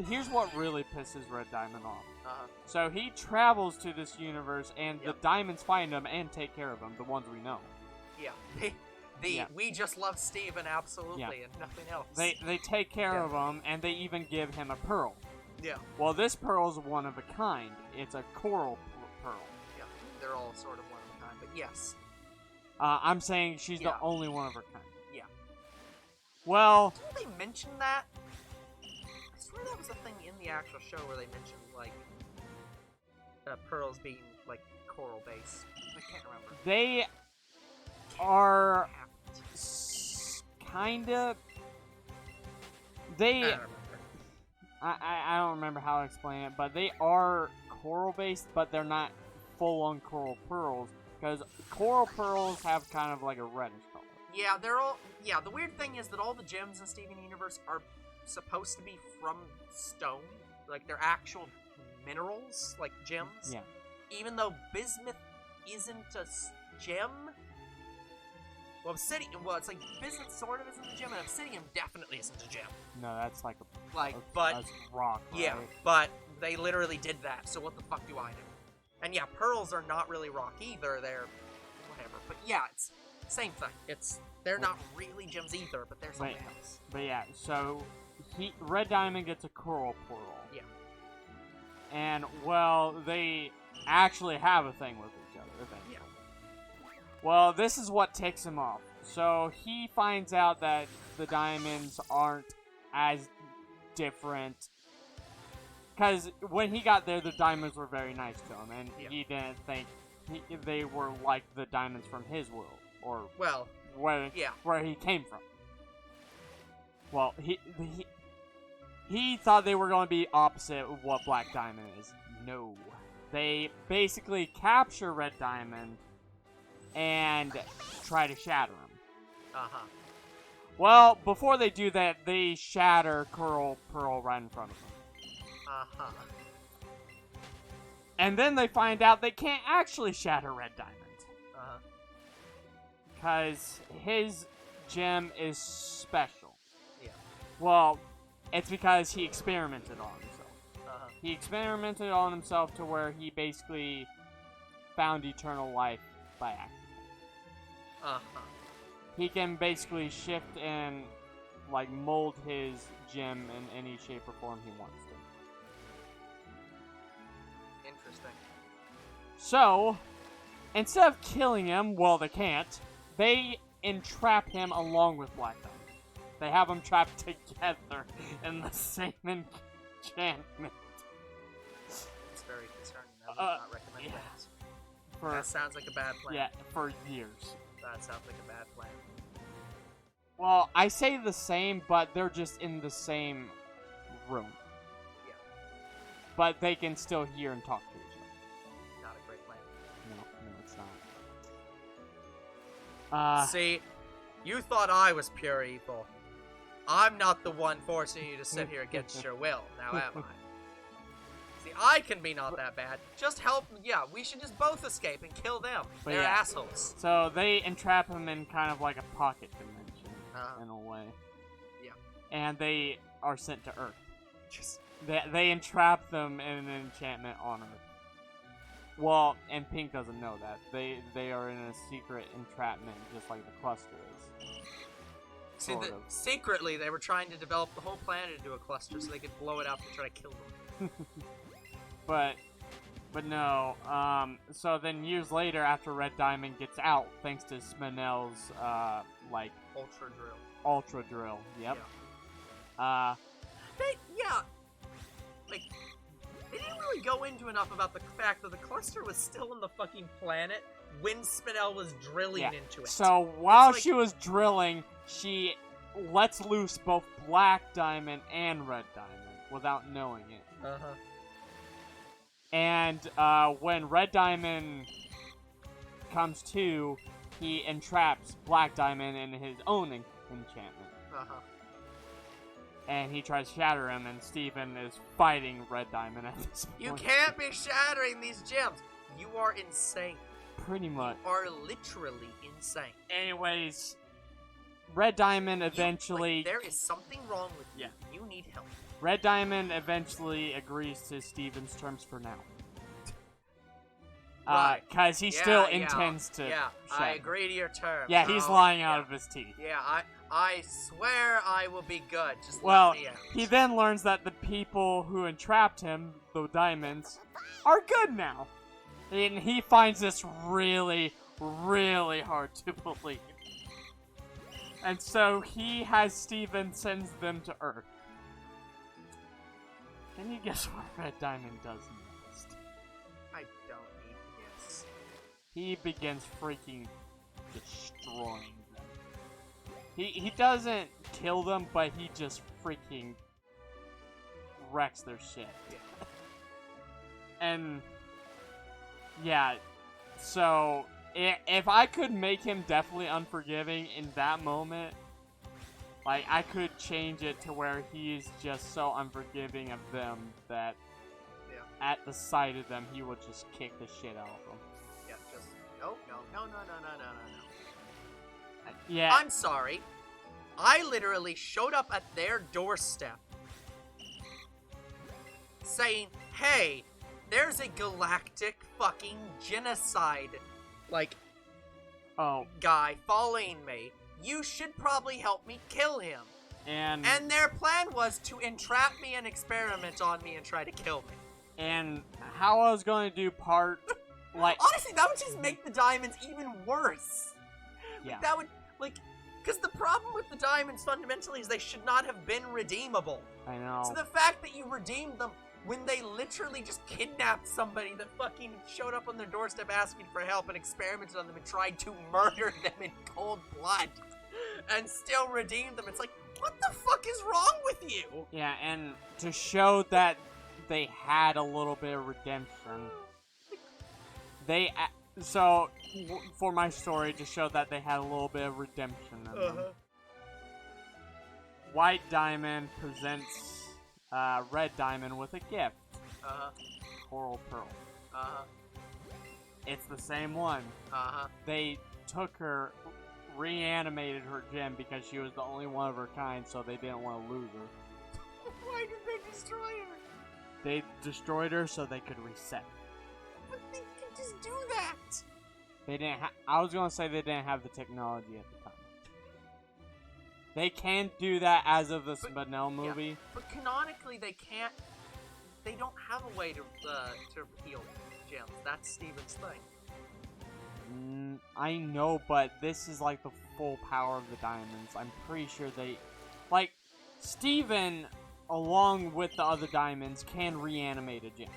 Here's what really pisses Red Diamond off. Uh-huh. So he travels to this universe, and Yep. the Diamonds find him and take care of him, the ones we know. Yeah. We just love Steven, absolutely, and nothing else. They take care of him, and they even give him a pearl. Yeah. Well, this pearl's one of a kind. It's a coral pearl. Yeah, they're all sort of one of a kind, but yes. I'm saying she's the only one of her kind. Yeah. Well... Didn't they mention that? I swear that was a thing in the actual show where they mentioned, like, pearls being, like, coral-based. I can't remember. They are... kinda... They... I don't remember. I don't remember how to explain it, but they are coral-based, but they're not full-on coral pearls, because coral pearls have kind of like a reddish color. Yeah, they're all... Yeah, the weird thing is that all the gems in Steven Universe are supposed to be from stone. Like, they're actual minerals, like gems. Yeah. Even though bismuth isn't a gem... Well, obsidian... Well, it's like bismuth sort of isn't a gem, and obsidian definitely isn't a gem. No, that's like a rock, right? Yeah, but they literally did that, so what the fuck do I know? And yeah, pearls are not really rock either, they're whatever. But yeah, it's same thing. They're not really gems either, but they're something else. But yeah, so Red Diamond gets a coral pearl. Yeah. And, well, they actually have a thing with each other, eventually. Yeah. Well, this is what ticks him off. So he finds out that the diamonds aren't as different. Because when he got there, the diamonds were very nice to him, and he didn't think they were like the diamonds from his world, or where he came from. Well, he thought they were going to be opposite of what Black Diamond is. No. They basically capture Red Diamond and try to shatter him. Uh-huh. Well, before they do that, they shatter Coral Pearl right in front of him. Uh-huh. And then they find out they can't actually shatter Red Diamond. Uh-huh. Because his gem is special. Yeah. Well, it's because he experimented on himself. Uh-huh. He experimented on himself to where he basically found eternal life by accident. Uh-huh. He can basically shift and, like, mold his gem in any shape or form he wants to. Interesting. So, instead of killing him, well, they can't, they entrap him along with Black Diamond. They have them trapped together in the same enchantment. It's very concerning. I would not recommend that. That sounds like a bad plan. Yeah, for years. That sounds like a bad plan. Well, I say the same, but they're just in the same room. Yeah. But they can still hear and talk to each other. Not a great plan. No, it's not. See, you thought I was pure evil. I'm not the one forcing you to sit here against your will, now am I? See, I can be not that bad. Just help. Yeah, we should just both escape and kill them. But They're yeah. assholes. So they entrap him in kind of like a pocket dimension, in a way. Yeah. And they are sent to Earth. Just They entrap them in an enchantment on Earth. Well, and Pink doesn't know that. They are in a secret entrapment, just like the cluster is. See, secretly, they were trying to develop the whole planet into a cluster so they could blow it up and try to kill them. But no, so then years later, after Red Diamond gets out, thanks to Spinel's, Ultra Drill, yep. Yeah. They didn't really go into enough about the fact that the cluster was still on the fucking planet when Spinel was drilling into it. So while she was drilling, she lets loose both Black Diamond and Red Diamond without knowing it. Uh-huh. And when Red Diamond comes to, he entraps Black Diamond in his own enchantment. Uh-huh. And he tries to shatter him, and Steven is fighting Red Diamond at this point. You can't be shattering these gems! You are insane. Pretty much. You are literally insane. Anyways, Red Diamond eventually... there is something wrong with you. You need help. Red Diamond eventually agrees to Steven's terms for now. Right. Because he still intends to Yeah, shatter. I agree to your terms. Yeah, he's lying out of his teeth. Yeah, I swear I will be good. Just well, let me out. He then learns that the people who entrapped him, the diamonds, are good now. And he finds this really, really hard to believe. And so he has Steven sends them to Earth. Can you guess what Red Diamond does next? I don't need to guess. He begins freaking destroying them. He doesn't kill them, but he just freaking wrecks their shit. And yeah, so if I could make him definitely unforgiving in that moment, like I could change it to where he's just so unforgiving of them that at the sight of them he would just kick the shit out of them. Yeah, just no. Yeah. I'm sorry. I literally showed up at their doorstep saying, hey, there's a galactic fucking genocide, guy following me. You should probably help me kill him. And their plan was to entrap me and experiment on me and try to kill me. And how I was going to do part, honestly, that would just make the diamonds even worse. Yeah. That would, because the problem with the diamonds fundamentally is they should not have been redeemable. I know. So the fact that you redeemed them when they literally just kidnapped somebody that fucking showed up on their doorstep asking for help and experimented on them and tried to murder them in cold blood and still redeemed them. It's like, what the fuck is wrong with you? Yeah, and to show that they had a little bit of redemption, for my story, to show that they had a little bit of redemption in them, White Diamond presents Red Diamond with a gift. Coral Pearl. It's the same one. They took her, reanimated her gem because she was the only one of her kind, so they didn't want to lose her. Why did they destroy her? They destroyed her so they could reset. But they could just do that. They didn't. I was gonna say they didn't have the technology at the time. They can't do that as of the Spinel movie. Yeah, but canonically, they can't. They don't have a way to heal gems. That's Steven's thing. I know, but this is like the full power of the diamonds. I'm pretty sure they, Steven, along with the other diamonds, can reanimate a gem.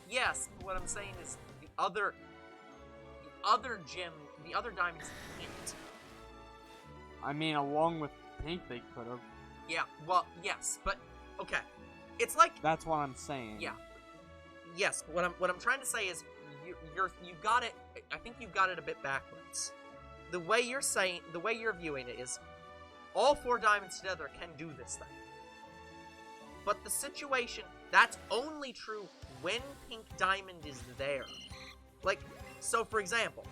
Yes, but what I'm saying is the other diamonds can't. I mean, along with Pink, they could have. Yeah, well, yes, but okay, it's like that's what I'm saying. Yeah, yes, but what I'm trying to say is you've got it. I think you've got it a bit backwards. The way you're viewing it is, all 4 diamonds together can do this thing. But the situation, that's only true when Pink Diamond is there. So for example,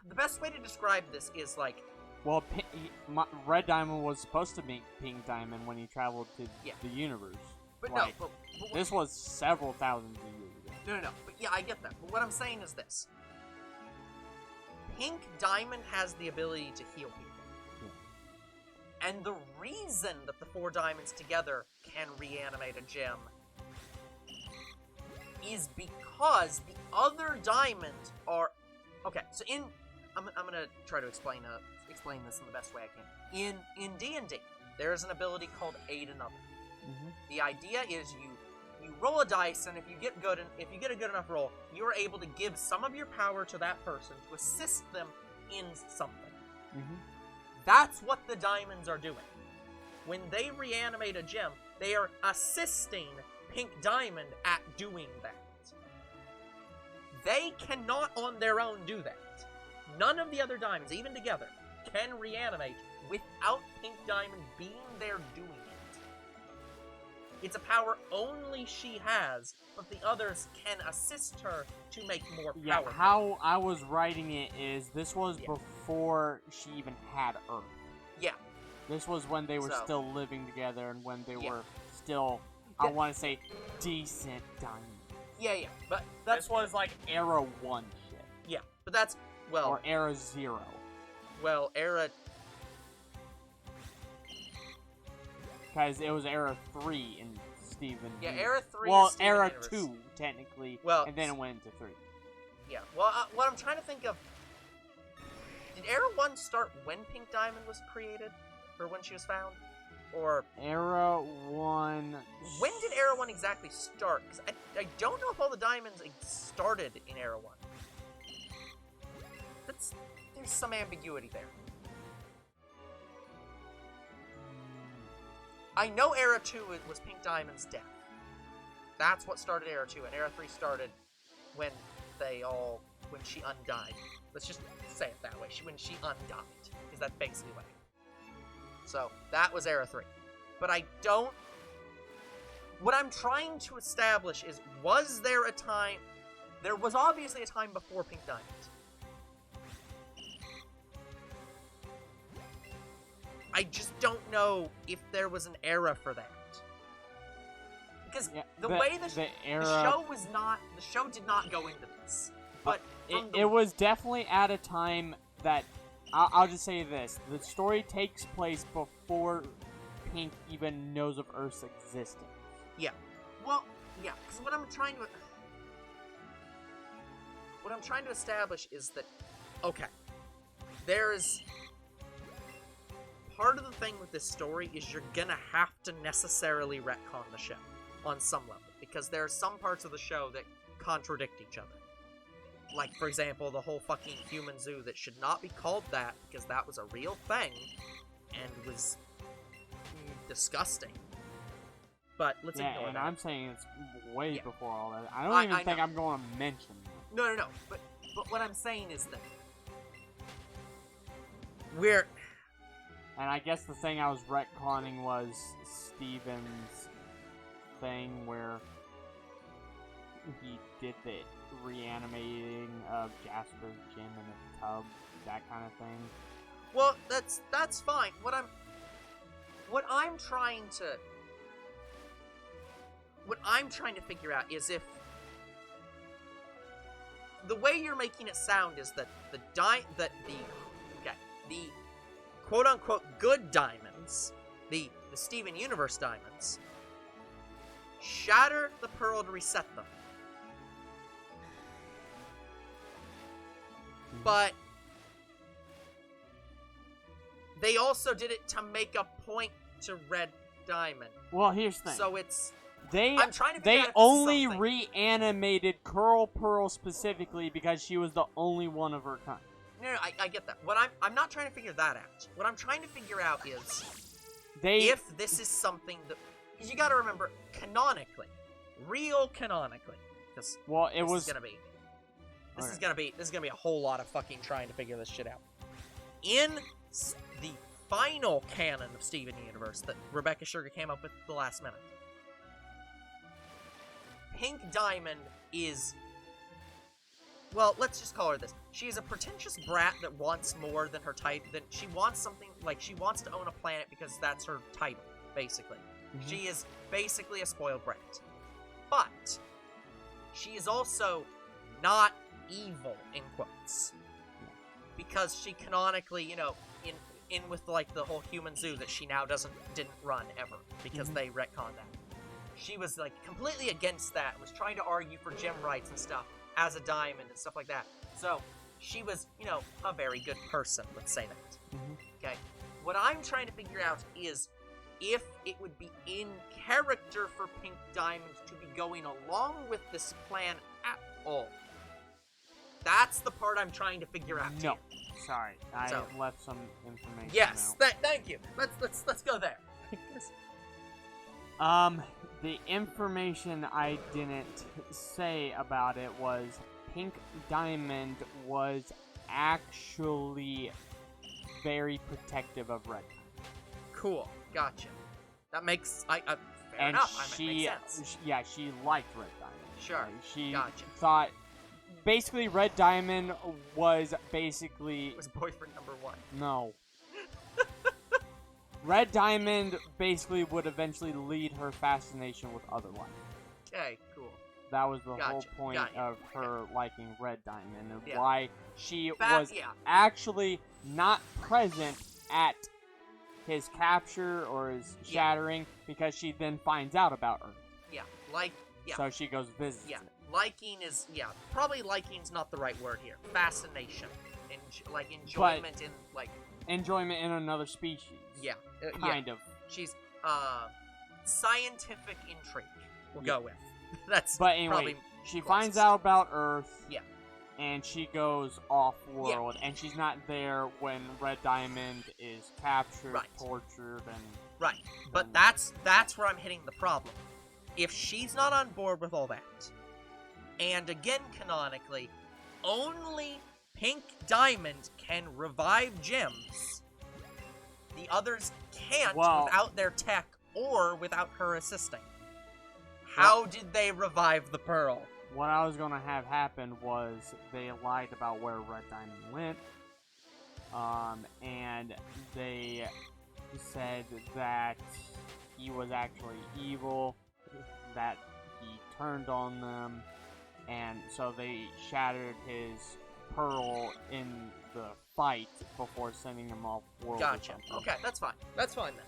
the best way to describe this is Well, Red Diamond was supposed to be Pink Diamond when he traveled to the universe. But like, no, but this was several thousands of years ago. No. But yeah, I get that. But what I'm saying is this. Pink Diamond has the ability to heal people. Yeah. And the reason that the 4 diamonds together can reanimate a gem is because the other diamonds are... Okay, so I'm gonna try to explain this in the best way I can. In D&D, there is an ability called Aid Another. Mm-hmm. The idea is you roll a dice, and if you get a good enough roll, you are able to give some of your power to that person to assist them in something. Mm-hmm. That's what the diamonds are doing. When they reanimate a gem, they are assisting Pink Diamond at doing that. They cannot on their own do that. None of the other diamonds, even together, can reanimate without Pink Diamond being there doing it. It's a power only she has, but the others can assist her to make more power. Yeah, how I was writing it is, this was before she even had Earth. Yeah. This was when they were still living together and when they were still, I want to say, decent diamonds. Yeah, but this was like Era 1 shit. Yeah, but that's, well... Or Era 0. Well, Era... Because it was Era 3 in Steven. Yeah, Era 3 well, is Steven Era Universe. 2, technically, and then it went into 3. Yeah, well, what I'm trying to think of... Did Era 1 start when Pink Diamond was created? Or when she was found? Or... Era 1... When did Era 1 exactly start? Because I don't know if all the diamonds started in Era 1. There's some ambiguity there. I know Era 2 was Pink Diamond's death. That's what started Era 2, and Era 3 started when she undied. Let's just say it that way. When she undied. Because that's basically what happened. So, that was Era 3. But I don't... What I'm trying to establish is, was there a time... There was obviously a time before Pink Diamond. I just don't know if there was an era for that. Because the show was not... The show did not go into this. But it was definitely at a time that... I'll just say this. The story takes place before Pink even knows of Earth's existence. Yeah. Well, yeah, because what I'm trying to establish is that, okay, there's... Part of the thing with this story is you're gonna have to necessarily retcon the show on some level, because there are some parts of the show that contradict each other. Like, for example, the whole fucking human zoo that should not be called that, because that was a real thing, and was disgusting. But let's ignore that. I'm saying it's way before all that. I don't even think I'm going to mention that. No. But what I'm saying is that we're... And I guess the thing I was retconning was Steven's thing where he did the reanimating of Jasper's gym in a tub, that kind of thing. Well, that's fine. What I'm trying to figure out is if the way you're making it sound is that the quote-unquote good diamonds, the Steven Universe diamonds, shatter the pearl to reset them. But they also did it to make a point to Red Diamond. Well, here's the thing. So it's... I'm trying to they only reanimated Curl Pearl specifically because she was the only one of her kind. No, I get that. I'm not trying to figure that out. What I'm trying to figure out is if this is something that... Because you gotta remember, canonically, real canonically, because this is gonna be a whole lot of fucking trying to figure this shit out. In the final canon of Steven Universe that Rebecca Sugar came up with at the last minute, Pink Diamond is well, let's just call her this. She is a pretentious brat that wants more than her type. She wants something, like, she wants to own a planet because that's her title, basically. Mhm. She is basically a spoiled brat. But she is also not evil, in quotes. Because she canonically, you know, in with, like, the whole human zoo that she now didn't run ever. Because Mhm. they retconned that. She was, like, completely against that. Was trying to argue for gem rights and stuff as a diamond and stuff like that. So, she was, you know, a very good person, let's say that. Mhm. Okay? What I'm trying to figure out is if it would be in character for Pink Diamond to be going along with this plan at all. That's the part I'm trying to figure out. No. Sorry, I So- left some information Yes, out. thank you. Let's go there. The information I didn't say about it was Pink Diamond was actually very protective of Red Diamond. Cool, gotcha. That makes fair And enough. That she, makes sense. yeah, she liked Red Diamond. Sure, Like, she gotcha. thought, basically, Red Diamond was basically, Was boyfriend number 1. no. Red Diamond basically would eventually lead her fascination with other life. Okay, cool. That was the whole Gotcha, point got you. of her liking Red Diamond, and Yeah. why she That- was yeah. actually not present at his capture or his Yeah. shattering, because she then finds out about Earth. Yeah, yeah. So she goes visits Yeah, it. liking is, probably liking's not the right word here. Fascination. Enjoyment in, like, Enjoyment in another species. yeah. Kind of. She's, scientific intrigue, we'll Yeah. go with. That's But anyway, probably she closest. finds out about Earth. Yeah. And she goes off-world, and she's not there when Red Diamond is captured, Right. tortured, and... Right, but and- that's where I'm hitting the problem. If she's not on board with all that, and again, canonically, only Pink Diamond can revive gems, the others can't Well- without their tech or without her assisting. How did they revive the Pearl? What I was gonna have happen was they lied about where Red Diamond went, and they said that he was actually evil, that he turned on them, and so they shattered his pearl in the fight before sending him off world. or Gotcha. something. Okay, that's fine. That's fine then.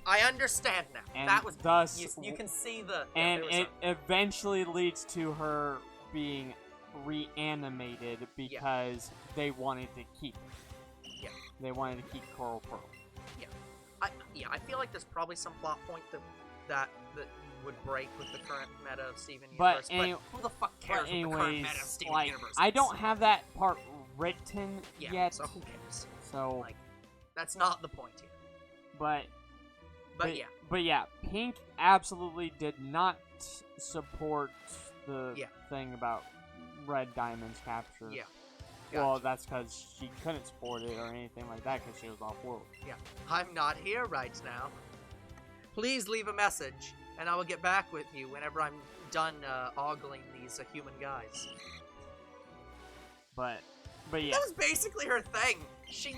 I understand now. And that was thus, you can see the and there was it eventually leads to her being reanimated because they wanted to keep it. Yeah. They wanted to keep Coral Pearl. I feel like there's probably some plot point that would break with the current meta of Steven But Universe. But who the fuck cares But what the current anyways, meta of Steven like, Universe is? I don't have that part written Yeah, yet, so who cares? so, Like, that's not the point here. but But yeah, Pink absolutely did not support the Yeah. thing about Red Diamond's capture. Yeah. Well, Gotcha. that's because she couldn't support it or anything like that because she was off-world. I'm not here right now. Please leave a message, and I will get back with you whenever I'm done ogling these human guys. But yeah. That was basically her thing. She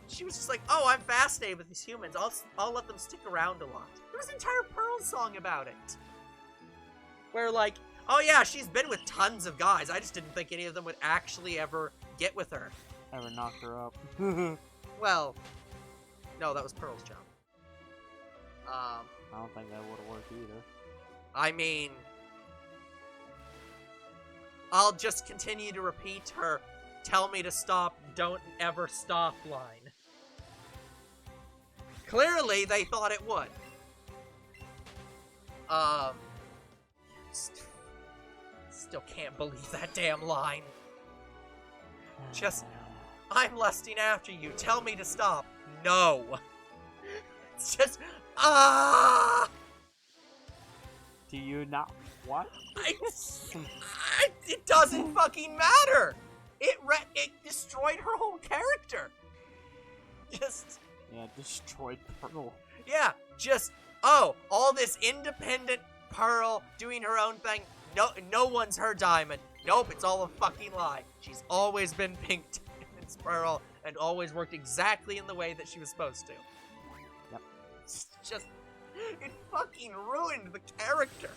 she was just like, oh, I'm fascinated with these humans. I'll let them stick around a lot. There was an entire Pearl song about it. Where like, oh yeah, she's been with tons of guys. I just didn't think any of them would actually ever get with her. Ever knocked her up. Well, no, that was Pearl's job. I don't think that would have worked either. I mean, I'll just continue to repeat her "tell me to stop, don't ever stop" line. Clearly, they thought it would. Still can't believe that damn line. Just, I'm lusting after you, tell me to stop. No. It's just, Do you not what? It doesn't fucking matter. It destroyed her whole character. Just, Yeah, destroyed Pearl. yeah, just, oh, all this independent Pearl doing her own thing. no one's her diamond. Nope, it's all a fucking lie. She's always been Pink Diamond's Pearl and always worked exactly in the way that she was supposed to. Yep. It's just, it fucking ruined the character.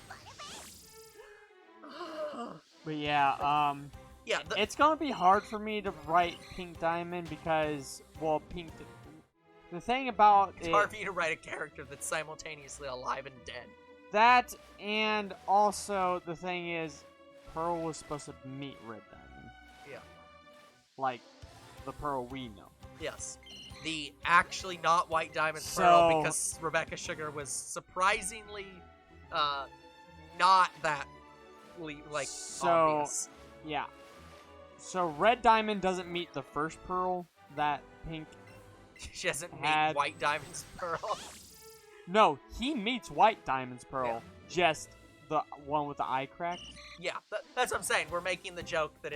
But yeah, yeah, it's gonna be hard for me to write Pink Diamond because, well, the thing about it's hard for you to write a character that's simultaneously alive and dead. That, and also the thing is, Pearl was supposed to meet Red Diamond. Yeah. Like, the Pearl we know. Yes. The actually not White Diamond's Pearl, because Rebecca Sugar was surprisingly, not that, obvious. Yeah. So Red Diamond doesn't meet the first Pearl that Pink She doesn't meet White Diamond's Pearl. No, he meets White Diamond's Pearl, just the one with the eye crack. Yeah, that's what I'm saying. We're making the joke that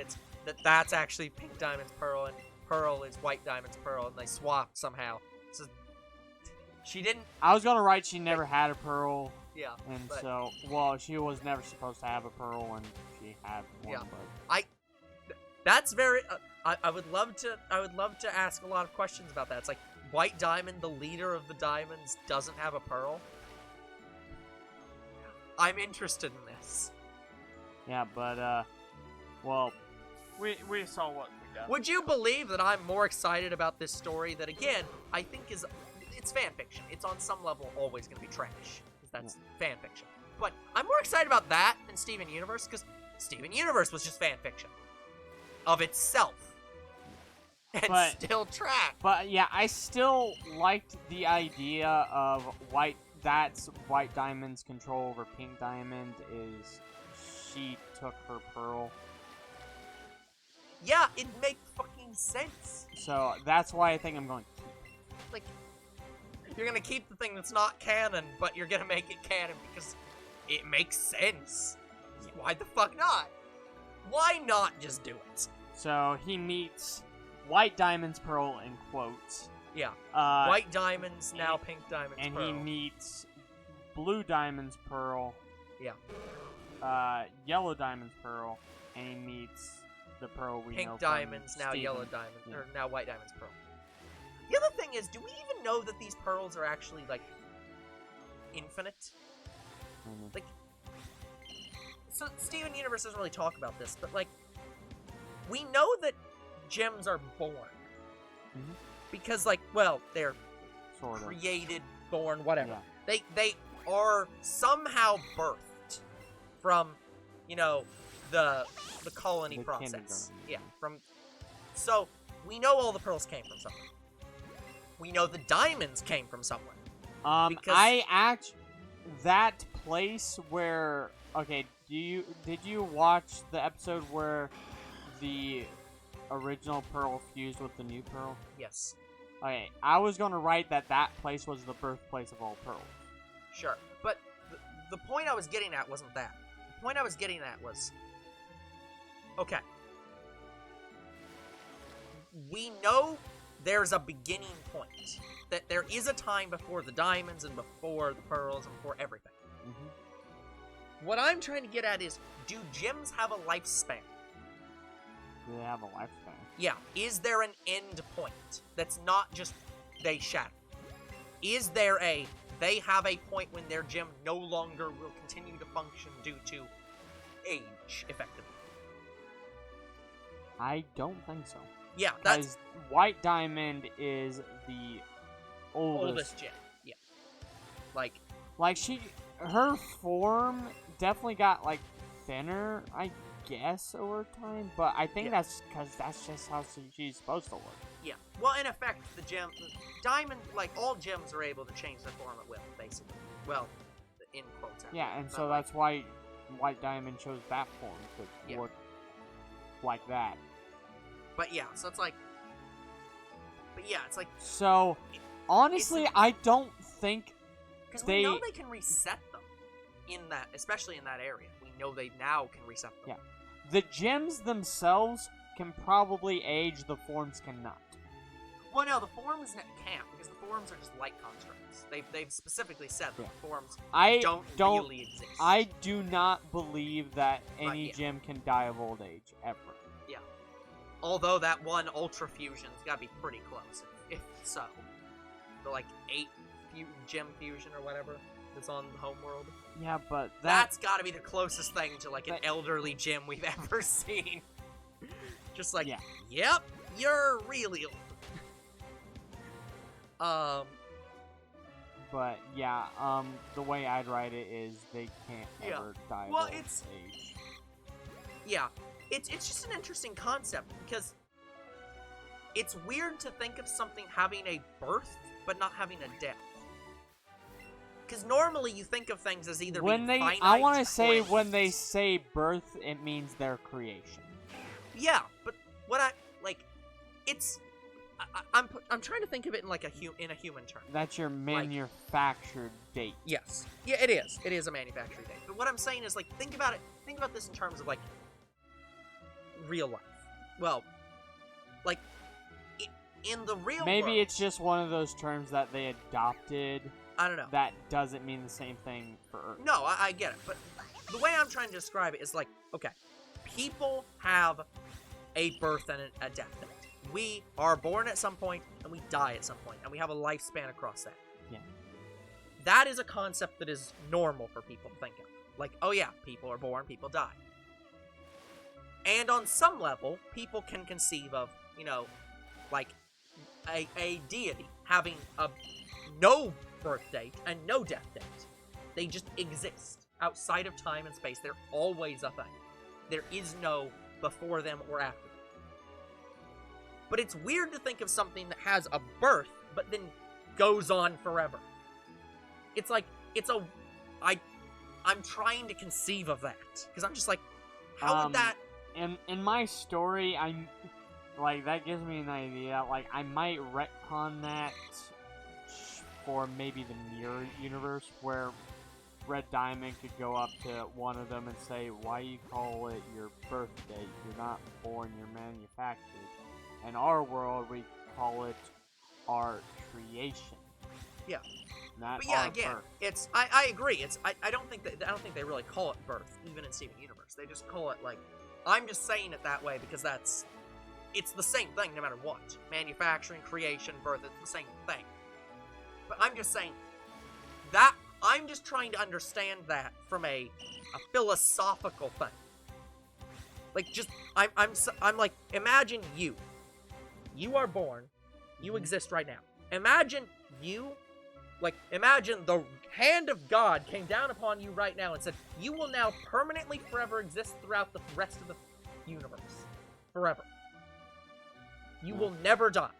that's actually Pink Diamond's Pearl and Pearl is White Diamond's Pearl, and they swapped somehow. So she didn't. I was gonna write she never had a Pearl. Yeah. And so, well, she was never supposed to have a Pearl, and she had one. Yeah. But that's very. I would love to ask a lot of questions about that. It's like White Diamond, the leader of the Diamonds, doesn't have a Pearl. I'm interested in this. Yeah, but well, we saw what we got. Would you believe that I'm more excited about this story that, again, I think it's fan fiction. It's on some level always going to be trash, because that's fan fiction. But I'm more excited about that than Steven Universe, because Steven Universe was just fan fiction of itself. And still trash. But yeah, I still liked the idea of White Diamond's control over Pink Diamond is she took her Pearl. Yeah, it makes fucking sense. So that's why I think I'm going to keep it. Like, you're gonna keep the thing that's not canon, but you're gonna make it canon because it makes sense. Why the fuck not? Why not just do it? So he meets White Diamond's Pearl in quotes. Yeah. White Diamond's now Pink Diamond's Pearl. And he meets Blue Diamond's Pearl. Yeah. Yellow Diamond's Pearl. And he meets the Pearl we know Pink from Diamond's now Steven. Yellow Diamond, or now White Diamond's Pearl. The other thing is, do we even know that these pearls are actually, like, infinite? Mm-hmm. Like, so Steven Universe doesn't really talk about this, but, like, we know that gems are born. Mm-hmm. Because, like, well, they're sort of created, born, whatever. Yeah. They are somehow birthed from, you know, the colony process. Yeah, so we know all the pearls came from somewhere. We know the diamonds came from somewhere. That place where, okay, did you watch the episode where the original pearl fused with the new pearl? Yes. Okay, I was gonna write that place was the birthplace of all pearls. Sure, but the point I was getting at wasn't that. The point I was getting at was, okay, we know there's a beginning point. That there is a time before the diamonds and before the pearls and before everything. Mm-hmm. What I'm trying to get at is, do gems have a lifespan? Do they have a lifespan? Yeah. Is there an end point that's not just they shatter? Is there they have a point when their gem no longer will continue to function due to age, effectively? I don't think so. Yeah, that's... White Diamond is the oldest gem. Yeah. Like her form definitely got, like, thinner, I guess, over time, but I think that's because that's just how she's supposed to look. Yeah. Well, in effect, the diamond, like, all gems are able to change their form at will, basically. Well, in quotes. Yeah, and so that's why White Diamond chose that form, to look like that. But yeah, so it's like... But yeah, it's like... So, honestly, I don't think because we know they can reset them in that, especially in that area. We know they now can reset them. Yeah. The gems themselves can probably age, the forms cannot. Well, no, the forms can't, because the forms are just light constructs. They've specifically said that the forms don't really exist. I do not believe that any yeah. gym can die of old age, ever. Yeah. Although that one Ultra Fusion's gotta be pretty close, if so. The, like, 8 gym fusion or whatever that's on the homeworld. Yeah, but that's gotta be the closest thing to, like, an elderly gym we've ever seen. Just like, yep, you're really old. But yeah, the way I'd write it is they can't ever die of old age. Yeah, it's just an interesting concept because it's weird to think of something having a birth but not having a death. Because normally you think of things as either being finite. I want to say when they say birth, it means their creation. Yeah, but what I'm trying to think of it in like in a human term. That's your manufactured date. Yes. Yeah, it is. It is a manufactured date. But what I'm saying is, like, think about this in terms of, like, real life. Well, like, in the real world... Maybe it's just one of those terms that they adopted. I don't know. That doesn't mean the same thing for Earth. No, I get it. But the way I'm trying to describe it is, like, okay, people have a birth and a death date. We are born at some point, and we die at some point, and we have a lifespan across that. Yeah. That is a concept that is normal for people to think of. Like, oh yeah, people are born, people die. And on some level, people can conceive of, you know, like, a deity having a no birth date and no death date. They just exist outside of time and space. They're always a thing. There is no before them or after them. But it's weird to think of something that has a birth, but then goes on forever. It's like, I'm trying to conceive of that. Because I'm just like, how would that... In my story, like, that gives me an idea. Like, I might retcon that for maybe the mirror universe, where Red Diamond could go up to one of them and say, why you call it your birth date? You're not born, you're manufactured. In our world, we call it our creation. Yeah. Not but yeah, our again, birth. it's I agree. I don't think they really call it birth, even in Steven Universe. They just call it, like, I'm just saying it that way because it's the same thing no matter what. Manufacturing, creation, birth, it's the same thing. But I'm just saying that I'm just trying to understand that from a philosophical thing. Like, just I'm like, imagine you. You are born. You exist right now. Imagine imagine the hand of God came down upon you right now and said, you will now permanently forever exist throughout the rest of the universe. Forever. You will never die.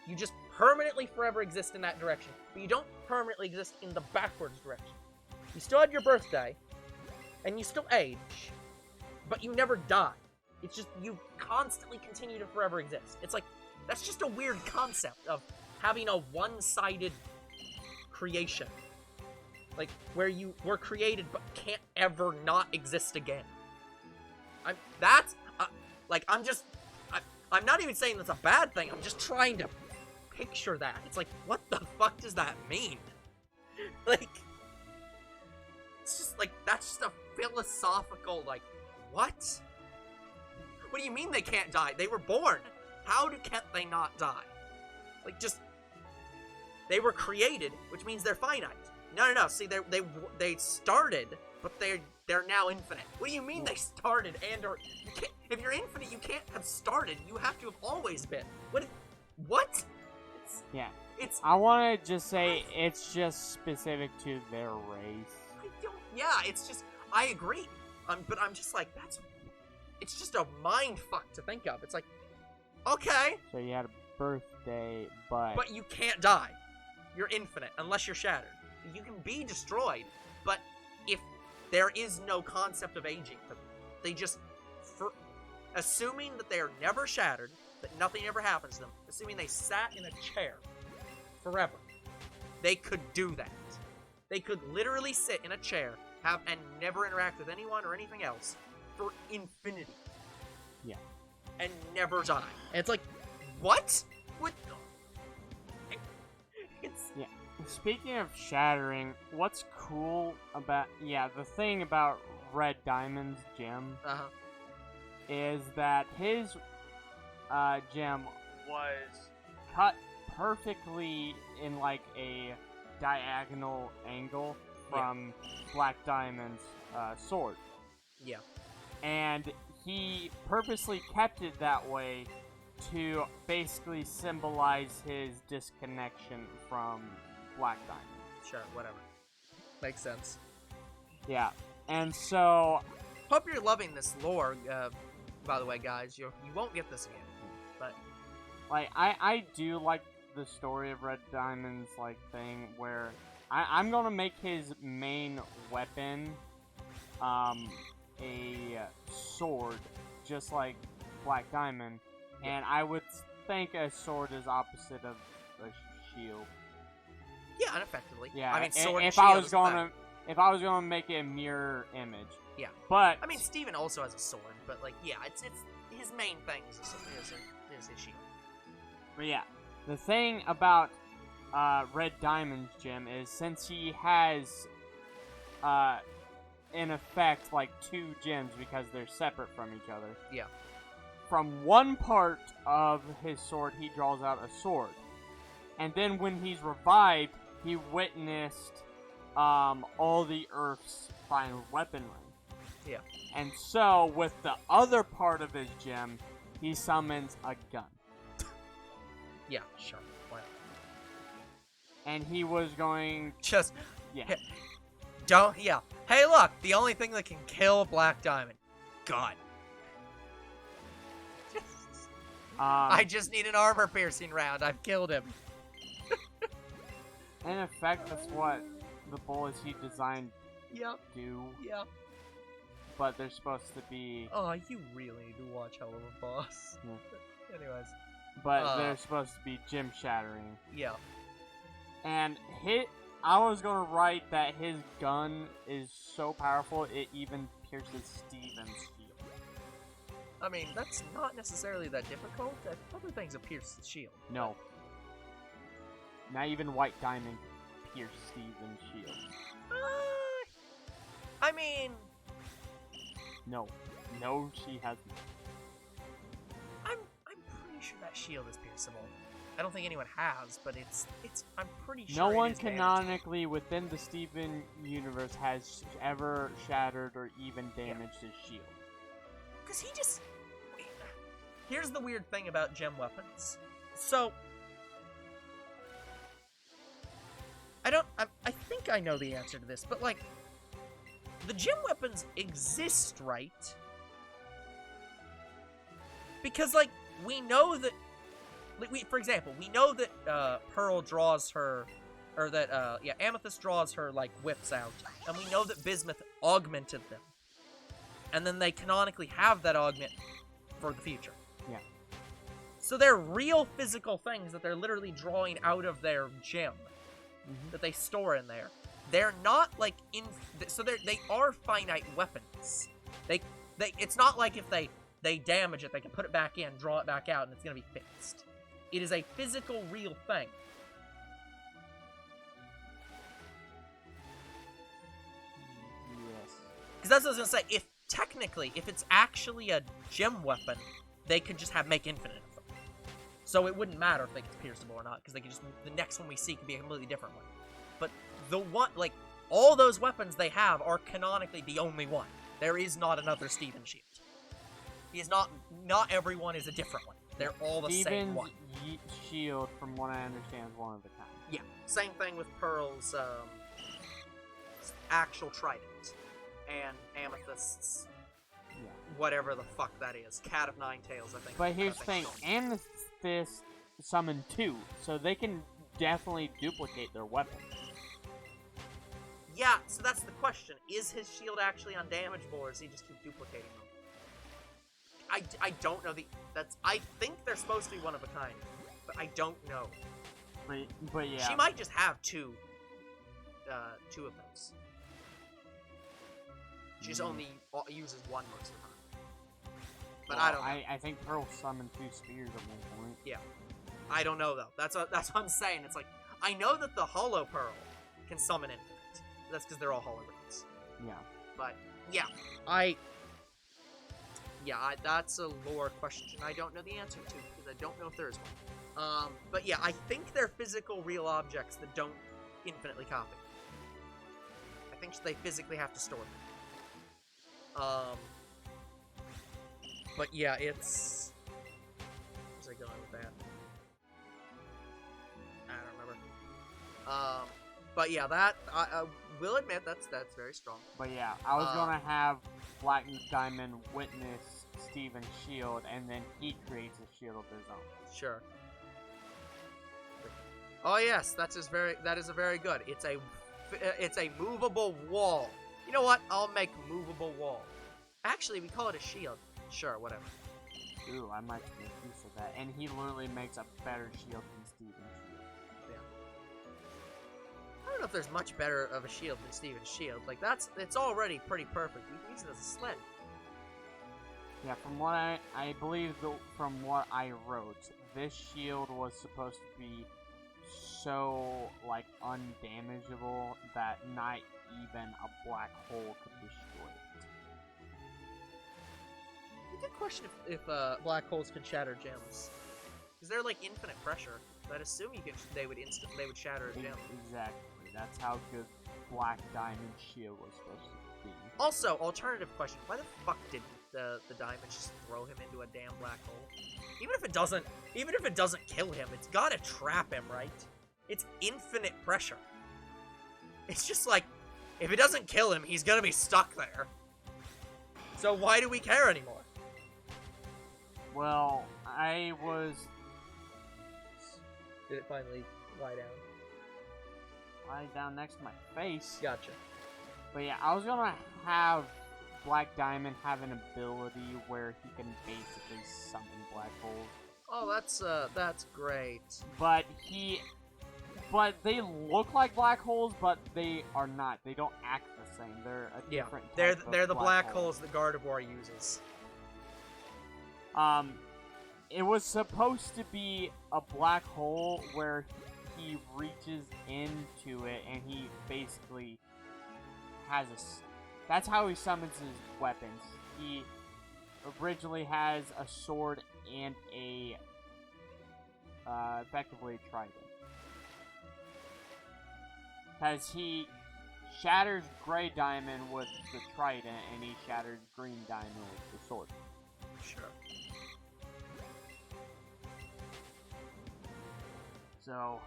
You just permanently forever exist in that direction. But you don't permanently exist in the backwards direction. You still had your birthday, and you still age, but you never die. It's just, you constantly continue to forever exist. It's like, that's just a weird concept of having a one-sided creation. Like, where you were created but can't ever not exist again. I'm not even saying that's a bad thing, I'm just trying to picture that. It's like, what the fuck does that mean? Like, it's just like, that's just a philosophical, like, what? What do you mean they can't die? They were born. How can't they not die? Like, just, they were created, which means they're finite. No. See, they started, but they're now infinite. What do you mean they started and/or you can't? If you're infinite, you can't have started. You have to have always been. What? I want to just say it's just specific to their race. Yeah, it's just, I agree. But I'm just like, it's just a mind fuck to think of. It's like, okay. So you had a birthday, but you can't die. You're infinite, unless you're shattered. You can be destroyed, but if there is no concept of aging for them, they just, assuming that they are never shattered, that nothing ever happens to them, assuming they sat in a chair forever, they could do that. They could literally sit in a chair, and never interact with anyone or anything else for infinity. Yeah. And never die. And it's like, What? What? It's... Yeah. Speaking of shattering, what's cool about the thing about Red Diamond's gem is that his gem was cut perfectly in like a diagonal angle from Black Diamond's sword. Yeah. And he purposely kept it that way to basically symbolize his disconnection from Black Diamond. Sure, whatever. Makes sense. Yeah, and so... Hope you're loving this lore, by the way, guys. You won't get this again, but... Like, I do like the story of Red Diamond's, like, thing where I'm gonna make his main weapon, a sword, just like Black Diamond, and I would think a sword is opposite of a shield. Yeah, uneffectively. Yeah, I mean, sword if and I shield was gonna make it a mirror image. Yeah. But I mean, Steven also has a sword, but like, yeah, it's his main thing is his shield. But yeah, the thing about Red Diamond's gem is since he has, in effect, like 2 gems because they're separate from each other. Yeah. From one part of his sword, he draws out a sword. And then when he's revived, he witnessed all the Earth's fine weaponry. Yeah. And so, with the other part of his gem, he summons a gun. Yeah, sure. Whatever. And he was going... Just... Yeah. Don't... Yeah. Hey, look! The only thing that can kill Black Diamond. God. I just need an armor-piercing round. I've killed him. In effect, that's what the bullets he designed do. Yeah. But they're supposed to be... Oh, you really need to watch Hell of a Boss. Yeah. Anyways. But they're supposed to be gem shattering. Yeah. And I was gonna write that his gun is so powerful it even pierces Steven's shield. I mean, that's not necessarily that difficult. Other things have pierced the shield. No. Not even White Diamond pierced Steven's shield. I mean... No. No, she hasn't. I'm pretty sure that shield is pierceable. I don't think anyone has, but I'm pretty sure No it one is damaged. canonically within the Steven universe has ever shattered or even damaged his shield. Because he just... Wait. Here's the weird thing about gem weapons. So... I think I know the answer to this, but like... The gem weapons exist, right? Because, like, we know that... for example, we know that Pearl draws her... Or that, Amethyst draws her, like, whips out. And we know that Bismuth augmented them. And then they canonically have that augment for the future. Yeah. So they're real physical things that they're literally drawing out of their gem. That they store in there. They're not, like, so they are finite weapons. It's not like if they damage it, they can put it back in, draw it back out, and it's gonna be fixed. It is a physical, real thing. Yes. Because that's what I was gonna say. If it's actually a gem weapon, they could just make infinite of them. So it wouldn't matter if they get pierceable or not, because they could just, the next one we see could be a completely different one. But the one, like, all those weapons they have are canonically the only one. There is not another Steven shield. He is not everyone is a different one. They're all the same one. Steven's shield, from what I understand, is one of a kind. Yeah, same thing with Pearl's actual trident. And Amethyst's, whatever the fuck that is. Cat of Nine Tails, I think. But here's the thing, Amethyst summoned 2, so they can definitely duplicate their weapon. Yeah, so that's the question. Is his shield actually undamageable, or does he just keep duplicating them? I don't know I think they're supposed to be one of a kind, but I don't know. But yeah. She might just have two of those. She just only uses one most of the time. But Well, I don't know. I think Pearl summoned 2 spears at one point. Yeah. I don't know, though. That's what I'm saying. It's like, I know that the Holo Pearl can summon Infinite. That's because they're all holograms. Yeah. But, yeah. That's a lore question I don't know the answer to, because I don't know if there is one. But yeah, I think they're physical, real objects that don't infinitely copy. I think they physically have to store them. But yeah, it's... Where's I going with that? I don't remember. But yeah, that I will admit that's very strong. But yeah, I was gonna have Black Diamond witness Steven's shield, and then he creates a shield of his own. Sure. Oh yes, that is a very good. It's a movable wall. You know what? I'll make movable wall. Actually, we call it a shield. Sure, whatever. Ooh, I might make use of that. And he literally makes a better shield than Steven's shield. Yeah. I don't know if there's much better of a shield than Steven's shield. Like it's already pretty perfect. You can use it as a sled. Yeah, from what I believe, from what I wrote, this shield was supposed to be so, like, undamageable that not even a black hole could destroy it. Good question if black holes can shatter gems. Because they're like infinite pressure. I'd assume they would shatter a gem. Exactly. That's how good Black Diamond Shield was supposed to be. Also, alternative question: why the fuck did the diamond just throw him into a damn black hole? Even if it doesn't kill him, it's gotta trap him, right? It's infinite pressure. It's just like, if it doesn't kill him, he's gonna be stuck there. So why do we care anymore? Well, I was... Did it finally lie down? Lie down next to my face. Gotcha. But yeah, I was gonna have Black Diamond have an ability where he can basically summon black holes. Oh, that's great. But they look like black holes, but they are not. They don't act the same. They're a different type of they're the black holes that Gardevoir uses. It was supposed to be a black hole where he reaches into it and he basically has that's how he summons his weapons. He originally has a sword and a effectively a trident. Because he shatters Gray Diamond with the trident and he shatters Green Diamond with the sword. Sure. So,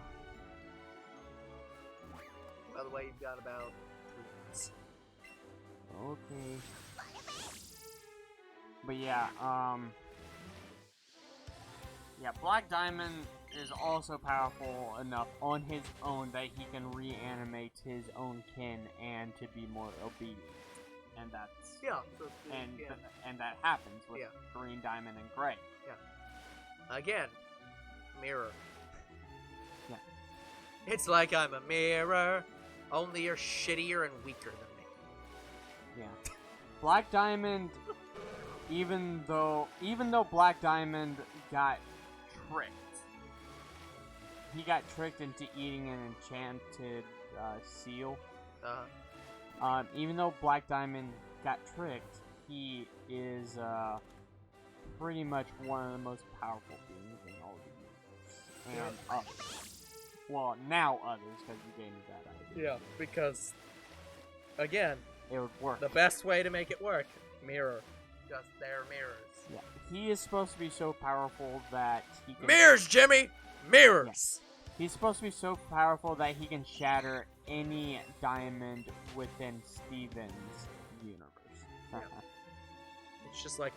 by the way, you've got about 3 minutes. okay. But yeah, Black Diamond is also powerful enough on his own that he can reanimate his own kin and to be more obedient. And that's... Yeah. And that happens with Green Diamond and Gray. Yeah. Again, mirror. Yeah. It's like I'm a mirror, only you're shittier and weaker than me. Yeah. Black Diamond, even though Black Diamond got tricked, he got tricked into eating an enchanted seal. Even though Black Diamond got tricked, he is pretty much one of the most powerful beings in all the universe. And others. Well, now others, because you gave me that idea. Yeah, because, again, it would work. The best way to make it work, mirror. Just they're mirrors. Yeah, he is supposed to be so powerful that he can... Mirrors, Jimmy! Mirrors! Yeah. He's supposed to be so powerful that he can shatter any diamond within Steven's universe. Yeah. It's just like,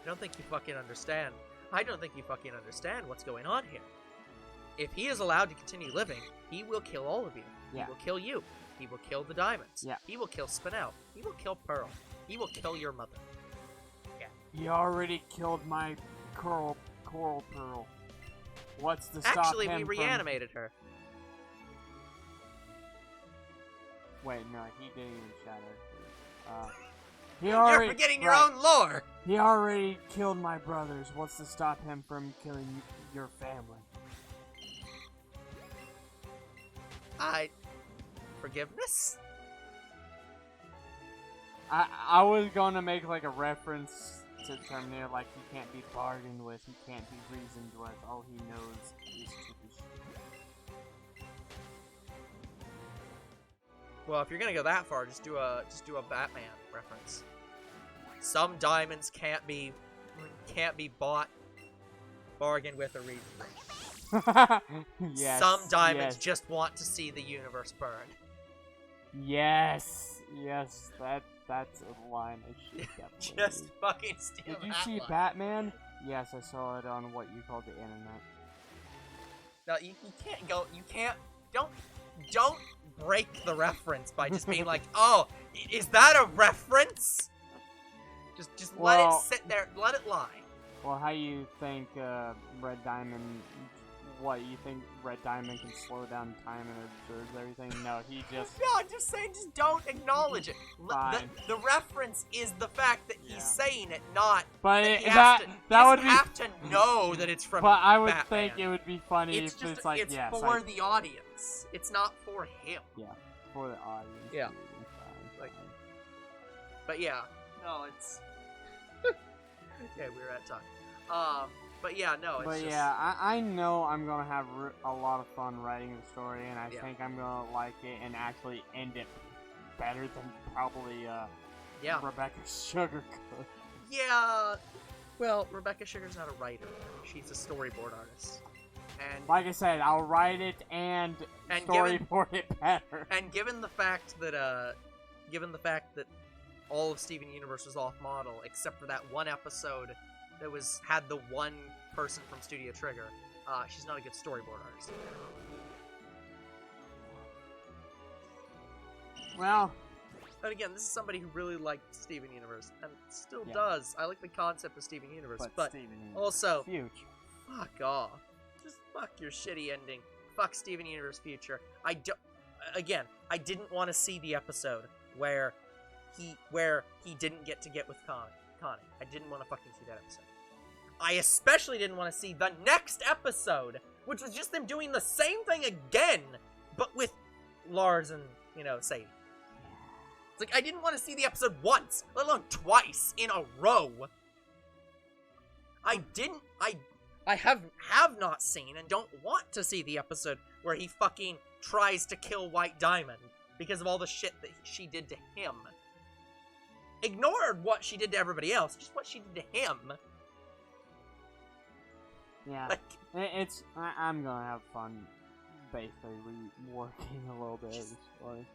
I don't think you fucking understand. I don't think you fucking understand what's going on here. If he is allowed to continue living, he will kill all of you. Yeah. He will kill you. He will kill the diamonds. Yeah. He will kill Spinel. He will kill Pearl. He will kill your mother. Yeah. He already killed my Coral Pearl. What's to stop Actually, him we reanimated her. Wait, no, he didn't even shatter her. You're forgetting your own lore. He already killed my brothers. What's to stop him from killing your family? Forgiveness? I was gonna make like a reference to Terminator, like he can't be bargained with, he can't be reasoned with, all he knows is to destroy. Well, if you're gonna go that far, just do a Batman reference. Some diamonds can't be bought, bargained with, or reasoned. Yes. Some diamonds just want to see the universe burn. Yes. Yes, that's a line I should definitely Just use. fucking steal Did you that see line. Batman? Yes, I saw it on what you call the internet. No, you can't go. You can't. Don't break the reference by just being like, oh, is that a reference? Just let it sit there. Let it lie. Well, how you think Red Diamond? What you think Red Diamond can slow down time and observes everything? No, he just. No, I'm just saying, just don't acknowledge it. The reference is the fact that he's saying it, not. But that he would be. have to know that it's from. But I would Batman. think it would be funny if it's like, it's yes, for the audience. It's not for him. Yeah, for the audience. Yeah. Fine, Like- fine. But yeah, no, it's. Okay, we were at time. But yeah, no, it's But just... yeah, I know I'm gonna have a lot of fun writing the story, and I Yeah. think I'm gonna like it and actually end it better than probably Yeah. Rebecca Sugar could. Yeah. Well, Rebecca Sugar's not a writer. She's a storyboard artist. And Like I said, I'll write it and storyboard it better. and given the fact that all of Steven Universe was off model, except for that one episode that had the one person from Studio Trigger, she's not a good storyboard artist. Well, But again, this is somebody who really liked Steven Universe, and still Yeah. does. I like the concept of Steven Universe, but Steven Universe also, future. fuck off. Just fuck your shitty ending. Fuck Steven Universe future. I didn't want to see the episode where he didn't get with Connie. I didn't want to fucking see that episode. I especially didn't want to see the next episode, which was just them doing the same thing again, but with Lars and, Sadie. It's like, I didn't want to see the episode once, let alone twice in a row. I have not seen and don't want to see the episode where he fucking tries to kill White Diamond because of all the shit that she did to him. Ignored what she did to everybody else, just what she did to him. Yeah, Like, I'm gonna have fun, basically reworking a little bit of the story.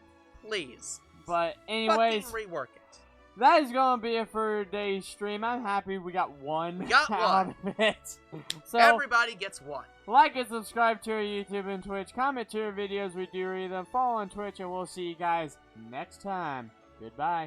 please. But anyways, fucking rework it. that is gonna be it for today's stream. I'm happy we got one. We got out of it. So Everybody gets one. like and subscribe to our YouTube and Twitch. Comment to our videos. We do read them. Follow on Twitch, and we'll see you guys next time. Goodbye.